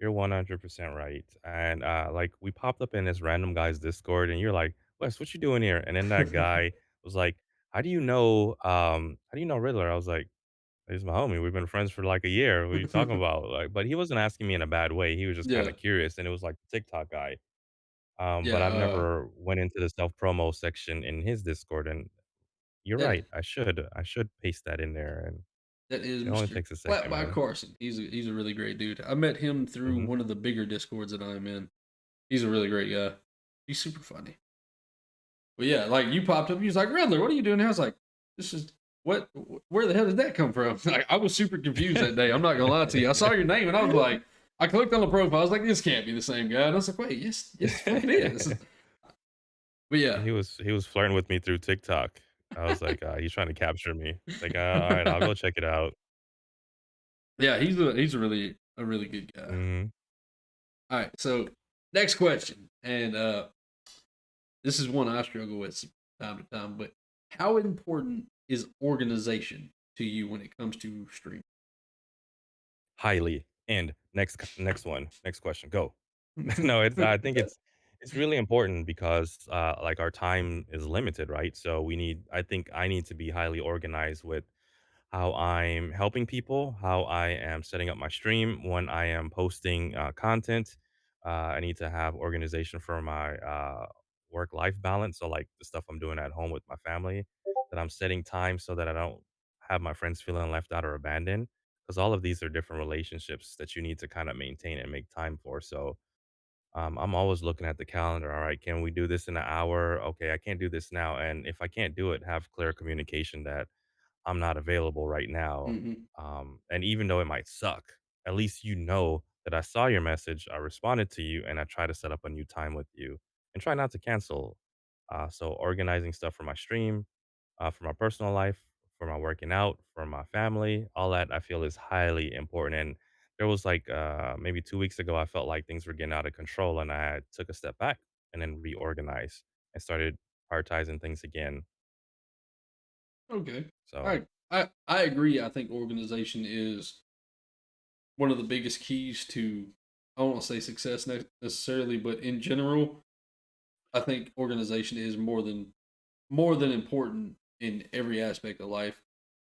you're 100% right. And like we popped up in this random guy's Discord, and you're like, "Wes, what you doing here?" And then that guy was like, How do you know Riddler?" I was like, "He's my homie. We've been friends for like a year. What are you talking about?" Like, but he wasn't asking me in a bad way. He was just kind
Yeah,
of curious, and it was like the TikTok guy.
yeah.
But I've never went into the self promo section in his Discord, and you're
That
right. I should paste that in there, and
that is
it only
Mister
takes a
Flat
second,
by
man.
Carson. He's a really great dude. I met him through
Hmm.
one of the bigger Discords that I'm in. He's a really great guy. He's super funny. But yeah, like you popped up, he was like, Riddler, what are you doing? I was like, this is what where the hell did that come from? Like, I was super confused that day. I'm not gonna lie to you. I saw your name and I was like, I clicked on the profile, I was like, this can't be the same guy. And I was like, wait, yes, the fuck it is. But yeah.
He was flirting with me through TikTok. I was like, "He's trying to capture me." It's like, alright, I'll go check it out."
Yeah, he's a really good guy.
Mhm.
All right, so next question. And this is one I struggle with time to time, but how important is organization to you when it comes to streaming?
Highly. And next one, next question, go. No, I think it's really important because, like, our time is limited, right? So I think I need to be highly organized with how I'm helping people, how I am setting up my stream, when I am posting content. I need to have organization for my work life balance. So, like the stuff I'm doing at home with my family, that I'm setting time so that I don't have my friends feeling left out or abandoned. Because all of these are different relationships that you need to kind of maintain and make time for. So, I'm always looking at the calendar. All right, can we do this in an hour? Okay, I can't do this now. And if I can't do it, have clear communication that I'm not available right now.
Hmm.
And even though it might suck, at least you know that I saw your message, I responded to you, and I try to set up a new time with you and try not to cancel. So organizing stuff for my stream, for my personal life, for my working out, for my family, all that I feel is highly important. And there was like maybe 2 weeks ago, I felt like things were getting out of control, and I took a step back and then reorganized and started prioritizing things again.
Okay.
So
I agree. I think organization is one of the biggest keys to I don't want to say success necessarily, but in general, I think organization is more than important in every aspect of life.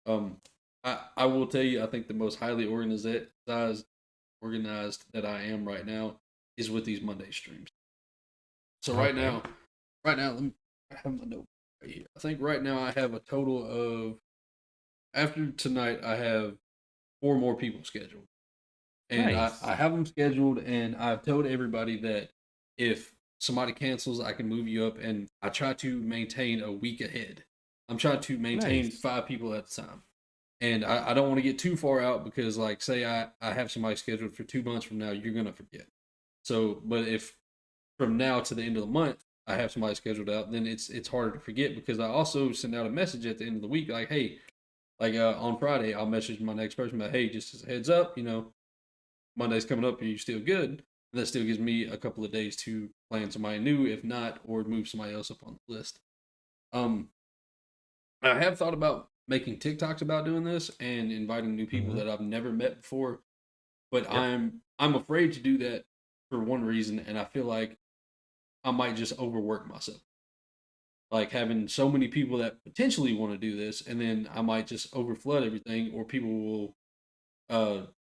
Um, I will tell you, I think the most highly organized that I am right now is with these Monday streams. So
Okay.
right now, let me I have my note right here. I think right now I have a total of after tonight I have four more people scheduled. And I
Nice.
have them scheduled, and I've told everybody that if somebody cancels, I can move you up, and I try to maintain a week ahead. I'm trying to maintain
Nice.
five people at a time, and I don't want to get too far out because, like, say I have somebody scheduled for 2 months from now, you're gonna forget. So, but if from now to the end of the month I have somebody scheduled out, then it's harder to forget because I also send out a message at the end of the week like, hey, like on Friday, I'll message my next person, but hey, just as a heads up, Monday's coming up. Are you still good? That still gives me a couple of days to plan somebody new, if not, or move somebody else up on the list. Um, I have thought about making TikToks about doing this and inviting new people
Hmm.
that I've never met before, but
Yep.
I'm afraid to do that for one reason, and I feel like I might just overwork myself. Like having so many people that potentially want to do this, and then I might just overflood everything, or people will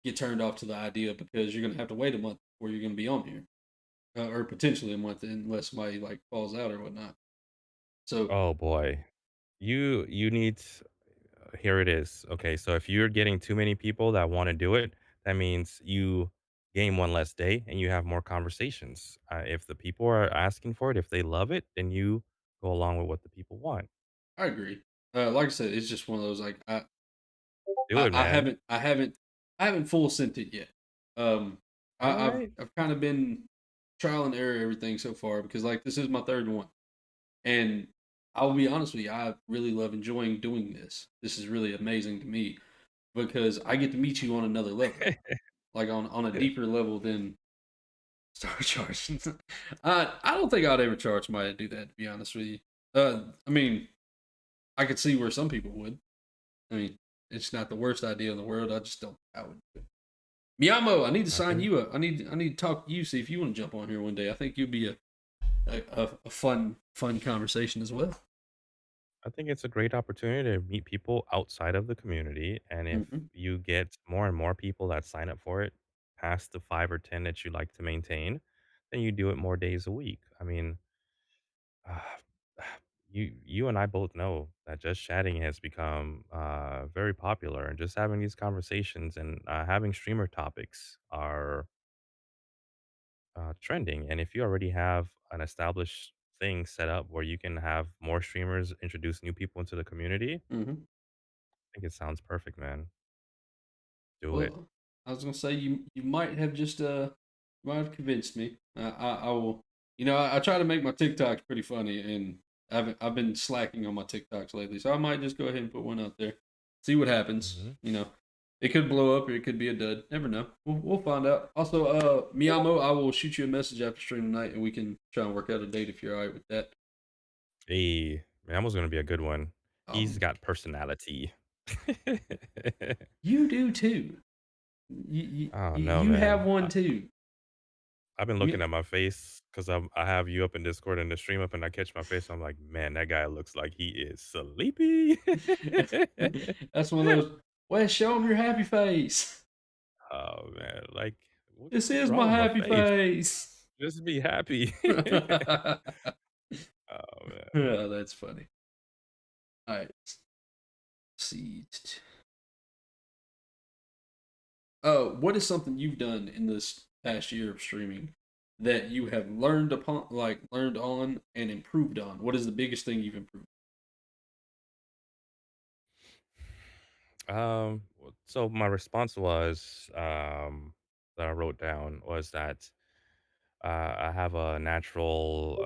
get turned off to the idea because you're gonna have to wait a month before you're gonna be on here, or potentially a month unless somebody like falls out or whatnot. So
Oh boy. You need here it is. Okay, so if you're getting too many people that want to do it, that means you gain one less day and you have more conversations. If the people are asking for it, if they love it, then you go along with what the people want.
I agree. Like I said, it's just one of those like
Do it,
I
man.
haven't full sent it yet. Um,
All
I've
right.
I've kind of been trial and error everything so far because like this is my third one, and I'll be honest with you, I really love enjoying doing this. This is really amazing to me because I get to meet you on another level, like on a deeper level than start charging. I don't think I'd ever charge somebody to do that. To be honest with you, I mean, I could see where some people would. I mean, it's not the worst idea in the world. I just don't. I would. Miyamo, I need to
I
sign
think
you up. I need to talk to you. See if you want to jump on here one day. I think you'd be a fun conversation as well.
I think it's a great opportunity to meet people outside of the community, and if
Hmm.
you get more and more people that sign up for it, past the 5 or 10 that you like to maintain, then you do it more days a week. I mean, uh, you and I both know that just chatting has become very popular, and just having these conversations and having streamer topics are trending. And if you already have an established thing set up where you can have more streamers introduce new people into the community,
Hmm.
I think it sounds perfect, man. Do it.
Well, I was gonna say you might have just might have convinced me. I will. I try to make my TikToks pretty funny, and I've been slacking on my TikToks lately, so I might just go ahead and put one out there, see what happens.
Hmm.
It could blow up or it could be a dud. Never know. We'll find out. Also, Miyamo, I will shoot you a message after stream tonight, and we can try and work out a date if you're all right with that.
Hey, man, that was gonna be a good one. He's
Um,
got personality.
you do too. You you
Oh
you
no,
you have
man.
one too.
I've been looking
You,
at my face because I have you up in Discord and the stream up, and I catch my face. I'm like, man, that guy looks like he is sleepy.
that's one of those. Well, show him your happy face.
Oh man, like what
This
what's
is
wrong
my
with my
happy
face?
face.
Just be happy. Oh man.
Oh, that's funny. All right. Let's see. What is something you've done in this past year of streaming that you have learned on and improved on? What is the biggest thing you've improved?
So my response was that I wrote down was that I have a natural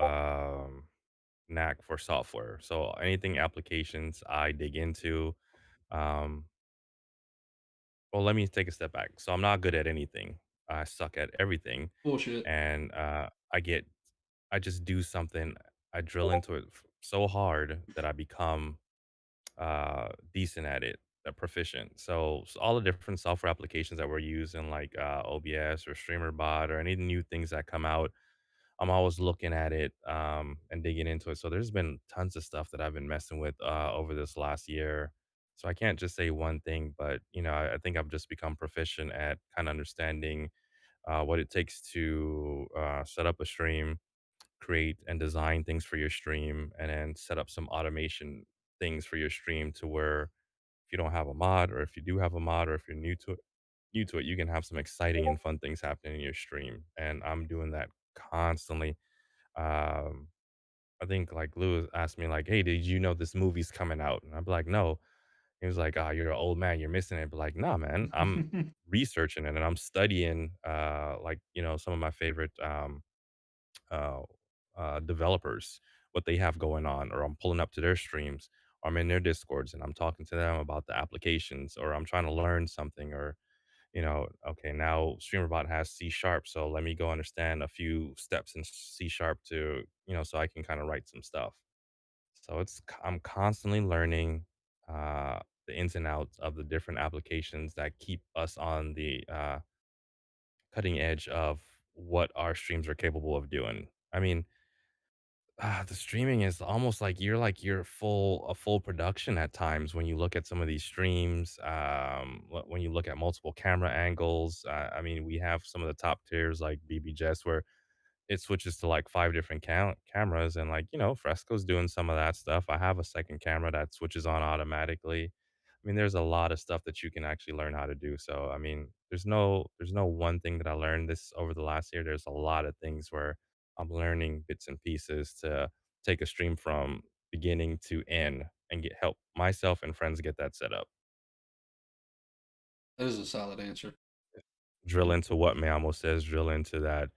knack for software. So anything applications I dig into, um, well, let me take a step back. So I'm not good at anything. I suck at everything,
Bullshit.
and I just do something. I drill into it so hard that I become decent at it, proficient. So all the different software applications that we're using, like OBS or StreamerBot or any new things that come out, I'm always looking at it and digging into it. So there's been tons of stuff that I've been messing with over this last year. So I can't just say one thing, but I think I've just become proficient at kind of understanding what it takes to set up a stream, create and design things for your stream and then set up some automation things for your stream to where if you don't have a mod or if you do have a mod or if you're new to it, you can have some exciting and fun things happening in your stream. And I'm doing that constantly. Um, I think like Lewis asked me like, "Hey, did you know this movie's coming out?" And I'm like, "No." He was like, "Ah, you're an old man, you're missing it." But like, "Nah, man, I'm researching it and I'm studying like, some of my favorite uh developers, what they have going on, or I'm pulling up to their streams, or I'm in their discords and I'm talking to them about the applications, or I'm trying to learn something, or okay, now StreamerBot has C sharp, so let me go understand a few steps in C sharp to, so I can kind of write some stuff. So I'm constantly learning the ins and outs of the different applications that keep us on the cutting edge of what our streams are capable of doing. I mean, the streaming is almost like you're full a full production at times when you look at some of these streams. When you look at multiple camera angles, I mean, we have some of the top tiers like BB Jess where it switches to like 5 different cameras and, like, Fresco's doing some of that stuff. I have a second camera that switches on automatically. I mean, there's a lot of stuff that you can actually learn how to do. So, I mean, there's no one thing that I learned this over the last year. There's a lot of things where I'm learning bits and pieces to take a stream from beginning to end and get help myself and friends get that set up.
That is a solid answer.
Drill into what Mamo says, drill into that.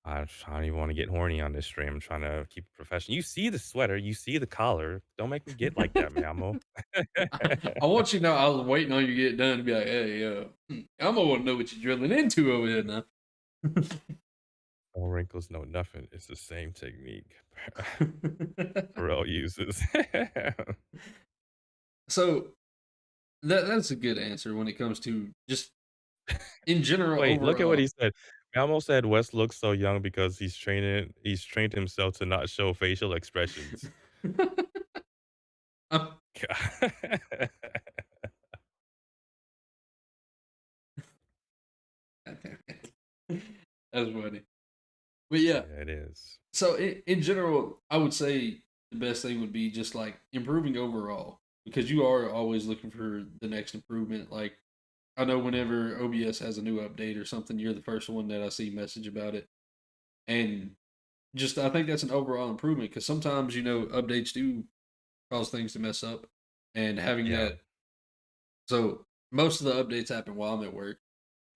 I don't even wanna get horny on this stream. I'm trying to keep it professional. You see the sweater, you see the collar. Don't make me get like that, Mamo.
I want you to know I was waiting on you to get done to be like, hey, I'm gonna want to know what you're drilling into over here now.
No wrinkles, no nothing. It's the same technique Pharrell uses.
So that's a good answer when it comes to just in general
Wait, look at what
overall.
he said. Mamo said Wes looks so young because he's trained himself to not show facial expressions.
I'm- That's funny. But yeah,
Yeah, it is.
so in general, I would say the best thing would be just like improving overall because you are always looking for the next improvement. Like I know whenever OBS has a new update or something, you're the first one that I see message about it. And just I think that's an overall improvement because sometimes updates do cause things to mess up, and having
Yeah,
that. So most of the updates happen while I'm at work,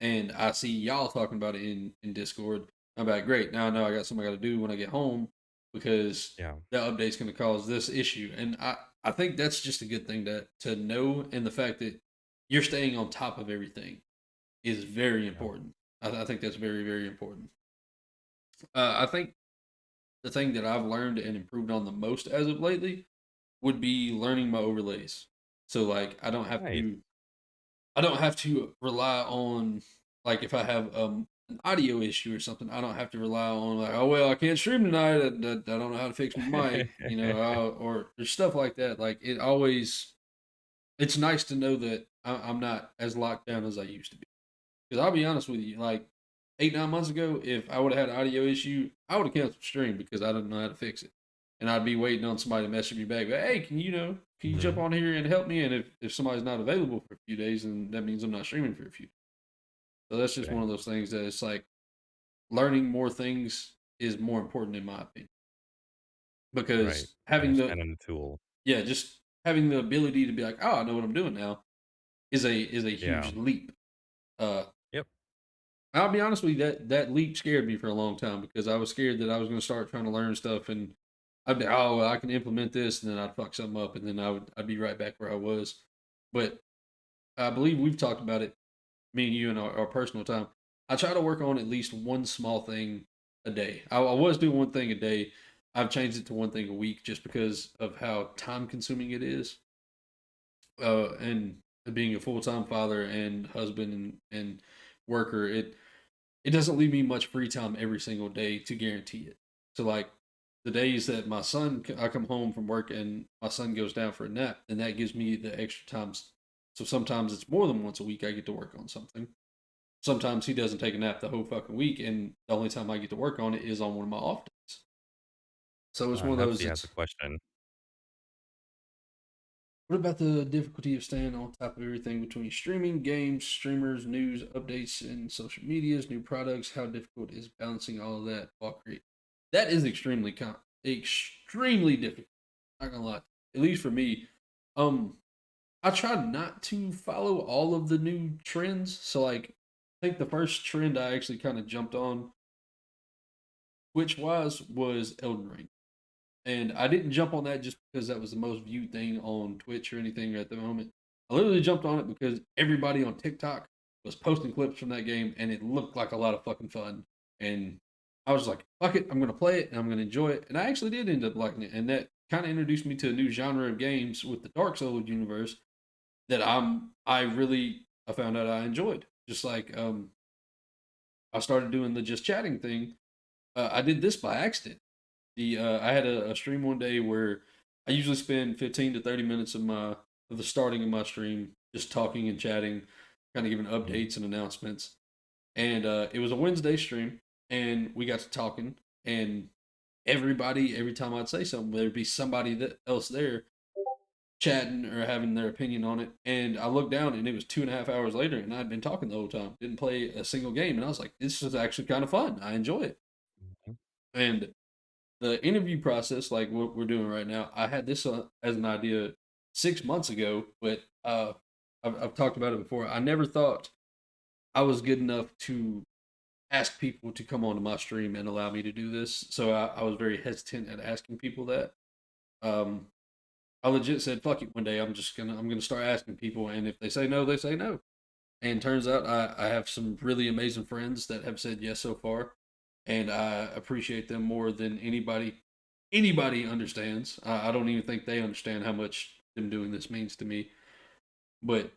and I see y'all talking about it in Discord. I'm like, great. Now I know I got something I got to do when I get home because
yeah,
the update's going to cause this issue, and I think that's just a good thing to know, and the fact that you're staying on top of everything is very
yeah.
important. I think that's very very important. I think the thing that I've learned and improved on the most as of lately would be learning my overlays. So like
Nice.
I don't have to rely on like if I have an audio issue or something, I don't have to rely on like, oh well, I can't stream tonight. I don't know how to fix my mic, or stuff like that. Like it's nice to know that I'm not as locked down as I used to be. Because I'll be honest with you, like 8 9 months ago, if I would have had an audio issue, I would have canceled stream because I didn't know how to fix it, and I'd be waiting on somebody to message me back. But hey, can you jump
Mhm.
on here and help me? And if somebody's not available for a few days, then that means I'm not streaming for a few. So that's just one
Dang.
of those things that it's like learning more things is more important in my opinion
Right.
because having the
Understanding the tool.
yeah just having the ability to be like, oh, I know what I'm doing now is a
Yeah.
huge leap. Uh,
Yep.
I'll be honest with you, that leap scared me for a long time because I was scared that I was going to start trying to learn stuff and I'd be, oh, well, I can implement this, and then I'd fuck something up, and then I'd be right back where I was. But I believe we've talked about it, me and you, in our personal time. I try to work on at least one small thing a day. I was doing one thing a day. I've changed it to one thing a week just because of how time consuming it is. And being a full time father and husband and worker, it doesn't leave me much free time every single day to guarantee it. So like the days that I come home from work and my son goes down for a nap, and that gives me the extra times. So sometimes it's more than once a week I get to work on something. Sometimes he doesn't take a nap the whole fucking week, and the only time I get to work on it is on one of my off days. So it's one of those.
Nepsy has a
It's
question.
what about the difficulty of staying on top of everything between streaming, games, streamers, news, updates, and social medias, new products? How difficult is balancing all of that while creating? That is extremely difficult. Not gonna lie, at least for me. Um, I try not to follow all of the new trends. So like, I think the first trend I actually kind of jumped on, which was Elden Ring. And I didn't jump on that just because that was the most viewed thing on Twitch or anything at the moment. I literally jumped on it because everybody on TikTok was posting clips from that game and it looked like a lot of fucking fun. And I was like, fuck it, I'm gonna play it and I'm gonna enjoy it. And I actually did end up liking it. And that kind of introduced me to a new genre of games with the Dark Souls universe that I found out I enjoyed. Just like I started doing the just chatting thing. I did this by accident. I had a stream one day where I usually spend 15 to 30 minutes of the starting of my stream just talking and chatting, kind of giving
Mhm.
updates and announcements. And it was a Wednesday stream, and we got to talking, and every time I'd say something, there'd be somebody else there chatting or having their opinion on it. And I looked down, and it was 2.5 hours later, and I'd been talking the whole time, didn't play a single game, and I was like, this is actually kind of fun. I enjoy it.
Mhm.
And the interview process, like what we're doing right now, I had this as an idea 6 months ago, but I've talked about it before. I never thought I was good enough to ask people to come onto my stream and allow me to do this. So I was very hesitant at asking people that. Um, I legit said, "Fuck it." One day, I'm gonna start asking people, and if they say no, they say no. And turns out I have some really amazing friends that have said yes so far, and I appreciate them more than anybody understands. I don't even think they understand how much them doing this means to me. But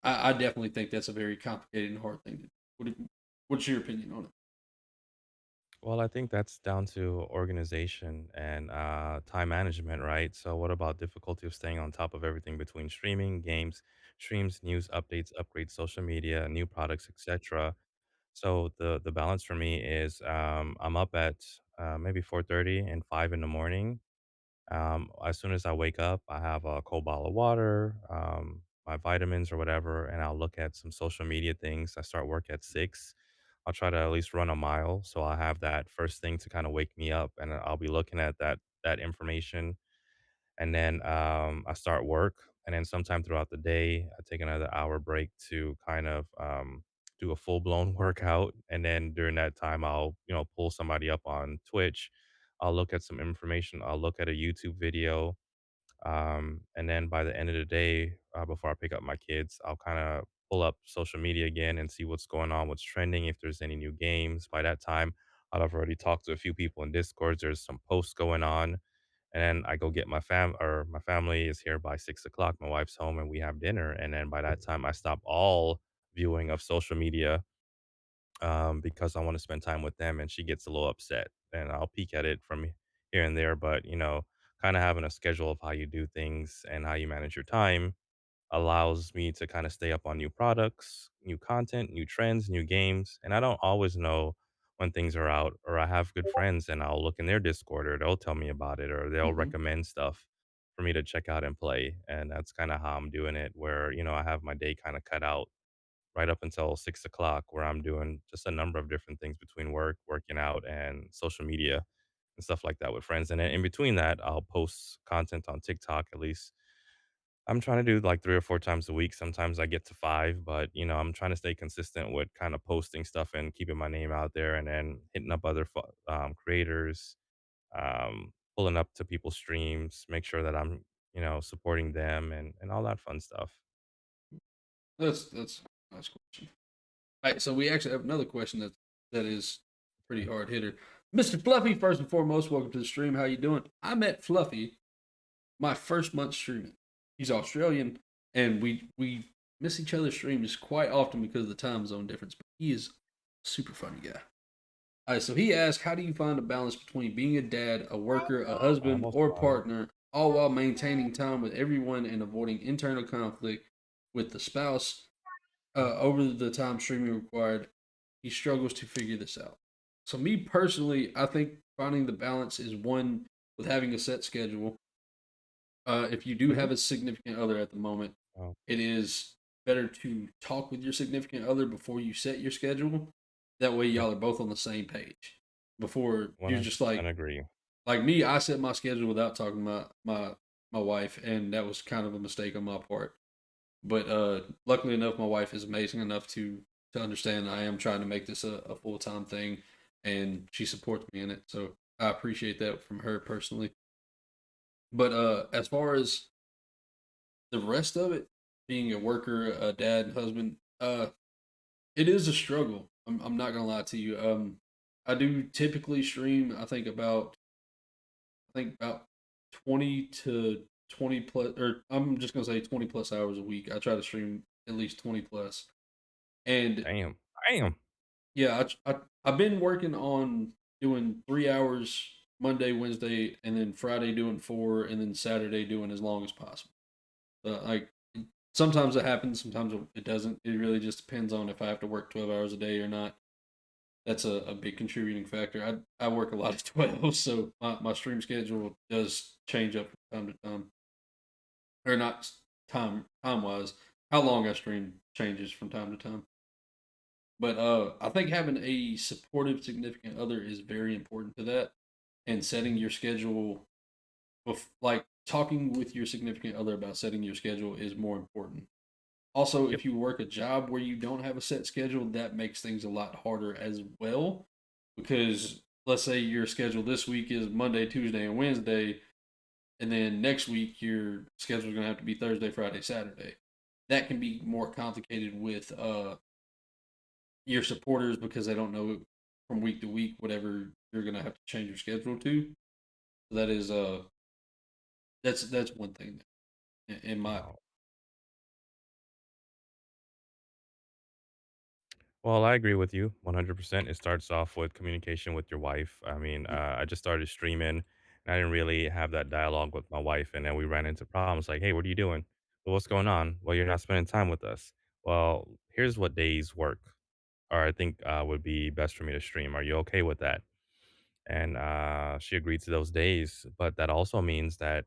I definitely think that's a very complicated and hard thing to do. What's your opinion on it?
Well, I think that's down to organization and time management, right? So, what about difficulty of staying on top of everything between streaming, games, streams, news, updates, upgrades, social media, new products, etc.? So, the balance for me is I'm up at maybe 4:30 and 5 in the morning. As soon as I wake up, I have a cold bottle of water, my vitamins or whatever, and I'll look at some social media things. I start work at 6. I'll try to at least run a mile, so I'll have that first thing to kind of wake me up, and I'll be looking at that information, and then I start work, and then sometime throughout the day, I take another hour break to kind of do a full blown workout, and then during that time, I'll pull somebody up on Twitch. I'll look at some information. I'll look at a YouTube video, and then by the end of the day, before I pick up my kids, I'll kind of pull up social media again and see what's going on, what's trending, if there's any new games. By that time, I'll have already talked to a few people in Discord. There's some posts going on, and then I go get my family is here by 6 o'clock. My wife's home, and we have dinner. And then by that time, I stop all viewing of social media because I want to spend time with them. And she gets a little upset, and I'll peek at it from here and there. But kind of having a schedule of how you do things and how you manage your time allows me to kind of stay up on new products, new content, new trends, new games. And I don't always know when things are out, or I have good friends and I'll look in their Discord, or they'll tell me about it, or they'll
Hmm.
recommend stuff for me to check out and play. And that's kind of how I'm doing it, where, I have my day kind of cut out right up until 6 o'clock, where I'm doing just a number of different things between work, working out, and social media and stuff like that with friends. And then in between that, I'll post content on TikTok. At least I'm trying to do like 3 or 4 times a week. Sometimes I get to five, but I'm trying to stay consistent with kind of posting stuff and keeping my name out there, and then hitting up other creators, pulling up to people's streams, make sure that I'm supporting them and all that fun stuff.
That's a nice question. All right, so we actually have another question that is pretty hard hitter. Mr. Fluffy, first and foremost, welcome to the stream. How you doing? I met Fluffy my first month streaming. He's Australian, and we miss each other's streams quite often because of the time zone difference. But he is a super funny guy. All right, so he asked, how do you find a balance between being a dad, a worker, a husband,
Almost
or
done.
partner, all while maintaining time with everyone and avoiding internal conflict with the spouse over the time streaming required? He struggles to figure this out. So, me personally, I think finding the balance is one. with having a set schedule. If you do
Mhm.
have a significant other at the moment,
Oh,
it is better to talk with your significant other before you set your schedule. That way,
yeah,
y'all are both on the same page. Before you're just
100% agree.
like me, I set my schedule without talking to my wife, and that was kind of a mistake on my part. But luckily enough, my wife is amazing enough to understand I am trying to make this a full time thing, and she supports me in it. So I appreciate that from her personally. But as far as the rest of it, being a worker, a dad, husband, it is a struggle. I'm not gonna lie to you. I do typically stream. I think about 20 to 20 plus, or I'm just gonna say 20 plus hours a week. I try to stream at least 20 plus, and
Damn. Damn.
yeah, I've been working on doing 3 hours Monday, Wednesday, and then Friday doing four, and then Saturday doing as long as possible. Like sometimes it happens, sometimes it doesn't. It really just depends on if I have to work 12 hours a day or not. That's a big contributing factor. I work a lot of 12, so my stream schedule does change up from time to time, or not time wise. How long I stream changes from time to time. But I think having a supportive significant other is very important to that, and setting your schedule, like talking with your significant other about setting your schedule is more important. Also,
Yep.
if you work a job where you don't have a set schedule, that makes things a lot harder as well. Because let's say your schedule this week is Monday, Tuesday, and Wednesday, and then next week your schedule is going to have to be Thursday, Friday, Saturday. That can be more complicated with your supporters because they don't know from week to week whatever you're going to have to change your schedule to. So that is that's one thing in my.
Wow. Well, I agree with you 100%. It starts off with communication with your wife. I mean, I just started streaming and I didn't really have that dialogue with my wife. And then we ran into problems like, hey, what are you doing? Well, what's going on? Well, you're not spending time with us. Well, here's what days work or I think would be best for me to stream. Are you okay with that? And she agreed to those days. But that also means that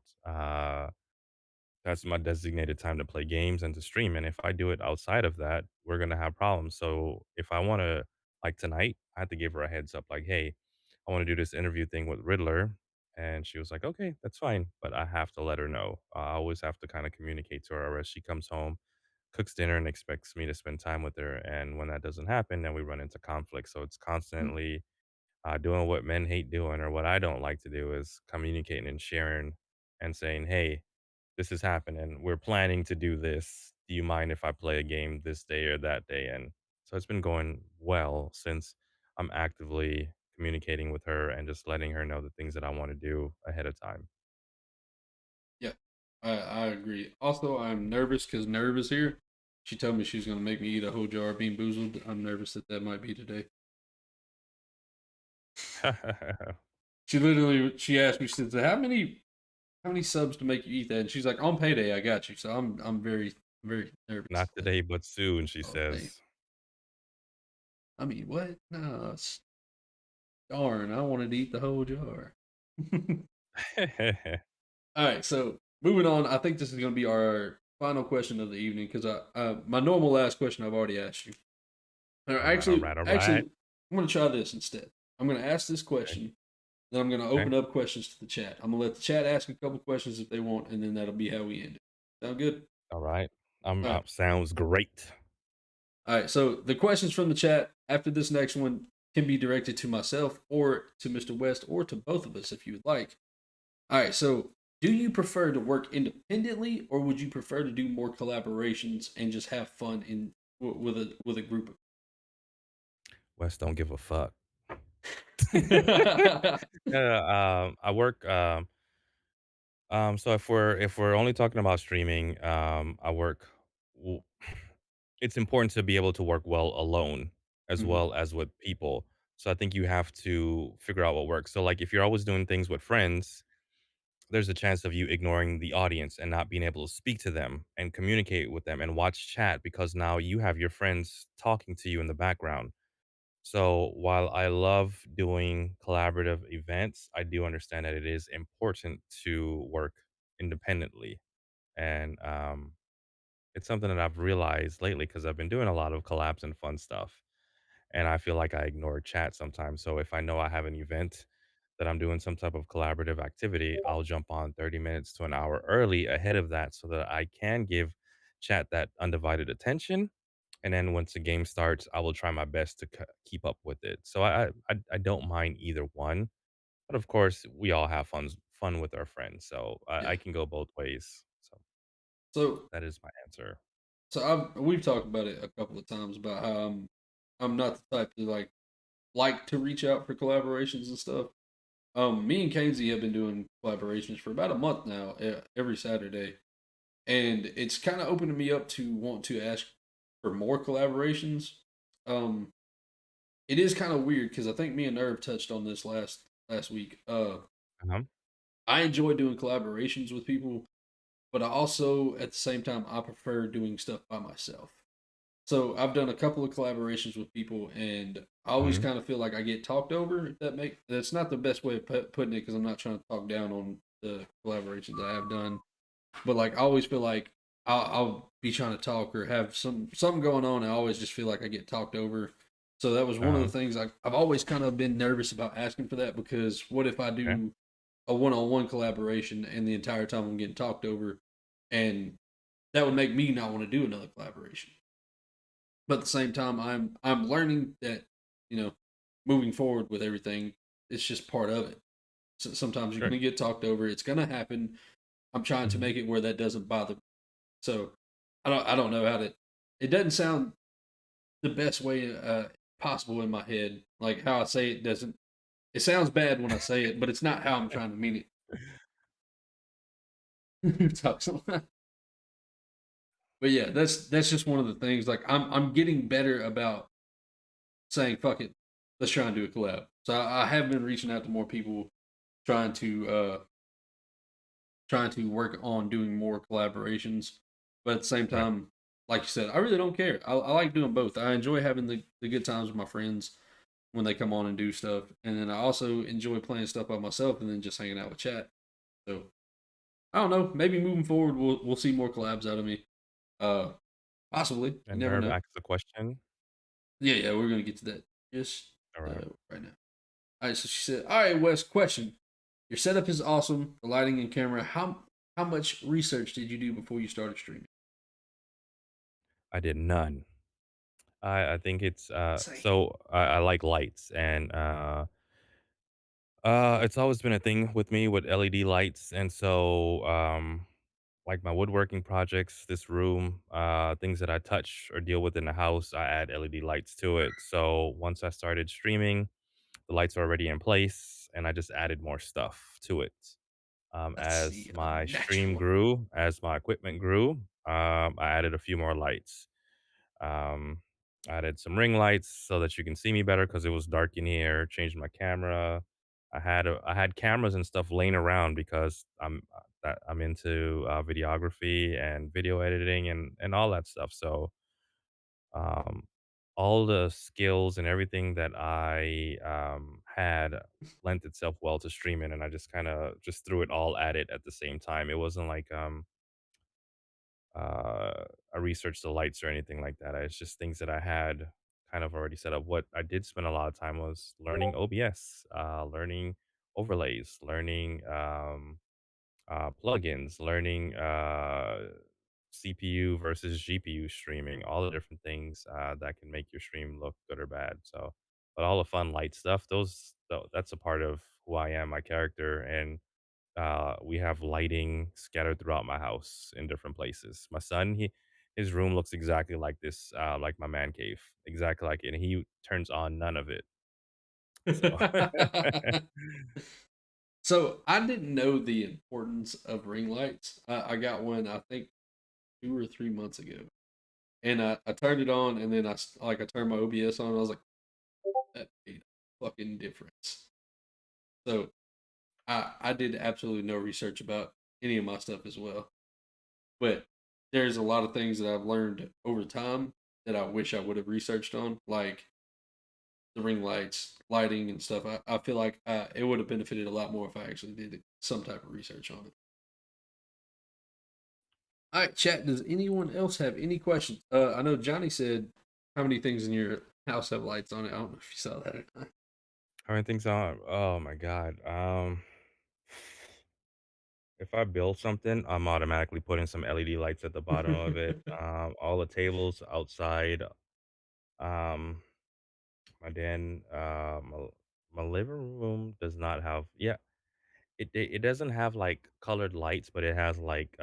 that's my designated time to play games and to stream, and if I do it outside of that, we're gonna have problems, so if I wanna like tonight, I had to give her a heads up, like, "Hey, I wanna do this interview thing with Riddler," and she was like, "Okay, that's fine," but I have to let her know. I always have to kinda communicate to her or else she comes home, cooks dinner, and expects me to spend time with her, and when that doesn't happen, then we run into conflict, so it's constantly, doing what men hate doing or what I don't like to do is communicating and sharing and saying, "Hey, this is happening. We're planning to do this. Do you mind if I play a game this day or that day?" And so it's been going well since I'm actively communicating with her and just letting her know the things that I want to do ahead of time.
Yeah, I agree. Also, I'm nervous because Nerve is here. She told me she's going to make me eat a whole jar of Bean Boozled. I'm nervous that that might be today. She asked me, she said, how many subs to make you eat that? And she's like, on payday, I got you. So I'm very nervous.
Not today, but soon, she
Oh damn.
says.
I mean, what? No, darn. I wanted to eat the whole jar. All right, so moving on. I think this is going to be our final question of the evening because my normal last question I've already asked you.
All right, all right, all
Actually,
right.
I'm going to try this instead. I'm going to ask this
Okay,
question, then I'm going to
okay,
open up questions to the chat. I'm going to let the chat ask a couple questions if they want, and then that'll be how we end it. Sound good?
all right.
All right.
Sounds great.
All right. So the questions from the chat after this next one can be directed to myself or to Mr. West or to both of us if you would like. All right. So do you prefer to work independently or would you prefer to do more collaborations and just have fun with a group
Wes don't give a fuck.
of?
Yeah, I work. So if we're only talking about streaming, I work. w- It's important to be able to work well alone as
Mhm.
well as with people. So I think you have to figure out what works. So like if you're always doing things with friends, there's a chance of you ignoring the audience and not being able to speak to them and communicate with them and watch chat because now you have your friends talking to you in the background. So while I love doing collaborative events, I do understand that it is important to work independently. And it's something that I've realized lately because I've been doing a lot of collabs and fun stuff. And I feel like I ignore chat sometimes. So if I know I have an event that I'm doing some type of collaborative activity, I'll jump on 30 minutes to an hour early ahead of that so that I can give chat that undivided attention. And then once the game starts, I will try my best to keep up with it. So I don't mind either one, but of course we all have fun with our friends, so I
Yeah.
can go both ways. So
So
that is my answer.
we've talked about it a couple of times about how I'm not the type to like to reach out for collaborations and stuff. Me and Casey have been doing collaborations for about a month now, every Saturday, and it's kind of opening me up to want to ask for more collaborations. Um, it is kind of weird because I think me and Nerve touched on this last week.
Uh-huh.
I enjoy doing collaborations with people, but I also at the same time I prefer doing stuff by myself. So I've done a couple of collaborations with people, and I always
Mhm.
kind of feel like I get talked over. If that's not the best way of putting it, because I'm not trying to talk down on the collaborations I have done, but like I always feel like I'll be trying to talk or have something going on, and I always just feel like I get talked over. So that was one of the
Uh-huh.
things I've always kind of been nervous about asking for that, because what if I
Okay.
do a one-on-one collaboration and the entire time I'm getting talked over, and that would make me not want to do another collaboration. But at the same time, I'm learning that, you know, moving forward with everything, it's just part of it. So sometimes you're
Sure.
gonna get talked over. It's gonna happen. I'm trying to
Mhm.
make it where that doesn't bother me. So I don't know how to. It doesn't sound the best way possible in my head. Like how I say it doesn't. It sounds bad when I say it, but it's not how I'm trying to mean it. Talk some- but yeah, that's just one of the things. Like I'm getting better about saying fuck it, let's try and do a collab. So I have been reaching out to more people, trying to uh trying to work on doing more collaborations. But at the same
Right.
time, like you said, I really don't care. I like doing both. I enjoy having the good times with my friends when they come on and do stuff, and then I also enjoy playing stuff by myself and then just hanging out with chat. So I don't know. Maybe moving forward, we'll see more collabs out of me. Uh, Possibly. You
And
never
Nerve
know.
asks the question.
Yeah, we're gonna get to that just
All right.
right now. All right, so she said, "All right, Wes, question. Your setup is awesome. The lighting and camera. How much research did you do before you started streaming?"
I did none. I think it's
Same.
so I like lights and it's always been a thing with me with LED lights, and so, like my woodworking projects, this room, things that I touch or deal with in the house, I add LED lights to it. So once I started streaming, the lights are already in place, and I just added more stuff to it.
Let's
As
see. A
my stream
natural.
grew, as my equipment grew, I added a few more lights. Um, Added some ring lights so that you can see me better because it was dark in here. Changed my camera. I had cameras and stuff laying around because I'm into videography and video editing and all that stuff. So um, all the skills and everything that I had lent itself well to streaming, and I just kind of just threw it all at it at the same time. It wasn't like I researched the lights or anything like that. It's just things that I had kind of already set up. What I did spend a lot of time was learning OBS, learning overlays, learning plugins, learning CPU versus GPU streaming, all the different things that can make your stream look good or bad. So, but all the fun light stuff, that's a part of who I am, my character, and we have lighting scattered throughout my house in different places. My son, his room looks exactly like this, like my man cave, exactly like it. And he turns on none of it. So,
So I didn't know the importance of ring lights. I got one, I think 2 or 3 months ago, and I turned it on, and then I turned my OBS on. And I was like, that made a fucking difference. So I did absolutely no research about any of my stuff as well. But there's a lot of things that I've learned over time that I wish I would have researched on. Like the ring lights, lighting, and stuff. I feel like it would have benefited a lot more if I actually did some type of research on it. All right, chat. Does anyone else have any questions? I know Johnny said how many things in your house have lights on it. I don't know if you saw that or not.
How many things on? Oh my god. If I build something, I'm automatically putting some LED lights at the bottom of it. All the tables outside. Um, my den, my living room does not have. Yeah, it doesn't have like colored lights, but it has like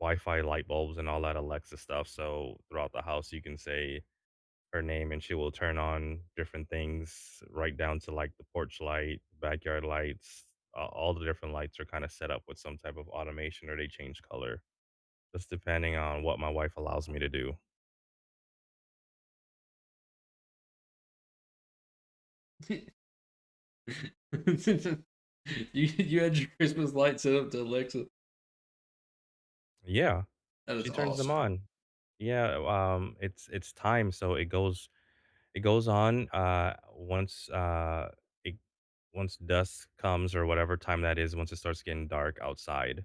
Wi-Fi light bulbs and all that Alexa stuff. So throughout the house, you can say her name and she will turn on different things, right down to like the porch light, backyard lights. All the different lights are kind of set up with some type of automation or they change color, just depending on what my wife allows me to do.
You had your Christmas light set up to Alexa.
Yeah,
That is
she turns them
awesome.
on. Yeah, it's time, so it goes on it once dusk comes or whatever time that is, once it starts getting dark outside.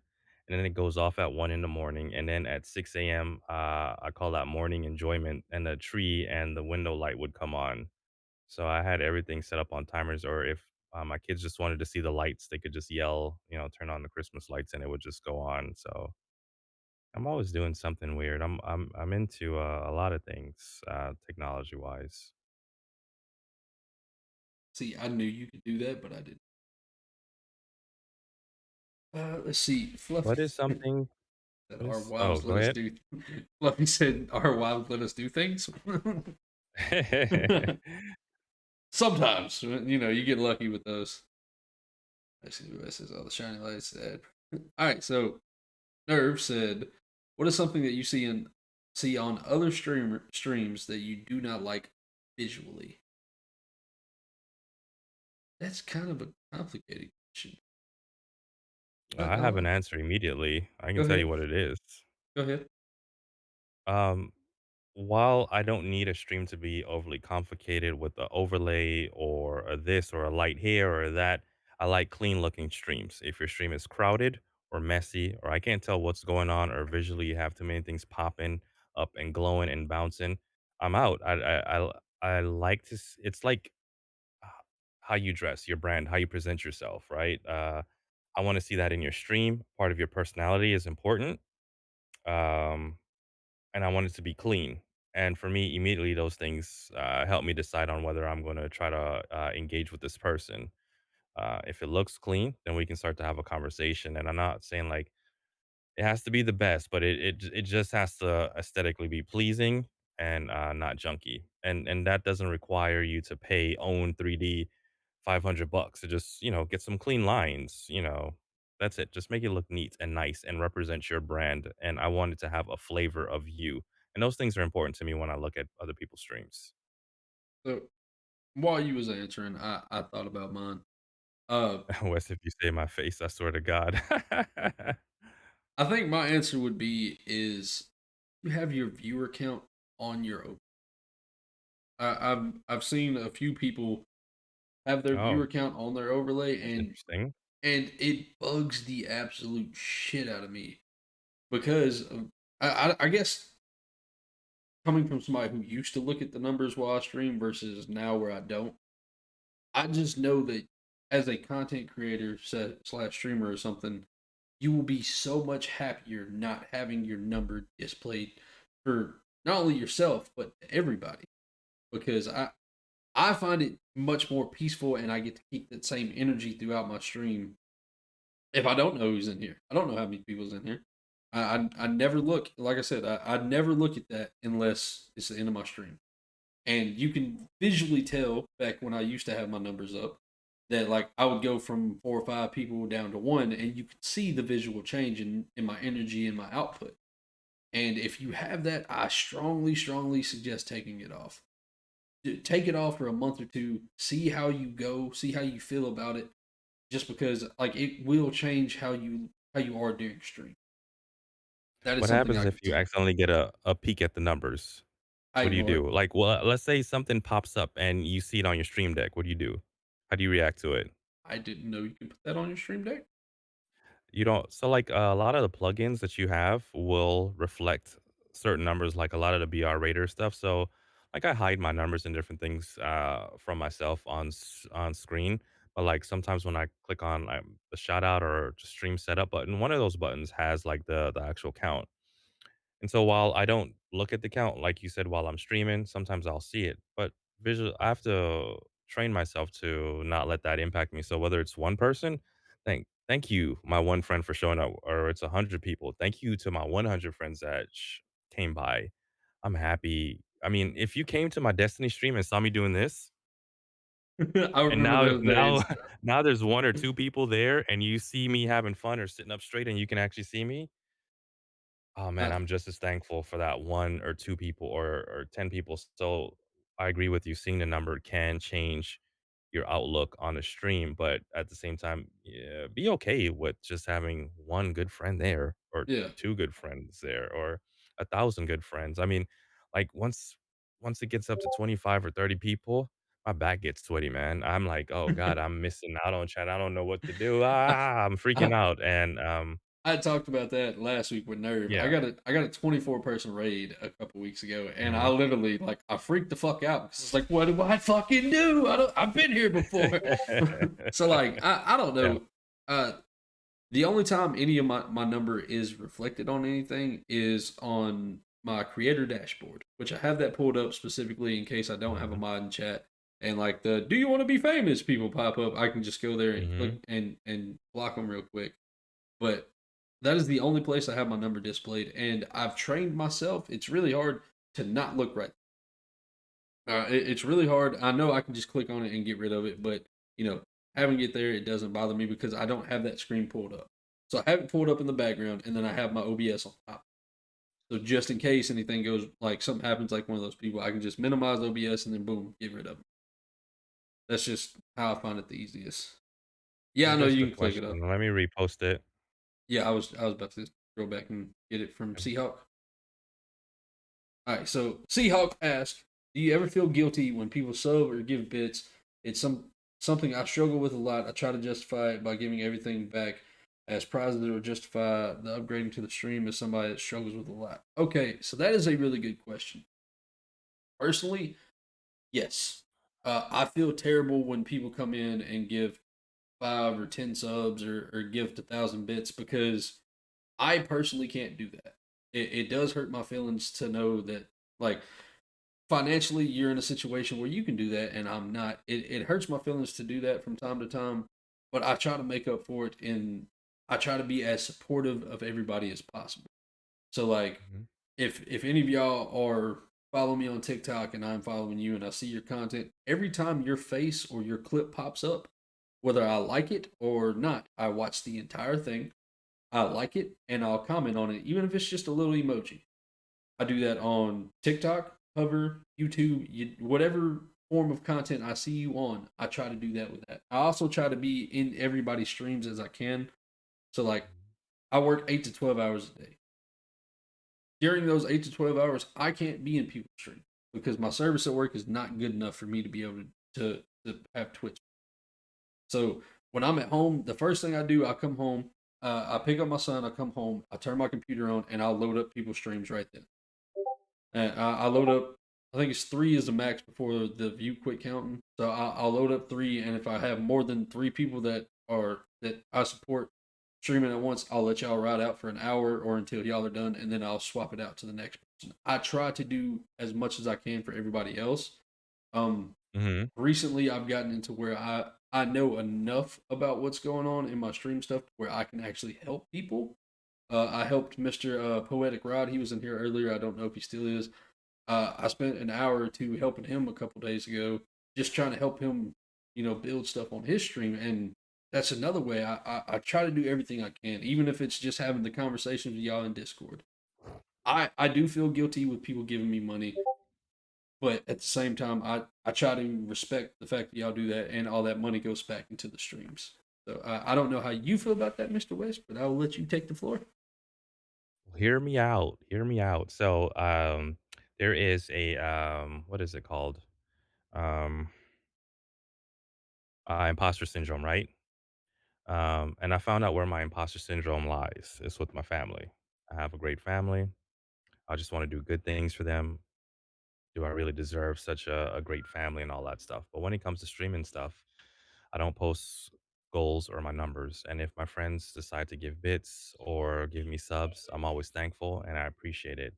And then it goes off at 1 in the morning. And then at 6 a.m., I call that morning enjoyment, and the tree and the window light would come on. So I had everything set up on timers, or if my kids just wanted to see the lights, they could just yell, turn on the Christmas lights, and it would just go on. So I'm always doing something weird. I'm into a lot of things, technology wise.
See, I knew you could do that, but I didn't. Let's see.
What
Fluffy
is
said
something?
that
What
our
is? Oh,
wives
go
let us
ahead.
do. Fluffy said our wives let us do things. Sometimes, you get lucky with those. I see who says all the shiny lights. Said. All right, so Nerve said, "What is something that you see on other streams that you do not like visually?" That's kind of a complicated question.
I
I
have
like.
an answer immediately. I can
Go
tell you
ahead.
what it is.
Go ahead.
Um, while I don't need a stream to be overly complicated with a overlay or a this or a light here or that, I like clean looking streams. If your stream is crowded or messy or I can't tell what's going on or visually you have too many things popping up and glowing and bouncing, I'm out. I like to. It's like h- how you dress, your brand, how you present yourself, right? I want to see that in your stream. Part of your personality is important. Um, and I want it to be clean. And for me, immediately those things help me decide on whether I'm going to try to engage with this person. If it looks clean, then we can start to have a conversation. And I'm not saying like it has to be the best, but it just has to aesthetically be pleasing and not junky. And that doesn't require you to pay own 3D $500 to just get some clean lines. That's it. Just make it look neat and nice and represent your brand. And I want it to have a flavor of you. And those things are important to me when I look at other people's streams.
So while you was answering, I thought about mine. Uh,
Wes, if you say my face, I swear to God.
I think my answer would be is you have your viewer count on your open. I've seen a few people have their
Oh,
viewer count on their overlay,
that's
and
interesting.
it bugs the absolute shit out of me because I guess coming from somebody who used to look at the numbers while I stream versus now where I don't, I just know that as a content creator slash streamer or something, you will be so much happier not having your number displayed for not only yourself but everybody because I find it much more peaceful and I get to keep that same energy throughout my stream. If I don't know who's in here, I don't know how many people's in here. I never look, like I said, I never look at that unless it's the end of my stream. And you can visually tell back when I used to have my numbers up that like I would go from 4 or 5 people down to one, and you could see the visual change in my energy and my output. And if you have that, I strongly, strongly suggest taking it off. Take it off for a month or two, see how you go, see how you feel about it, just because like it will change how you are during stream. That is
What
something
happens
I
if
can
you
tell.
accidentally get a peek at the numbers?
I
What do you
ignore it.
do? Like, well, let's say something pops up and you see it on your stream deck. What do you do? How do you react to it?
I didn't know you can put that on your stream deck.
You don't so, like, a lot of the plugins that you have will reflect certain numbers, like a lot of the BR Raider stuff, so, like, I hide my numbers and different things, from myself on screen, but, like, sometimes when I click on, the shout out or just stream setup button, one of those buttons has, like, the actual count. And so while I don't look at the count, like you said, while I'm streaming, sometimes I'll see it. But I have to train myself to not let that impact me. So whether it's one person, thank you, my one friend for showing up, or it's 100 people. Thank you to my 100 friends that came by. I'm happy. I mean, if you came to my Destiny stream and saw me doing this,
I
and
remember
now
those
now
days.
now there's one or two people there, and you see me having fun or sitting up straight, and you can actually see me. Oh man,
I,
I'm just as thankful for that 1 or 2 people or 10 people. So I agree with you. Seeing the number can change your outlook on a stream, but at the same time, yeah, be okay with just having 1 good friend there or
yeah.
2 good friends there or 1,000 good friends. I mean, like once it gets up to 25 or 30 people, my back gets sweaty, man. I'm like, "Oh god, I'm missing out on chat. I don't know what to do.
I,
I'm freaking
I,
out." And
I talked about that last week with Nerve.
yeah.
I got a 24 person raid a couple weeks ago, and I
Mhm.
literally like I freaked the fuck out because it's like, what do I fucking do? I've been here before. So like I don't
Yeah.
know. The only time any of my number is reflected on anything is on my creator dashboard, which I have that pulled up specifically in case I don't have a
Mhm.
mod in chat. And like the "Do you want to be famous?" people pop up, I can just go there and click
Mhm.
and block them real quick. But that is the only place I have my number displayed, and I've trained myself. It's really hard to not look right. It's really hard. I know I can just click on it and get rid of it, but you know, having it there, it doesn't bother me because I don't have that screen pulled up. So I have it pulled up in the background, and then I have my OBS on top. So just in case anything goes like something happens, like one of those people, I can just minimize OBS and then boom, get rid of it. That's just how I find it the easiest. Yeah, I know
Here's
you
the
can click it up.
question. Let me repost it.
Yeah, I was about to go back and get it from Seahawk. All right, so Seahawk asked, "Do you ever feel guilty when people sub or give bits? It's something I struggle with a lot. I try to justify it by giving everything back as prizes or justify the upgrading to the stream as somebody that struggles with a lot." Okay, so that is a really good question. Personally, yes, I feel terrible when people come in and give 5 or 10 subs or gift 1,000 bits because I personally can't do that. It does hurt my feelings to know that like financially you're in a situation where you can do that and I'm not. It hurts my feelings to do that from time to time, but I try to make up for it and I try to be as supportive of everybody as possible. So like
Mhm.
if any of y'all are following me on TikTok and I'm following you and I see your content, every time your face or your clip pops up, whether I like it or not, I watch the entire thing. I like it and I'll comment on it, even if it's just a little emoji. I do that on TikTok, Hover, YouTube, whatever form of content I see you on. I try to do that with that. I also try to be in everybody's streams as I can. So like, I work 8 to 12 hours a day. During those 8 to 12 hours, I can't be in people's streams because my service at work is not good enough for me to be able to have Twitch. So when I'm at home, the first thing I do, I come home, I pick up my son, I come home, I turn my computer on, and I'll load up people's streams right then. And I load up. I think it's three is the max before the view quit counting. So I'll load up three, and if I have more than three people that I support streaming at once, I'll let y'all ride out for an hour or until y'all are done, and then I'll swap it out to the next person. I try to do as much as I can for everybody else. Um,
Mhm.
Recently I've gotten into where I know enough about what's going on in my stream stuff where I can actually help people. I helped Mr. Poetic Rod. He was in here earlier. I don't know if he still is. I spent an hour or two helping him a couple days ago, just trying to help him, build stuff on his stream. And that's another way I try to do everything I can, even if it's just having the conversations with y'all in Discord. I do feel guilty with people giving me money, but at the same time, I try to respect the fact that y'all do that, and all that money goes back into the streams. So I don't know how you feel about that, Mr. West, but I will let you take the floor.
Hear me out. Hear me out. So, There is a what is it called? Um, imposter syndrome, right? And I found out where my imposter syndrome lies. It's with my family. I have a great family. I just want to do good things for them. Do I really deserve such a great family and all that stuff? But when it comes to streaming stuff, I don't post goals or my numbers. And if my friends decide to give bits or give me subs, I'm always thankful and I appreciate it.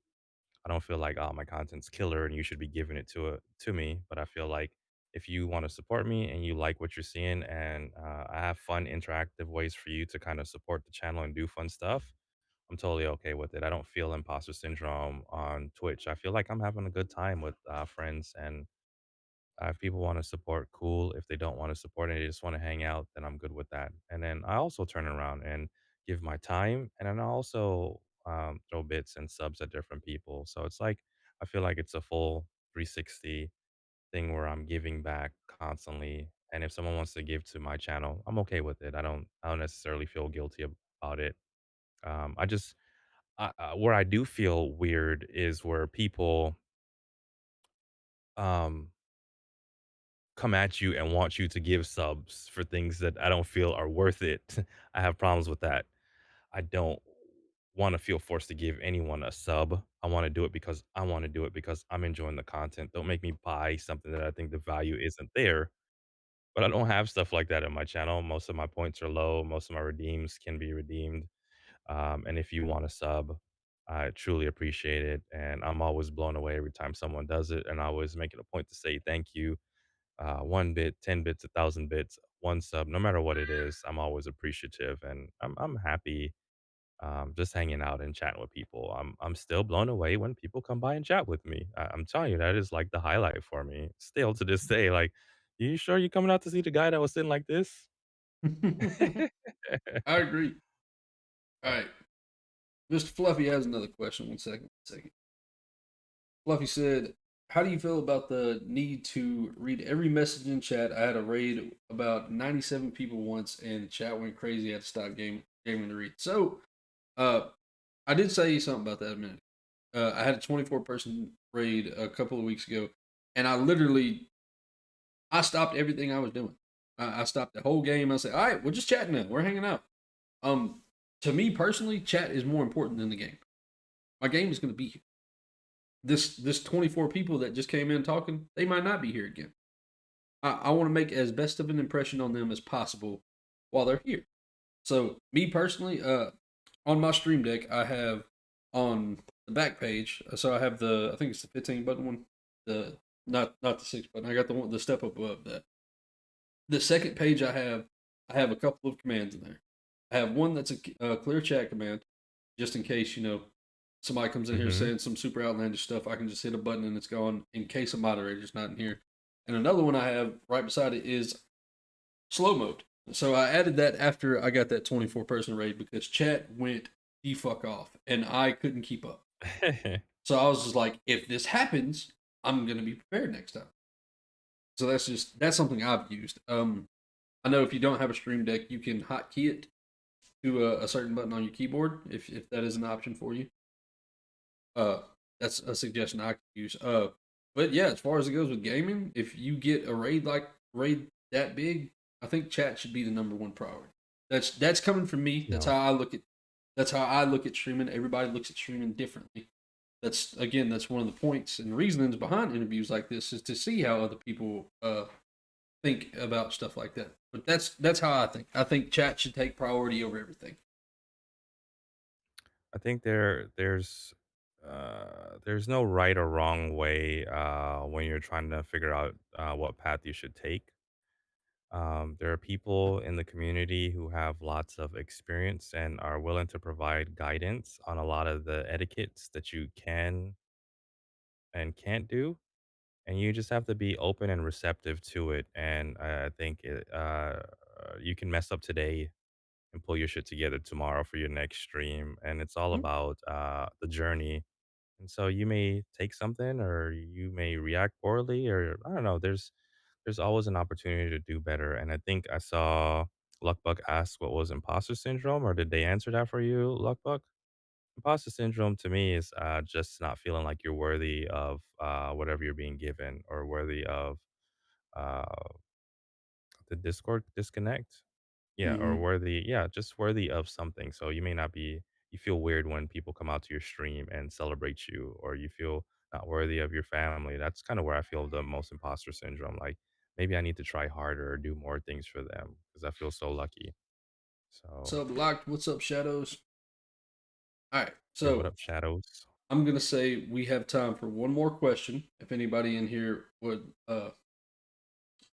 I don't feel like, oh, my content's killer and you should be giving it to me. But I feel like if you want to support me and you like what you're seeing, and I have fun, interactive ways for you to kind of support the channel and do fun stuff, I'm totally okay with it. I don't feel imposter syndrome on Twitch. I feel like I'm having a good time with friends, and if people want to support, cool. If they don't want to support and they just want to hang out, then I'm good with that. And then I also turn around and give my time, and then I also throw bits and subs at different people. So it's like I feel like it's a full 360 thing where I'm giving back constantly. And if someone wants to give to my channel, I'm okay with it. I don't necessarily feel guilty about it. I just where I do feel weird is where people um come at you and want you to give subs for things that I don't feel are worth it. I have problems with that. I don't want to feel forced to give anyone a sub. I want to do it because I want to do it because I'm enjoying the content. Don't make me buy something that I think the value isn't there. But I don't have stuff like that in my channel. Most of my points are low. Most of my redeems can be redeemed. And if you want a sub, I truly appreciate it. And I'm always blown away every time someone does it. And I always make it a point to say thank you. 1 bit, 10 bits, 1,000 bits, one sub, no matter what it is, I'm always appreciative, and I'm happy just hanging out and chatting with people. I'm still blown away when people come by and chat with me. I'm telling you, that is like the highlight for me. Still to this day, like, you sure you coming out to see the guy that was sitting like this?
I agree. All right. Mr. Fluffy has another question. One second. One second. Fluffy said, "How do you feel about the need to read every message in chat? I had a raid about 97 people once, and the chat went crazy. I had to stop gaming to read." So, uh, I did say something about that a minute. I had a 24 person raid a couple of weeks ago, and I stopped everything I was doing. I stopped the whole game. I said, "All right, we're just chatting now. We're hanging out." Um, to me personally, chat is more important than the game. My game is going to be here. This 24 people that just came in talking, they might not be here again. I want to make as best of an impression on them as possible while they're here. So me personally, on my stream deck, I have on the back page. So I have I think it's the 15 button one, the not the 6 button. I got the step up above that. The second page I have a couple of commands in there. I have one that's a clear chat command, just in case somebody comes in here
Hmm.
saying some super outlandish stuff. I can just hit a button and it's gone in case a moderator's not in here. And another one I have right beside it is slow mode. So I added that after I got that 24 person raid because chat went the fuck off and I couldn't keep up. So I was just like, if this happens, I'm gonna be prepared next time. So that's something I've used. I know if you don't have a stream deck, you can hotkey it to a certain button on your keyboard if that is an option for you. Uh, that's a suggestion I could use. But yeah, as far as it goes with gaming, if you get a raid that big, I think chat should be the number one priority. That's coming from me.
No.
That's how I look at streaming. Everybody looks at streaming differently. That's one of the points and reasonings behind interviews like this is to see how other people think about stuff like that. But that's how I think. I think chat should take priority over everything.
I think there's no right or wrong way when you're trying to figure out what path you should take. There are people in the community who have lots of experience and are willing to provide guidance on a lot of the etiquettes that you can and can't do. And you just have to be open and receptive to it. And I think you can mess up today and pull your shit together tomorrow for your next stream. And it's all
Mm,
about the journey. And so you may take something or you may react poorly or I don't know. There's always an opportunity to do better. And I think I saw Luckbuck ask what was imposter syndrome, or did they answer that for you, Luckbuck? Imposter syndrome to me is just not feeling like you're worthy of whatever you're being given or worthy of uh, the Discord disconnect. Yeah, or
Hmm.
worthy, yeah, just worthy of something. So you may not be, you feel weird when people come out to your stream and celebrate you, or you feel not worthy of your family. That's kind of where I feel the most imposter syndrome. Like maybe I need to try harder or do more things for them because I feel so lucky.
What's
So
up, Locked? What's up, Shadows? All right,
yeah, what
so
up, shadows?
I'm gonna say we have time for one more question. If anybody in here would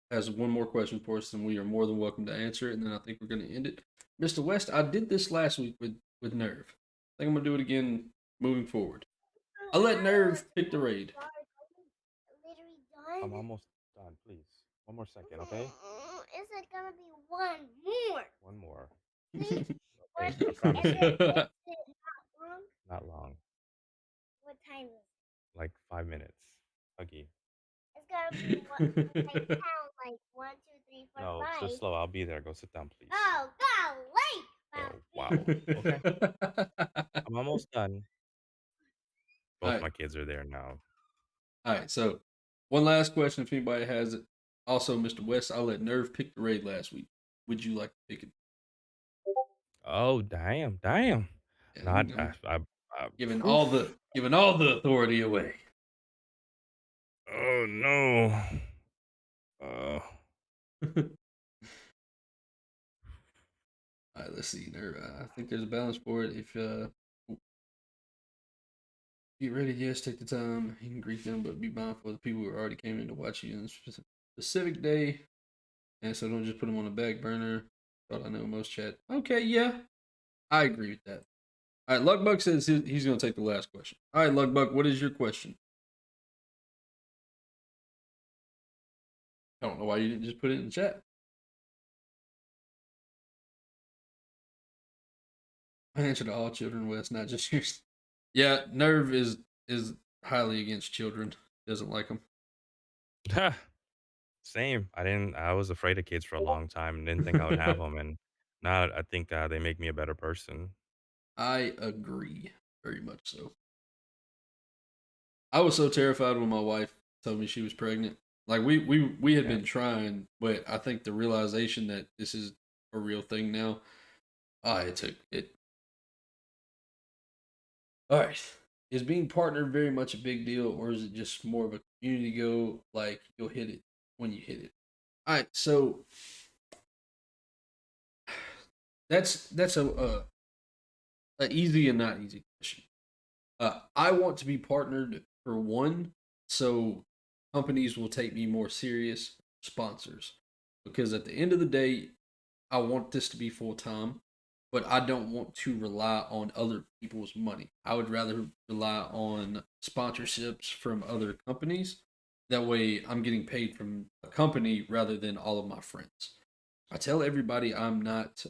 has one more question for us, then we are more than welcome to answer it. And then I think we're gonna end it. Mr. West, I did this last week with Nerve. I think I'm gonna do it again moving forward. I'll let Nerve pick the raid.
Literally
I'm
done?
almost done. Please, one more second, okay?
Is it gonna be one more?
One more.
See?
Okay,
What?
I promise
Is
you.
it not long?
Not long,
What time is it?
like 5 minutes. Huggy.
It's gonna be what? Like count like one, two, three, four,
No, just
five.
slow. I'll be there. Go sit down, please.
Oh, golly!
Oh,
Please.
wow. Okay. I'm almost done.
All
Both
right.
my kids are there now.
All right. So, one last question, if anybody has it. Also, Mr. West, I'll let Nerve pick the raid last week. Would you like to pick it?
Oh, damn, damn.
Yeah,
Not, oof.
giving all the authority away.
Oh, no. Uh,
All right. Let's see. Nerve. I think there's a balance for it. If get ready, yes, take the time. You can greet them, but be mindful of the people who already came in to watch you on a specific day. And so don't just put them on the back burner. Thought I know most chat. Okay, yeah, I agree with that. All right, Luckbuck says he's going to take the last question. All right, Luckbuck, what is your question? I don't know why you didn't just put it in the chat. I answer to all children, West, not just yours. Yeah, Nerve is highly against children. Doesn't like them.
same. I was afraid of kids for a long time and didn't think I would have them. And now I think they make me a better person.
I agree, very much so. I was so terrified when my wife told me she was pregnant. Like we had
Yeah.
been trying, but I think the realization that this is a real thing now. It took it. All right. Is being partnered very much a big deal, or is it just more of a community go? Like you'll hit it when you hit it. All right. So that's a easy and not easy question. I want to be partnered for one, so companies will take me more serious, sponsors, because at the end of the day, I want this to be full time, but I don't want to rely on other people's money. I would rather rely on sponsorships from other companies. That way, I'm getting paid from a company rather than all of my friends. I tell everybody I'm not.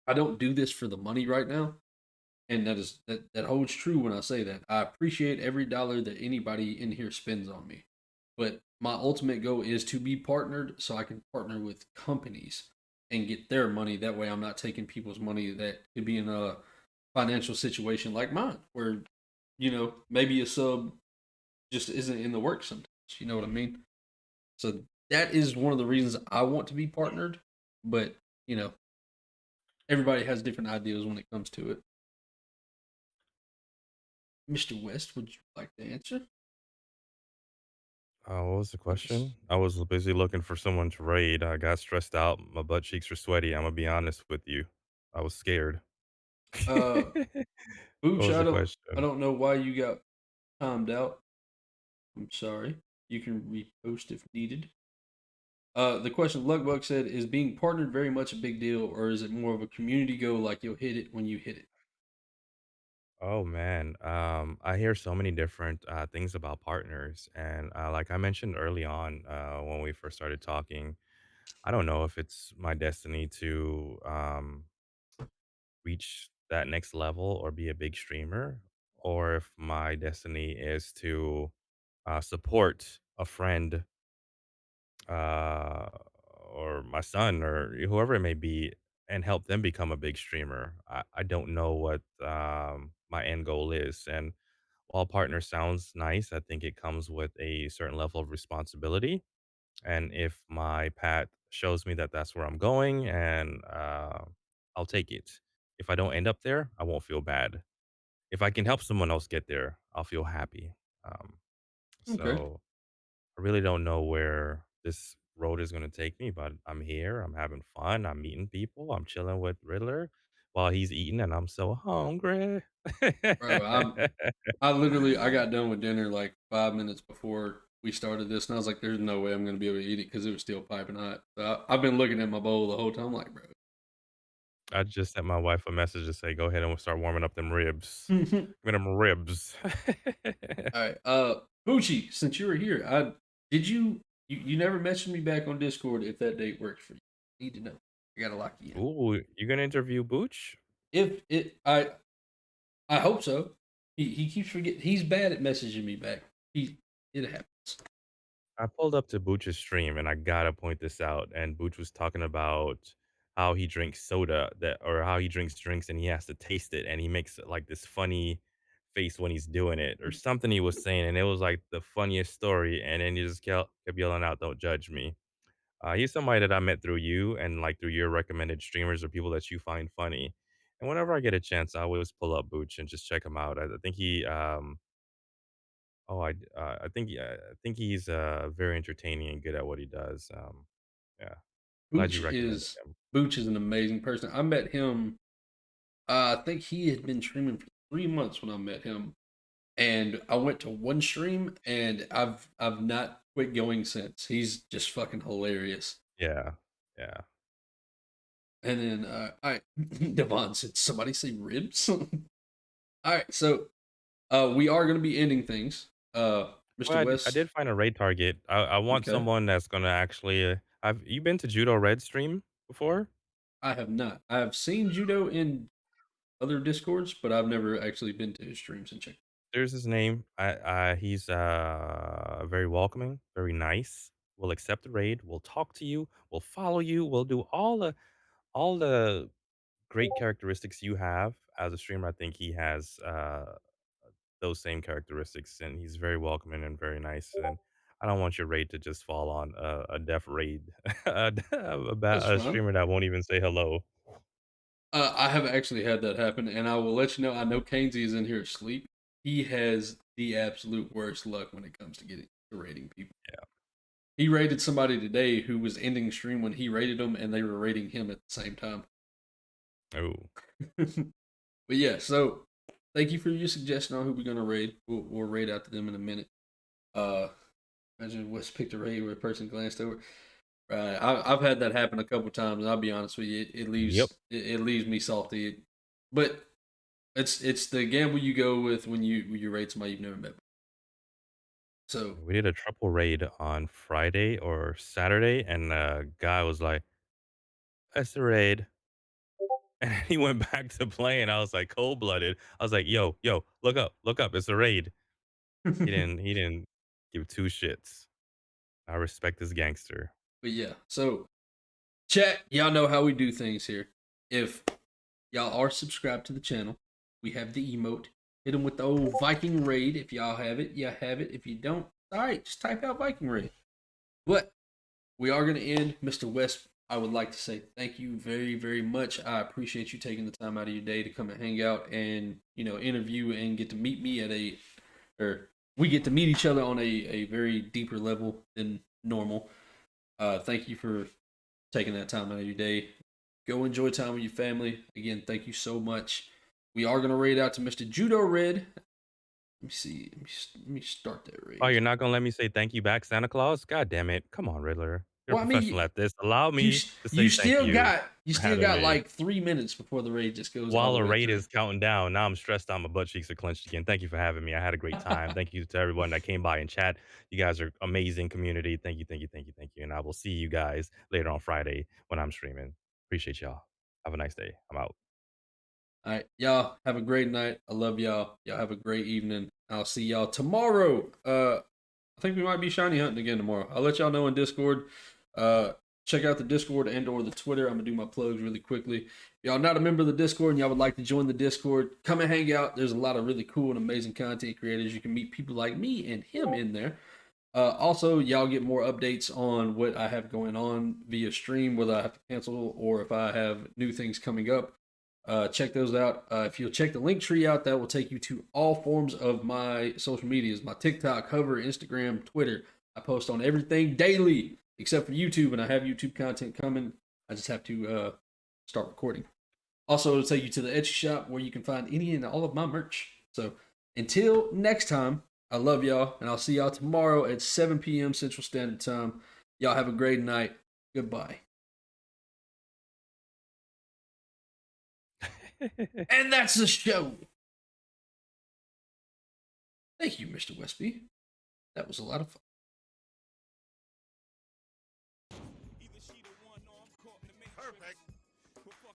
I don't do this for the money right now, and that holds true when I say that. I appreciate every dollar that anybody in here spends on me. But my ultimate goal is to be partnered so I can partner with companies and get their money. That way I'm not taking people's money that could be in a financial situation like mine, where, maybe a sub just isn't in the works sometimes. You know what I mean? So that is one of the reasons I want to be partnered. But, you know, everybody has different ideas when it comes to it. Mr. West, would you like to answer?
What was the
Yes.
question? I was busy looking for someone to raid. I got stressed out. My butt cheeks are sweaty. I'm gonna be honest with you. I was scared.
Uh,
What
Booch,
was the
I
question?
don't know why you got timed out. I'm sorry. You can repost if needed. The question Luckbuck said is being partnered very much a big deal, or is it more of a community go like you'll hit it when you hit it?
Oh man, I hear so many different things about partners, and like I mentioned early on when we first started talking, I don't know if it's my destiny to reach that next level or be a big streamer, or if my destiny is to support a friend uh, or my son or whoever it may be and help them become a big streamer. I don't know what my end goal is. And while partner sounds nice, I think it comes with a certain level of responsibility. And if my path shows me that that's where I'm going, and I'll take it. If I don't end up there, I won't feel bad. If I can help someone else get there, I'll feel happy. Um,
Okay.
so I really don't know where this road is going to take me, but I'm here. I'm having fun. I'm meeting people. I'm chilling with Riddler while he's eating, and I'm so hungry.
Bro, I literally I got done with dinner like 5 minutes before we started this, and I was like, "There's no way I'm gonna be able to eat it because it was still piping hot." So I've been looking at my bowl the whole time, like, bro.
I just sent my wife a message to say, "Go ahead and start warming up them ribs.
All
Give me them ribs."
right, Bucci, since you were here, I did you never mentioned me back on Discord if that date works for you. Need to know. I gotta lock you in.
Ooh, you gonna interview Booch?
If it, I hope so. He keeps forgetting. He's bad at messaging me back. It happens.
I pulled up to Booch's stream, and I gotta point this out. And Booch was talking about how he drinks soda or how he drinks drinks, and he has to taste it, and he makes like this funny face when he's doing it, or something he was saying, and it was like the funniest story. And then he just kept yelling out, "Don't judge me." He's somebody that I met through you and like through your recommended streamers or people that you find funny. And whenever I get a chance, I always pull up Booch and just check him out. I think he I think he's, very entertaining and good at what he does, yeah, glad
Booch
you recommended
is
him.
Booch is an amazing person. I met him. I think he had been streaming for 3 months when I met him, and I went to one stream, and I've not quit going since. He's just fucking hilarious.
Yeah, yeah.
And then, I Devon said, "Somebody say ribs." All right, so we are going to be ending things.
Well,
Mr.
I
West,
did find a raid target. I want
okay,
someone that's gonna actually, have you been to Judo Red stream before?
I have not. I have seen judo in other discords, but I've never actually been to his streams and checked.
There's his name. He's, very welcoming, very nice, will accept the raid, will talk to you, will follow you, will do all the great characteristics you have as a streamer. I think he has, those same characteristics, and he's very welcoming and very nice. And I don't want your raid to just fall on a deaf raid,
That's
about a
fine.
streamer that won't even say hello.
I have actually had that happen, and I will let you know. I know Kainsey is in here asleep. He has the absolute worst luck when it comes to getting to rating people. He rated somebody today who was ending stream when he rated them, and they were rating him at the same time.
Oh,
But yeah, so thank you for your suggestion on who we're gonna raid. We'll raid out to them in a minute. Uh, Imagine West picked a raid where a person glanced over. Right, I've had that happen a couple times, and I'll be honest with you, it
yep.
leaves it leaves me salty. But it's the gamble you go with when you rate somebody you've never met. So
We did a triple raid on Friday or Saturday, and guy was like, "That's the raid," and he went back to playing. I was like, cold blooded. I was like, "Yo, look up, it's a raid."
but
He didn't give two shits. I respect this gangster.
yeah, so chat, y'all know how we do things here. If y'all are subscribed to the channel, we have the emote. Hit them with the old Viking raid. If y'all have it, you have it. If you don't, all right, just type out Viking raid. But we are going to end. Mr. West, I would like to say thank you very, very much. I appreciate you taking the time out of your day to come and hang out and, interview and get to meet me or we get to meet each other on a very deeper level than normal. Thank you for taking that time out of your day. Go enjoy time with your family. Again, thank you so much. We are going to raid out to Mr. Judo Red. Let me see. Let me start that
Oh,
raid.
you're not gonna let me say thank you back, Santa Claus? God damn it. Come on, Riddler. You're a
Well, I
professional
mean,
at this. Allow
you
me to
you
say thank
still
you
got you
for
still
having
got
me.
like 3 minutes before the raid just goes all
While
the
a
way
raid
through.
is counting down, now I'm stressed out, my butt cheeks are clenched again. Thank you for having me. I had a great time. Thank you to everyone that came by and chat. You guys are amazing community. Thank you, thank you, thank you, thank you. And I will see you guys later on Friday when I'm streaming. Appreciate y'all. Have a nice day. I'm out.
All right, y'all have a great night. I love y'all. Y'all have a great evening. I'll see y'all tomorrow. I think we might be shiny hunting again tomorrow. I'll let y'all know in Discord. Uh, check out the Discord and or the Twitter. I'm gonna do my plugs really quickly. If y'all not a member of the Discord and y'all would like to join the Discord, come and hang out. There's a lot of really cool and amazing content creators. You can meet people like me and him in there. Also, y'all get more updates on what I have going on via stream, whether I have to cancel or if I have new things coming up. Check those out. If you'll check the link tree out, that will take you to all forms of my social medias, my TikTok, Hover, Instagram, Twitter. I post on everything daily except for YouTube, and I have YouTube content coming. I just have to start recording. Also, it'll take you to the Etsy shop where you can find any and all of my merch. So until next time, I love y'all, and I'll see y'all tomorrow at 7 p.m. Central Standard Time. Y'all have a great night. Goodbye. And that's the show. Thank you, Mr. Mwestby. That was a lot of fun.